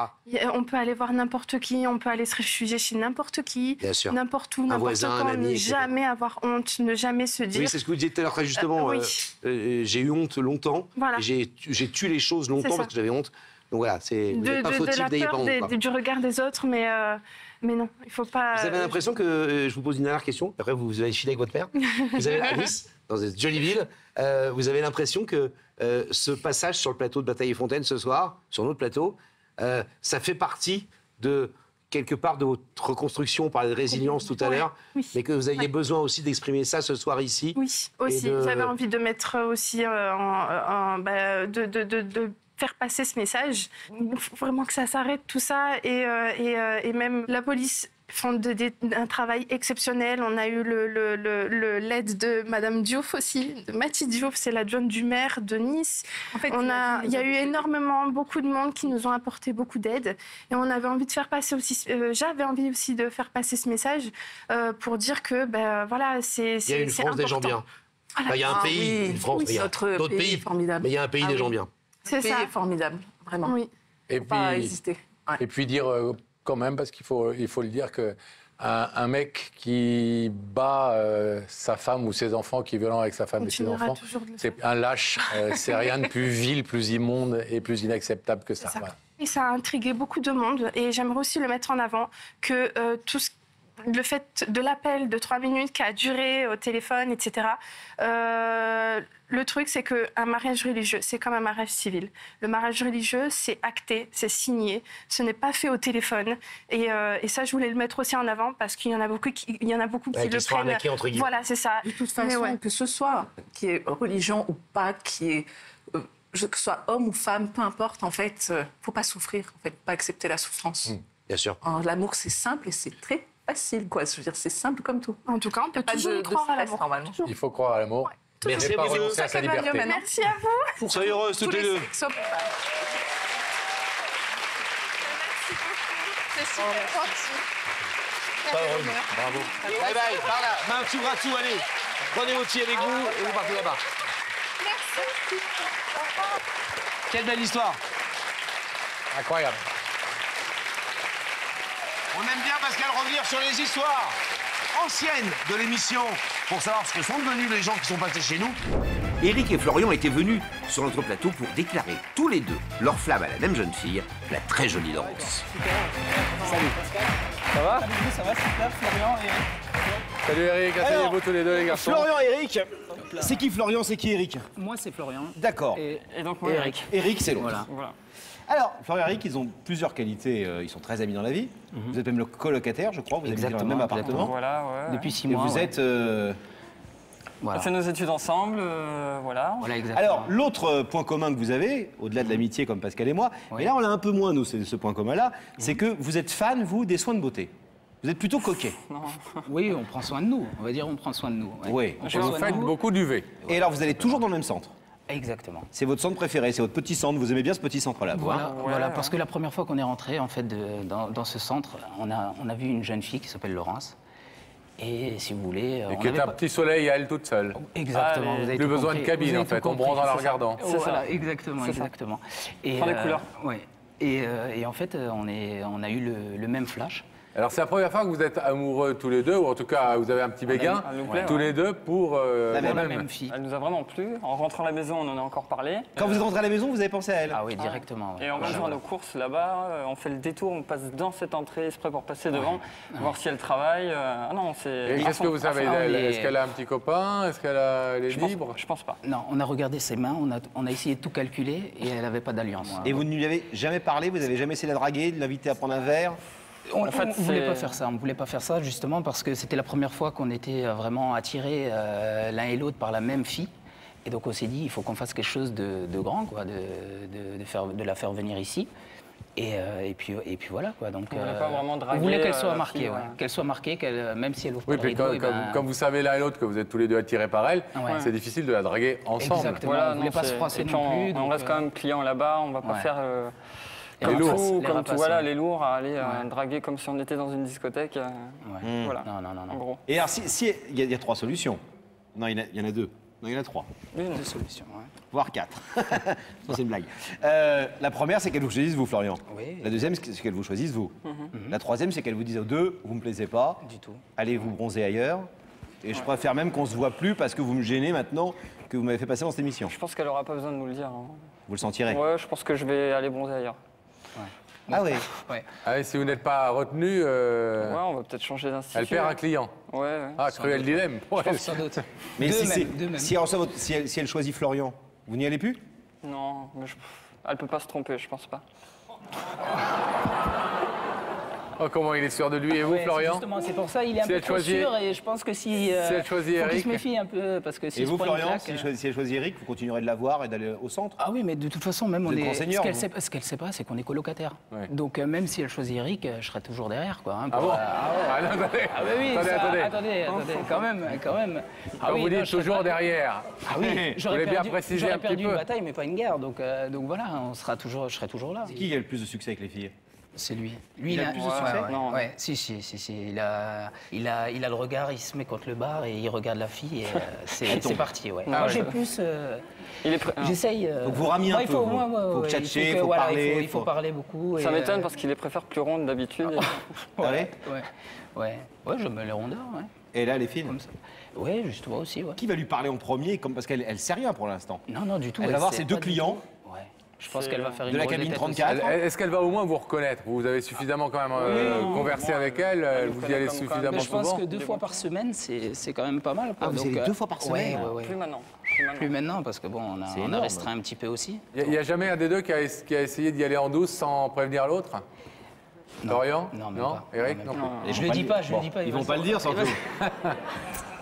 On peut aller voir n'importe qui, on peut aller se réfugier chez n'importe qui, n'importe où, n'importe voisin, quand, un ami, ne jamais avoir honte, ne jamais se dire... Oui, c'est ce que vous disiez tout à l'heure très justement. Oui. J'ai eu honte longtemps. Voilà. J'ai tué les choses longtemps parce que j'avais honte. Donc voilà, vous n'êtes pas fautif, n'ayez pas honte. Du regard des autres, mais non, il ne faut pas... Vous avez l'impression que, je vous pose une dernière question, après vous allez filer avec votre père, vous avez à Nice, dans cette jolie ville, vous avez l'impression que ce passage sur le plateau de Bataille-Fontaine ce soir, sur notre plateau, ça fait partie de, quelque part, de votre reconstruction, on parlait de résilience tout à l'heure, mais que vous aviez besoin aussi d'exprimer ça ce soir ici. Oui, aussi, j'avais envie de mettre aussi, de faire passer ce message. Il faut vraiment que ça s'arrête, tout ça, et même la police font un travail exceptionnel. On a eu l'aide de Madame Diouf aussi, de Mathilde Diouf, c'est l'adjointe du maire de Nice. En fait, il y a eu énormément, beaucoup de monde qui nous ont apporté beaucoup d'aide. Et on avait envie de faire passer aussi, j'avais envie aussi de faire passer ce message pour dire que, voilà, c'est important. Il y a une France des gens bien. Voilà. Il y a un pays, une France, il y a d'autres pays formidables. Mais il y a un pays des gens bien. C'est ça. Formidable, vraiment. Oui. Et faut pas résister. Ouais. Et puis dire quand même, parce qu'il faut le dire, qu'un mec qui bat sa femme ou ses enfants, qui est violent avec sa femme et ses enfants, c'est un lâche. C'est rien de plus vil, plus immonde et plus inacceptable que ça. Voilà. Et ça a intrigué beaucoup de monde. Et j'aimerais aussi le mettre en avant que le fait de l'appel de 3 minutes qui a duré au téléphone, etc. Le truc, c'est qu'un mariage religieux, c'est comme un mariage civil. Le mariage religieux, c'est acté, c'est signé. Ce n'est pas fait au téléphone. Et ça, je voulais le mettre aussi en avant parce qu'il y en a beaucoup qui le prennent. Arnaqués, entre guillemets. Voilà, c'est ça. De toute façon, que ce soit qui est religion ou pas, qui est que ce soit homme ou femme, peu importe. En fait, faut pas souffrir. En fait, pas accepter la souffrance. Bien sûr. L'amour, c'est simple et c'est très facile, quoi. Je veux dire, c'est simple comme tout. En tout cas, on peut toujours y croire à l'amour. Normalement. Il faut croire à l'amour. Ouais. Merci à vous. À sa liberté. Merci à vous. Soyez heureuses toutes les deux. C'est super gentil. Bravo. Bye bye, par là, main sous bras dessous, allez. Prenez votre fille avec vous et vous partez là-bas. Merci. Quelle belle histoire. Incroyable. On aime bien Pascal revenir sur les histoires anciennes de l'émission pour savoir ce que sont devenus les gens qui sont passés chez nous. Éric et Florian étaient venus sur notre plateau pour déclarer tous les deux leur flamme à la même jeune fille, la très jolie Laurence. Salut. Ça va? Ça va, super, Florian et Eric. Salut Eric, asseyez-vous tous les deux les garçons. Florian et Eric. C'est qui Florian, c'est qui Eric? Moi c'est Florian. D'accord. Et donc moi Eric. Eric c'est l'autre. Voilà. Alors, Florian et Eric, ils ont plusieurs qualités. Ils sont très amis dans la vie. Vous êtes même le colocataire, je crois. Vous habitez dans le même appartement. Voilà, ouais. Depuis 6 mois. Et vous êtes... On fait nos études ensemble, voilà. Exactement. Alors, l'autre point commun que vous avez, au-delà de l'amitié comme Pascal et moi, mais là on l'a un peu moins, nous, ce point commun-là, c'est que vous êtes fan, vous, des soins de beauté. Vous êtes plutôt coquet. Non. Oui, on prend soin de nous. On va dire on prend soin de nous. Oui. Vous faites beaucoup d'UV. Et alors, vous allez toujours dans le même centre? Exactement. C'est votre centre préféré, c'est votre petit centre. Vous aimez bien ce petit centre-là? Voilà, parce que la première fois qu'on est rentré en fait dans ce centre, on a vu une jeune fille qui s'appelle Laurence. Et si vous voulez, et qui est un petit soleil à elle toute seule. Exactement. Vous avez plus besoin de cabine en fait. On bronze en la regardant. C'est ça. Exactement. Et prends les couleurs. Ouais. Et en fait, on a eu le même flash. Alors c'est la première fois que vous êtes amoureux tous les deux, ou en tout cas vous avez un petit béguin, tous les deux pour la même fille. Elle nous a vraiment plu. En rentrant à la maison, on en a encore parlé. Quand vous êtes rentré à la maison, vous avez pensé à elle? Ah oui, directement. Et on va faire nos courses là-bas, on fait le détour, on passe dans cette entrée exprès pour passer devant, voir si elle travaille. Ah non, c'est... Et qu'est-ce que vous savez d'elle? Est-ce qu'elle a un petit copain? Est-ce qu'elle est libre? Je pense pas. Non, on a regardé ses mains, on a essayé de tout calculer et elle n'avait pas d'alliance. Et vous ne lui avez jamais parlé? Vous n'avez jamais essayé de la draguer, de l'inviter à prendre un verre? On ne voulait pas faire ça. On voulait pas faire ça justement parce que c'était la première fois qu'on était vraiment attirés l'un et l'autre par la même fille. Et donc on s'est dit il faut qu'on fasse quelque chose de grand, quoi, de la faire venir ici. Et puis voilà quoi. Donc on voulait qu'elle soit marquée, qu'elle soit marquée, même si elle ouvre pas le rideau. Comme vous savez l'un et l'autre que vous êtes tous les deux attirés par elle, c'est difficile de la draguer ensemble. Exactement. On ne voulait pas se froisser non plus. On reste quand même client là-bas. On va pas faire Comme rapaces, tout, les comme rapaces, tout, voilà, ouais. les lourds à aller Ouais. draguer comme si on était dans une discothèque. Voilà. Non, non, non, En non. gros. Et alors, il y a 3 solutions. Non, il y en a 2. Non, il y en a 3. Deux solutions, ouais. Voire 4. Ça, c'est une blague. La première, c'est qu'elle vous choisisse, vous, Florian. Oui. La deuxième, c'est qu'elle vous choisisse, vous. Mhm. La troisième, c'est qu'elle vous dise aux deux, vous me plaisez pas. Du tout. Allez vous bronzer ailleurs. Et je préfère même qu'on se voit plus parce que vous me gênez maintenant que vous m'avez fait passer dans cette émission. Je pense qu'elle aura pas besoin de nous le dire. Hein. Vous le sentirez. Ouais, je pense que je vais aller bronzer ailleurs. Ah oui. Ouais. Ah, et si vous n'êtes pas retenu, Ouais, on va peut-être changer d'institut. elle perd un client. Ouais, ouais. Ah, cruel dilemme. pour elle. Sans doute. Mais Deux si, même, c'est- deux même. si elle reçoit si elle choisit Florian, vous n'y allez plus? Non, mais elle peut pas se tromper, je pense pas. Oh, comment il est sûr de lui. Et vous, Ouais, Florian? Justement, c'est pour ça il est un Si peu elle trop choisit- sûr et je pense que si elle choisit faut qu'il Eric. se méfie un peu parce que si Et vous, Florian, si elle choisit Eric, vous continuerez de la voir et d'aller au centre? Ah oui, mais de toute façon, même Vous on êtes est. grand seigneur, Ce qu'elle sait pas, c'est qu'on est colocataire. Ouais. Donc même si elle choisit Eric, je serai toujours derrière, quoi. Hein, Ah pour, bon? ah ouais. Ah, non, attendez. Ah bah oui, Attendez, ça- attendez. attendez, quand même. Ah Quand oui, vous non, dites je serai toujours pas- derrière. Ah oui, Vous voulez bien préciser j'aurais un petit perdu peu. une bataille, mais pas une guerre. Donc voilà, je serai toujours là. C'est qui a le plus de succès avec les filles? C'est lui. Lui, Il a le plus de succès? Ouais, ouais. Si. Il a le regard, il se met contre le bar et il regarde la fille et c'est parti, ouais. Ah Moi, ouais. j'ai plus. Il est J'essaye. Donc vous ramiez un il peu, faut, vous. Faut tchatcher, faut voilà, parler, il faut parler beaucoup. Ça et, m'étonne parce qu'il les préfère plus rondes d'habitude. Ouais, ouais, j'aime les rondeurs, ouais. Et là, les filles? Comme ça. Ouais, justement aussi, ouais. Qui va lui parler en premier, parce qu'elle elle sait rien pour l'instant? Non, du tout. Elle va voir sait ses deux pas du clients. tout. Ouais. Je pense qu'elle va faire une De la grosse cabine défaite aussi. 34. Est-ce qu'elle va au moins vous reconnaître? Vous avez suffisamment quand même conversé avec elle, vous y allez suffisamment Mais je pense souvent? que 2 fois par semaine, c'est quand même pas mal. Quoi. Ah, vous Donc, allez 2 fois par semaine? Ouais. Plus maintenant. Plus maintenant, parce que bon, on a énorme. restreint un petit peu aussi. Il n'y a jamais un des deux qui a essayé d'y aller en douce sans prévenir l'autre? Florian? Non, même pas. Eric? même Non pas. plus. Je le dis pas, je le dis pas. Ils vont pas le dire, surtout.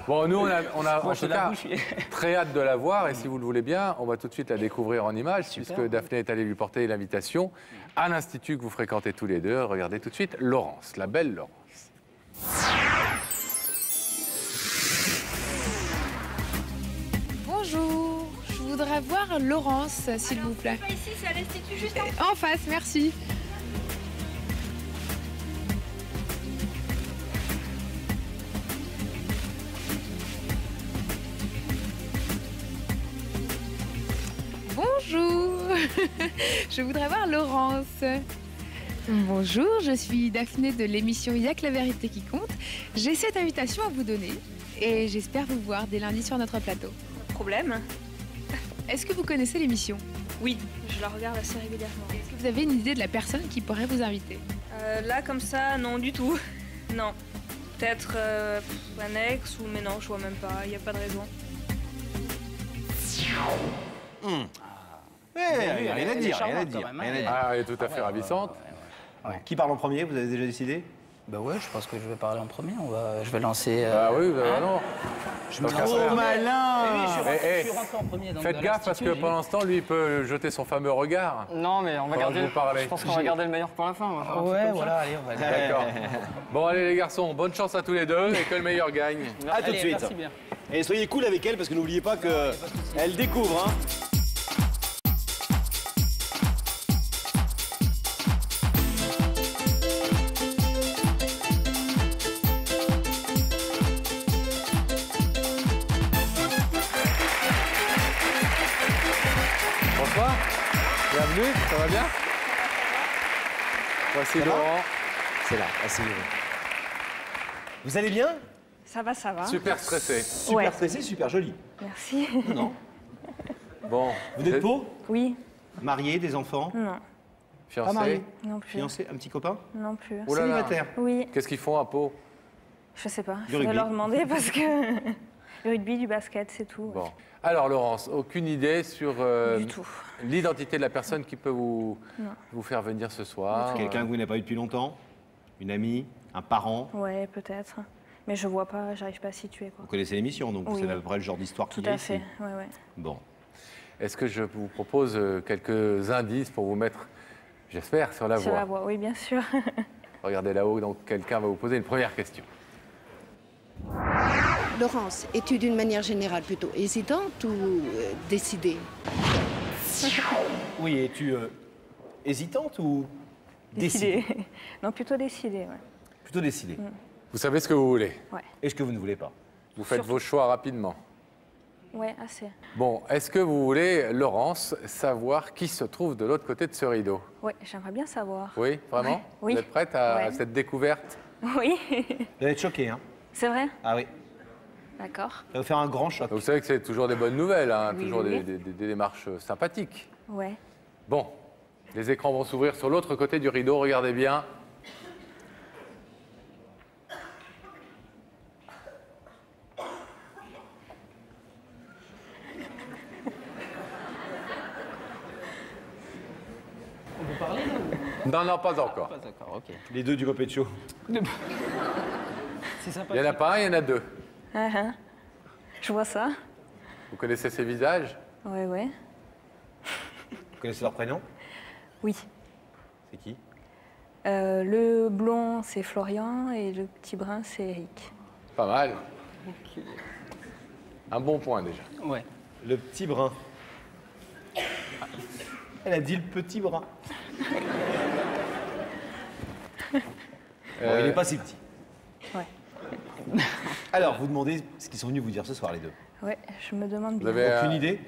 Bon, nous, on a Moi, en je tout fais la cas bouche. très hâte de la voir et si vous le voulez bien, on va tout de suite la découvrir en images Super. puisque Daphné est allée lui porter l'invitation à l'institut que vous fréquentez tous les deux. Regardez tout de suite Laurence, la belle Laurence. Bonjour, je voudrais voir Laurence, s'il vous plaît. Pas ici, c'est à l'institut juste En face, merci. Bonjour, je voudrais voir Laurence. Bonjour, je suis Daphné de l'émission Il y a que la vérité qui compte. J'ai cette invitation à vous donner et j'espère vous voir dès lundi sur notre plateau. Problème? Est-ce que vous connaissez l'émission? Oui, je la regarde assez régulièrement. Est-ce que vous avez une idée de la personne qui pourrait vous inviter? Là, comme ça, non du tout. Non. Peut-être un ex ou... Mais non, je vois même pas, il n'y a pas de raison. Rien à dire, rien à dire. Ah, elle est tout à fait ravissante. Qui parle en premier? Vous avez déjà décidé? Bah ouais, je pense que je vais parler en premier. Je vais lancer. Ah oui, vous avez raison. Je me Trop malin! Oui, Eh, je suis rentré en premier. Donc, Faites dans gaffe parce que l'institut, pendant ce temps, lui, il peut jeter son fameux regard. Non, mais on va Pendant garder. que vous parlez. Je pense qu'on va garder le meilleur pour la fin. On va faire un truc Ouais, comme voilà, ça. allez, on va D'accord. Bon, allez les garçons, bonne chance à tous les deux et que le meilleur gagne. À tout de Allez, suite. merci bien. Et soyez cool avec elle parce que n'oubliez pas que elle découvre. Hein. Bonsoir, bienvenue, ça va bien? Voici Ça va Laurent. C'est là, asseyez-vous. Vous allez bien? Ça va, ça va. Super stressé. Super stressé, super joli. Merci. Non. Bon, Vous n'êtes pas? Oui. Marié, des enfants? Non. Pas marié? fiancé. Non plus. Fiancé, un petit copain? Non plus. Oh là là. Célibataire? Oui. Qu'est-ce qu'ils font à Pau? Je sais pas. Du Je vais rugby. leur demander parce que... Le rugby, du basket, c'est tout. Bon. Alors Laurence, aucune idée sur Du tout. l'identité de la personne qui peut vous faire venir ce soir? Quelqu'un que vous n'avez pas eu depuis longtemps? Une amie? Un parent? Ouais, peut-être. Mais je vois pas, j'arrive pas à situer, quoi. Vous connaissez l'émission, donc Oui. c'est à peu près le genre d'histoire qu'il Tout y a à fait, ici. ouais, ouais. Bon. Est-ce que je vous propose quelques indices pour vous mettre, j'espère, sur la Sur voie? la voie, oui, bien sûr. Regardez là-haut, donc quelqu'un va vous poser une première question. Laurence, es-tu d'une manière générale plutôt hésitante ou décidée? Oui, hésitante ou décidée? Non, plutôt décidée, ouais. Plutôt décidée. Vous savez ce que vous voulez. Ouais. Et ce que vous ne voulez pas. Vous faites vos choix rapidement. Ouais, assez. Bon, est-ce que vous voulez, Laurence, savoir qui se trouve de l'autre côté de ce rideau? Ouais, j'aimerais bien savoir. Oui, vraiment? Ouais. Oui. Vous êtes prête à cette découverte? Oui. Vous allez être choqué, hein? C'est vrai? Ah oui. D'accord. Ça va vous faire un grand choc. Vous savez que c'est toujours des bonnes nouvelles, hein, Oui, toujours oui. des démarches sympathiques. Ouais. Bon, les écrans vont s'ouvrir sur l'autre côté du rideau, regardez bien. On peut parler là Non, non, pas encore. Pas d'accord, ok. Les deux du Copé-Show. C'est sympa. Il n'y en a pas un, il y en a deux. Je vois ça. Vous connaissez ces visages? Ouais, ouais. Vous connaissez leur prénom? Oui. C'est qui? Le blond, c'est Florian et le petit brun, c'est Eric. Pas mal. Un bon point déjà. Ouais. Le petit brun. Elle a dit le petit brun. Bon, il n'est pas si petit. Ouais. Alors, vous demandez ce qu'ils sont venus vous dire ce soir, les deux. Ouais, je me demande Vous bien. avez Aucune idée?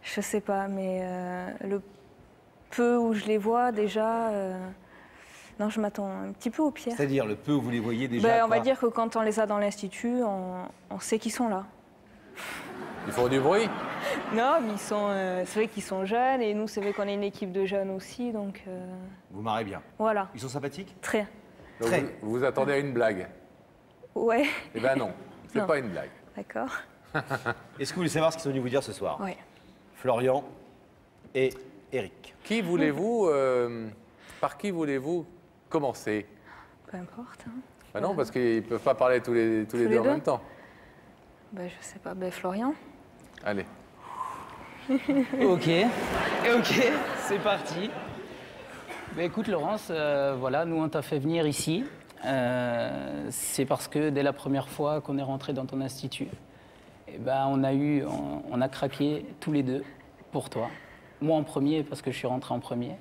Je sais pas, mais le peu où je les vois déjà, non, je m'attends un petit peu au pire. C'est-à-dire, le peu où vous les voyez déjà. Ben, on va quoi dire que quand on les a dans l'institut, on sait qu'ils sont là. Ils font du bruit? Non, mais ils sont, c'est vrai qu'ils sont jeunes et nous, c'est vrai qu'on est une équipe de jeunes aussi, donc Vous marrez bien. voilà. Ils sont sympathiques? Très. Donc vous vous attendez à une blague? Ouais. Eh ben non, c'est Non. pas une blague. D'accord. Est-ce que vous voulez savoir ce qu'ils sont venus vous dire ce soir? Ouais. Florian et Eric. Qui voulez-vous, par qui voulez-vous commencer? Peu importe. Hein. Ben non, parce qu'ils ne peuvent pas parler tous les deux en même temps. Ben, je sais pas. Ben, Florian. Allez. Ok, c'est parti. Bah, écoute Laurence, voilà, nous on t'a fait venir ici. C'est parce que dès la première fois qu'on est rentré dans ton institut, eh ben, on a craqué tous les deux pour toi. Moi en premier parce que je suis rentré en premier.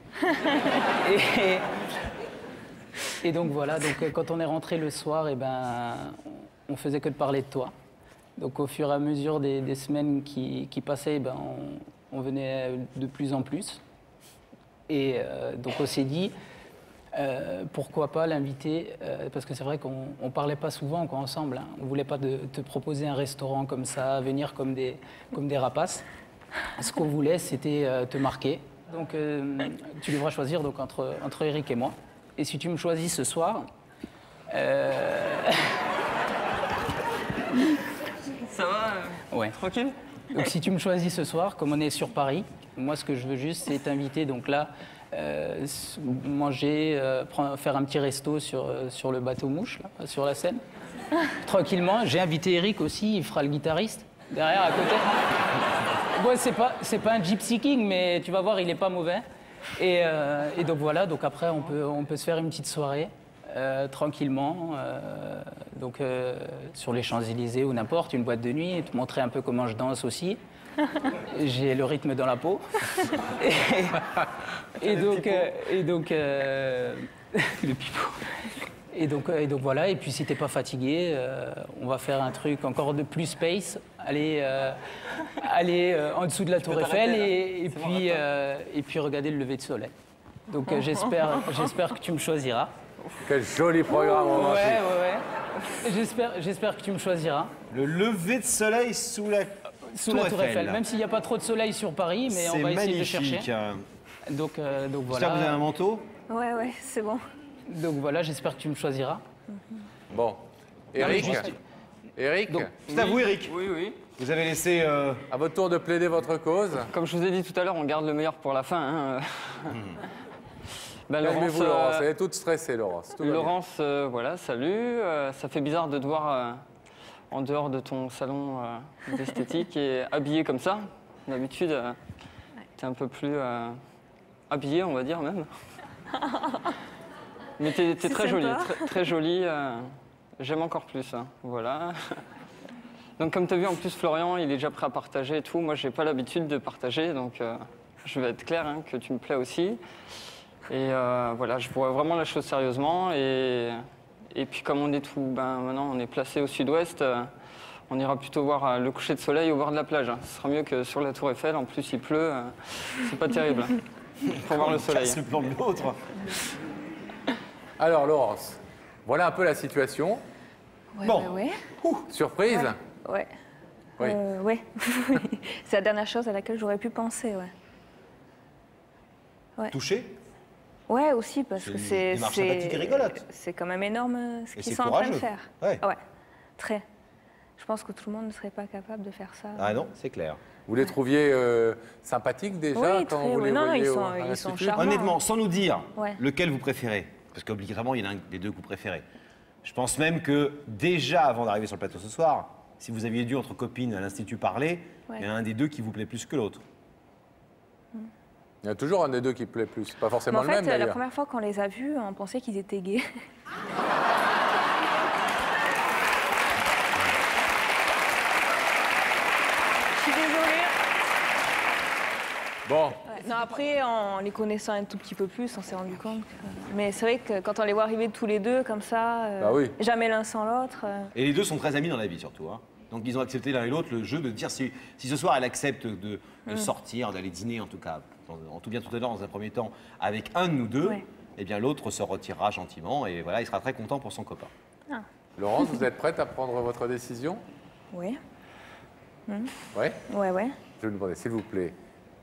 Et donc voilà, donc, quand on est rentré le soir, eh ben, on faisait que de parler de toi. Donc au fur et à mesure des semaines qui passaient, ben, on venait de plus en plus. Et donc on s'est dit, pourquoi pas l'inviter, parce que c'est vrai qu'on ne parlait pas souvent quoi, ensemble. Hein. On ne voulait pas te proposer un restaurant comme ça, venir comme des rapaces. Ce qu'on voulait, c'était te marquer. Donc tu devras choisir donc, entre Eric et moi. Et si tu me choisis ce soir... Ça va Ouais. Tranquille? Donc si tu me choisis ce soir, comme on est sur Paris, moi ce que je veux juste c'est t'inviter donc là, manger, faire un petit resto sur le bateau mouche, là, sur la Seine. Tranquillement, j'ai invité Eric aussi, il fera le guitariste, derrière à côté. Bon, c'est pas un Gypsy King, mais tu vas voir, il est pas mauvais. Et donc voilà, donc après on peut se faire une petite soirée. Tranquillement, donc sur les Champs-Élysées ou n'importe, une boîte de nuit, et te montrer un peu comment je danse aussi. J'ai le rythme dans la peau. Et donc le pipeau. Et donc voilà, et puis si t'es pas fatigué, on va faire un truc encore de plus space, aller en dessous de la Tour Eiffel et puis regarder le lever de soleil. Donc j'espère que tu me choisiras. Quel joli programme on va faire. Ouais. J'espère que tu me choisiras. Le lever de soleil sous la Tour Eiffel. Même s'il n'y a pas trop de soleil sur Paris, mais on va essayer de chercher. Donc voilà. J'espère que vous avez un manteau. Ouais, c'est bon. Donc voilà, j'espère que tu me choisiras. Bon. Eric. Eric. C'est à vous, Eric. Oui. Vous avez laissé... À votre tour de plaider votre cause. Comme je vous ai dit tout à l'heure, on garde le meilleur pour la fin. Hein. Calmez-vous, Laurence. Elle est toute stressée, Laurence. Laurence, voilà, salut. Ça fait bizarre de te voir en dehors de ton salon d'esthétique et habillée comme ça. D'habitude, t'es un peu plus habillée, on va dire même. Mais t'es très jolie, très jolie. J'aime encore plus, hein. Voilà. Donc comme tu as vu, en plus, Florian, il est déjà prêt à partager et tout. Moi, j'ai pas l'habitude de partager, donc je vais être clair, hein, que tu me plais aussi. Et voilà, je vois vraiment la chose sérieusement. Et puis comme on est maintenant on est placé au sud-ouest, on ira plutôt voir le coucher de soleil au bord de la plage. Ce sera mieux que sur la Tour Eiffel. En plus, il pleut, c'est pas terrible. Pour voir le soleil. Le plan de l'autre. Alors, Laurence, voilà un peu la situation. Ouais, Bon. ouais. Surprise? Ouais. Oui. Ouais. C'est la dernière chose à laquelle j'aurais pu penser, ouais. Ouais. Touché? Ouais, aussi, parce que C'est une démarche sympathique et rigolote. c'est quand même énorme ce Et qu'ils c'est sont en train de courageux. faire. Ouais. Très. Je pense que tout le monde ne serait pas capable de faire ça. Ah non, c'est clair. Vous les trouviez sympathiques déjà Oui, quand très, vous les oui. Non, voyez ils à sont l'Institut? charmants. Honnêtement, sans nous dire Ouais. lequel vous préférez, parce qu'obligatoirement, il y en a un des deux que vous préférez. Je pense même que déjà, avant d'arriver sur le plateau ce soir, si vous aviez dû entre copines à l'Institut parler, Ouais. il y en a un des deux qui vous plaît plus que l'autre. Il y a toujours un des deux qui plaît plus. Pas forcément Mais le en même fait, la d'ailleurs. première fois qu'on les a vus, on pensait qu'ils étaient gays. Je suis désolée. Bon. Ouais. Non, après, en les connaissant un tout petit peu plus, on s'est rendu compte. Mais c'est vrai que quand on les voit arriver tous les deux comme ça, Bah oui. jamais l'un sans l'autre. Et les deux sont très amis dans la vie surtout. Hein. Donc ils ont accepté l'un et l'autre le jeu de dire si ce soir elle accepte de sortir, d'aller dîner en tout cas, en tout bien tout honneur dans un premier temps, avec un de nous deux, eh bien l'autre se retirera gentiment et voilà, il sera très content pour son copain. Ah. Laurence, vous êtes prête à prendre votre décision? Oui. Oui. Ouais. Je vais vous demander, s'il vous plaît,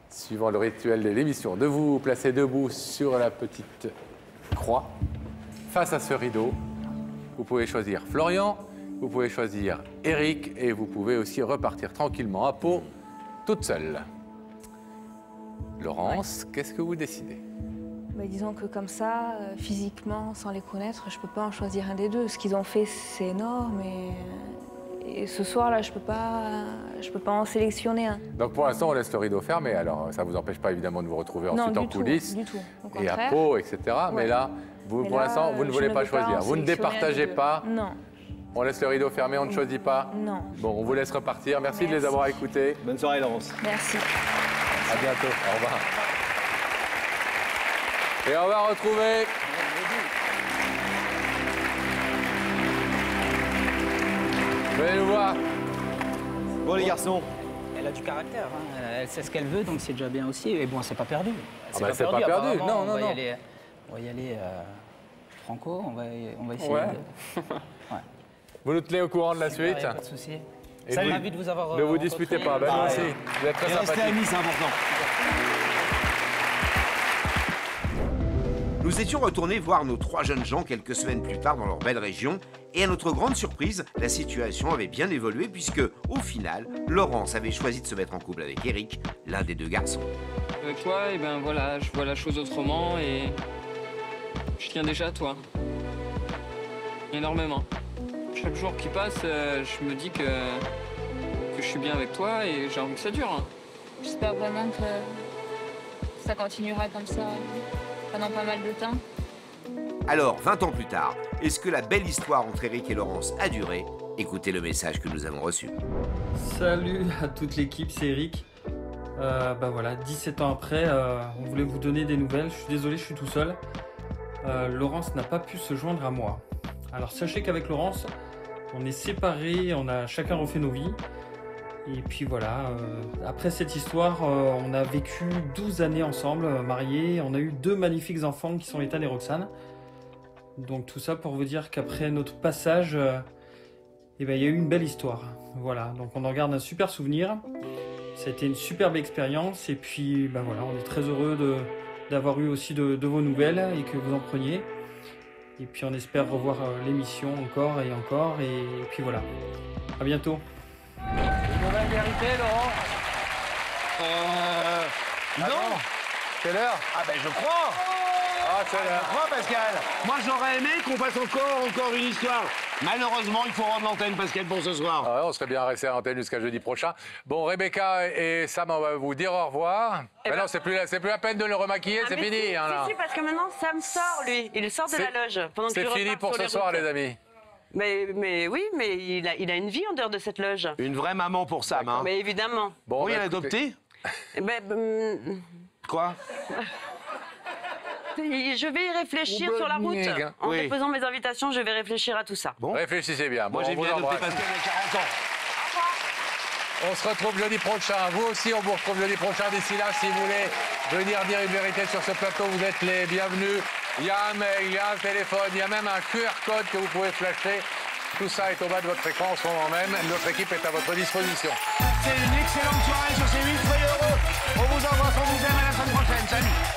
suivant le rituel de l'émission, de vous placer debout sur la petite croix, face à ce rideau. Vous pouvez choisir Florian, vous pouvez choisir Eric et vous pouvez aussi repartir tranquillement à Pau, toute seule. Laurence, qu'est-ce que vous décidez? Mais disons que comme ça, physiquement, sans les connaître, je peux pas en choisir un des deux. Ce qu'ils ont fait, c'est énorme et ce soir-là, je peux pas en sélectionner un. Donc pour l'instant, on laisse le rideau fermé. Alors ça ne vous empêche pas évidemment de vous retrouver ensuite en coulisses du tout. Au et à contraire. Pau, etc. Mais là, vous, pour l'instant, vous ne voulez pas choisir. Vous ne départagez pas. Non. On laisse le rideau fermé, on ne choisit pas. Non. Bon, on vous laisse repartir. Merci de les avoir écoutés. Bonne soirée, Laurence. Merci. À bientôt. Au revoir. Et on va retrouver. Venez nous voir. Bon, les garçons. Elle a du caractère, hein. Elle sait ce qu'elle veut, donc c'est déjà bien aussi. Et bon, c'est pas perdu. Ah bah, c'est pas perdu. apparemment. Non, on non, va non. On va y aller franco, on va essayer Ouais. Vous nous tenez au courant de la Super, suite. y a pas de souci. Et Salut. vous- Ravi de vous avoir Ne vous rencontré. disputez pas. Ben, nous aussi. Vous êtes très Et restez sympathiques. amis, c'est important. Nous étions retournés voir nos trois jeunes gens quelques semaines plus tard dans leur belle région et à notre grande surprise, la situation avait bien évolué puisque, au final, Laurence avait choisi de se mettre en couple avec Eric, l'un des deux garçons. Avec toi, et ben voilà, je vois la chose autrement et je tiens déjà à toi. Énormément. Chaque jour qui passe, je me dis que je suis bien avec toi et j'ai envie que ça dure. Hein. J'espère vraiment que ça continuera comme ça pendant pas mal de temps. Alors, 20 ans plus tard, est-ce que la belle histoire entre Eric et Laurence a duré? Écoutez le message que nous avons reçu. Salut à toute l'équipe, c'est Eric. Bah voilà, 17 ans après, on voulait vous donner des nouvelles. Je suis désolé, je suis tout seul. Laurence n'a pas pu se joindre à moi. Alors sachez qu'avec Laurence, on est séparés, on a chacun refait nos vies. Et puis voilà, après cette histoire, on a vécu 12 années ensemble, mariés. On a eu 2 magnifiques enfants qui sont Ethan et Roxane. Donc tout ça pour vous dire qu'après notre passage, eh ben, il y a eu une belle histoire. Voilà, donc on en garde un super souvenir. Ça a été une superbe expérience. Et puis ben voilà, on est très heureux d'avoir eu aussi de vos nouvelles et que vous en preniez. Et puis on espère revoir l'émission encore et encore. Et puis voilà, à bientôt. Une nouvelle vérité, Laurent? Non. Quelle heure? Ah ben je crois. Ah, c'est l'heure. Je crois, Pascal. Moi j'aurais aimé qu'on fasse encore une histoire. Malheureusement, il faut rendre l'antenne, Pascal, pour ce soir. Ah ouais, on serait bien resté à l'antenne jusqu'à jeudi prochain. Bon, Rebecca et Sam, on va vous dire au revoir. Mais non, c'est plus la peine de le remaquiller, c'est mais fini. hein, là. Si, parce que maintenant, Sam sort, lui. Il sort de la loge. Pendant que C'est je fini repars pour sur ce les soir, routes. les amis. Mais oui, mais il a une vie en dehors de cette loge. Une vraie maman pour Sam, hein. Mais évidemment. Bon, bah, il a écoutez. adopté? Eh ben, Quoi? Je vais y réfléchir sur la route. En Oui. déposant mes invitations, je vais réfléchir à tout ça. Bon. Réfléchissez bien. Moi, Bon, j'ai on vous bien adopté embrasse. Pascal il y a 40 ans. On se retrouve jeudi prochain. Vous aussi, on vous retrouve jeudi prochain. D'ici là, si vous voulez venir dire une vérité sur ce plateau, vous êtes les bienvenus. Il y a un mail, il y a un téléphone, il y a même un QR code que vous pouvez flasher. Tout ça est au bas de votre écran en ce moment même. Notre équipe est à votre disposition. C'est une excellente soirée sur ces 8 feuilles heureux. On vous embrasse, on vous aime, à la semaine prochaine. Salut.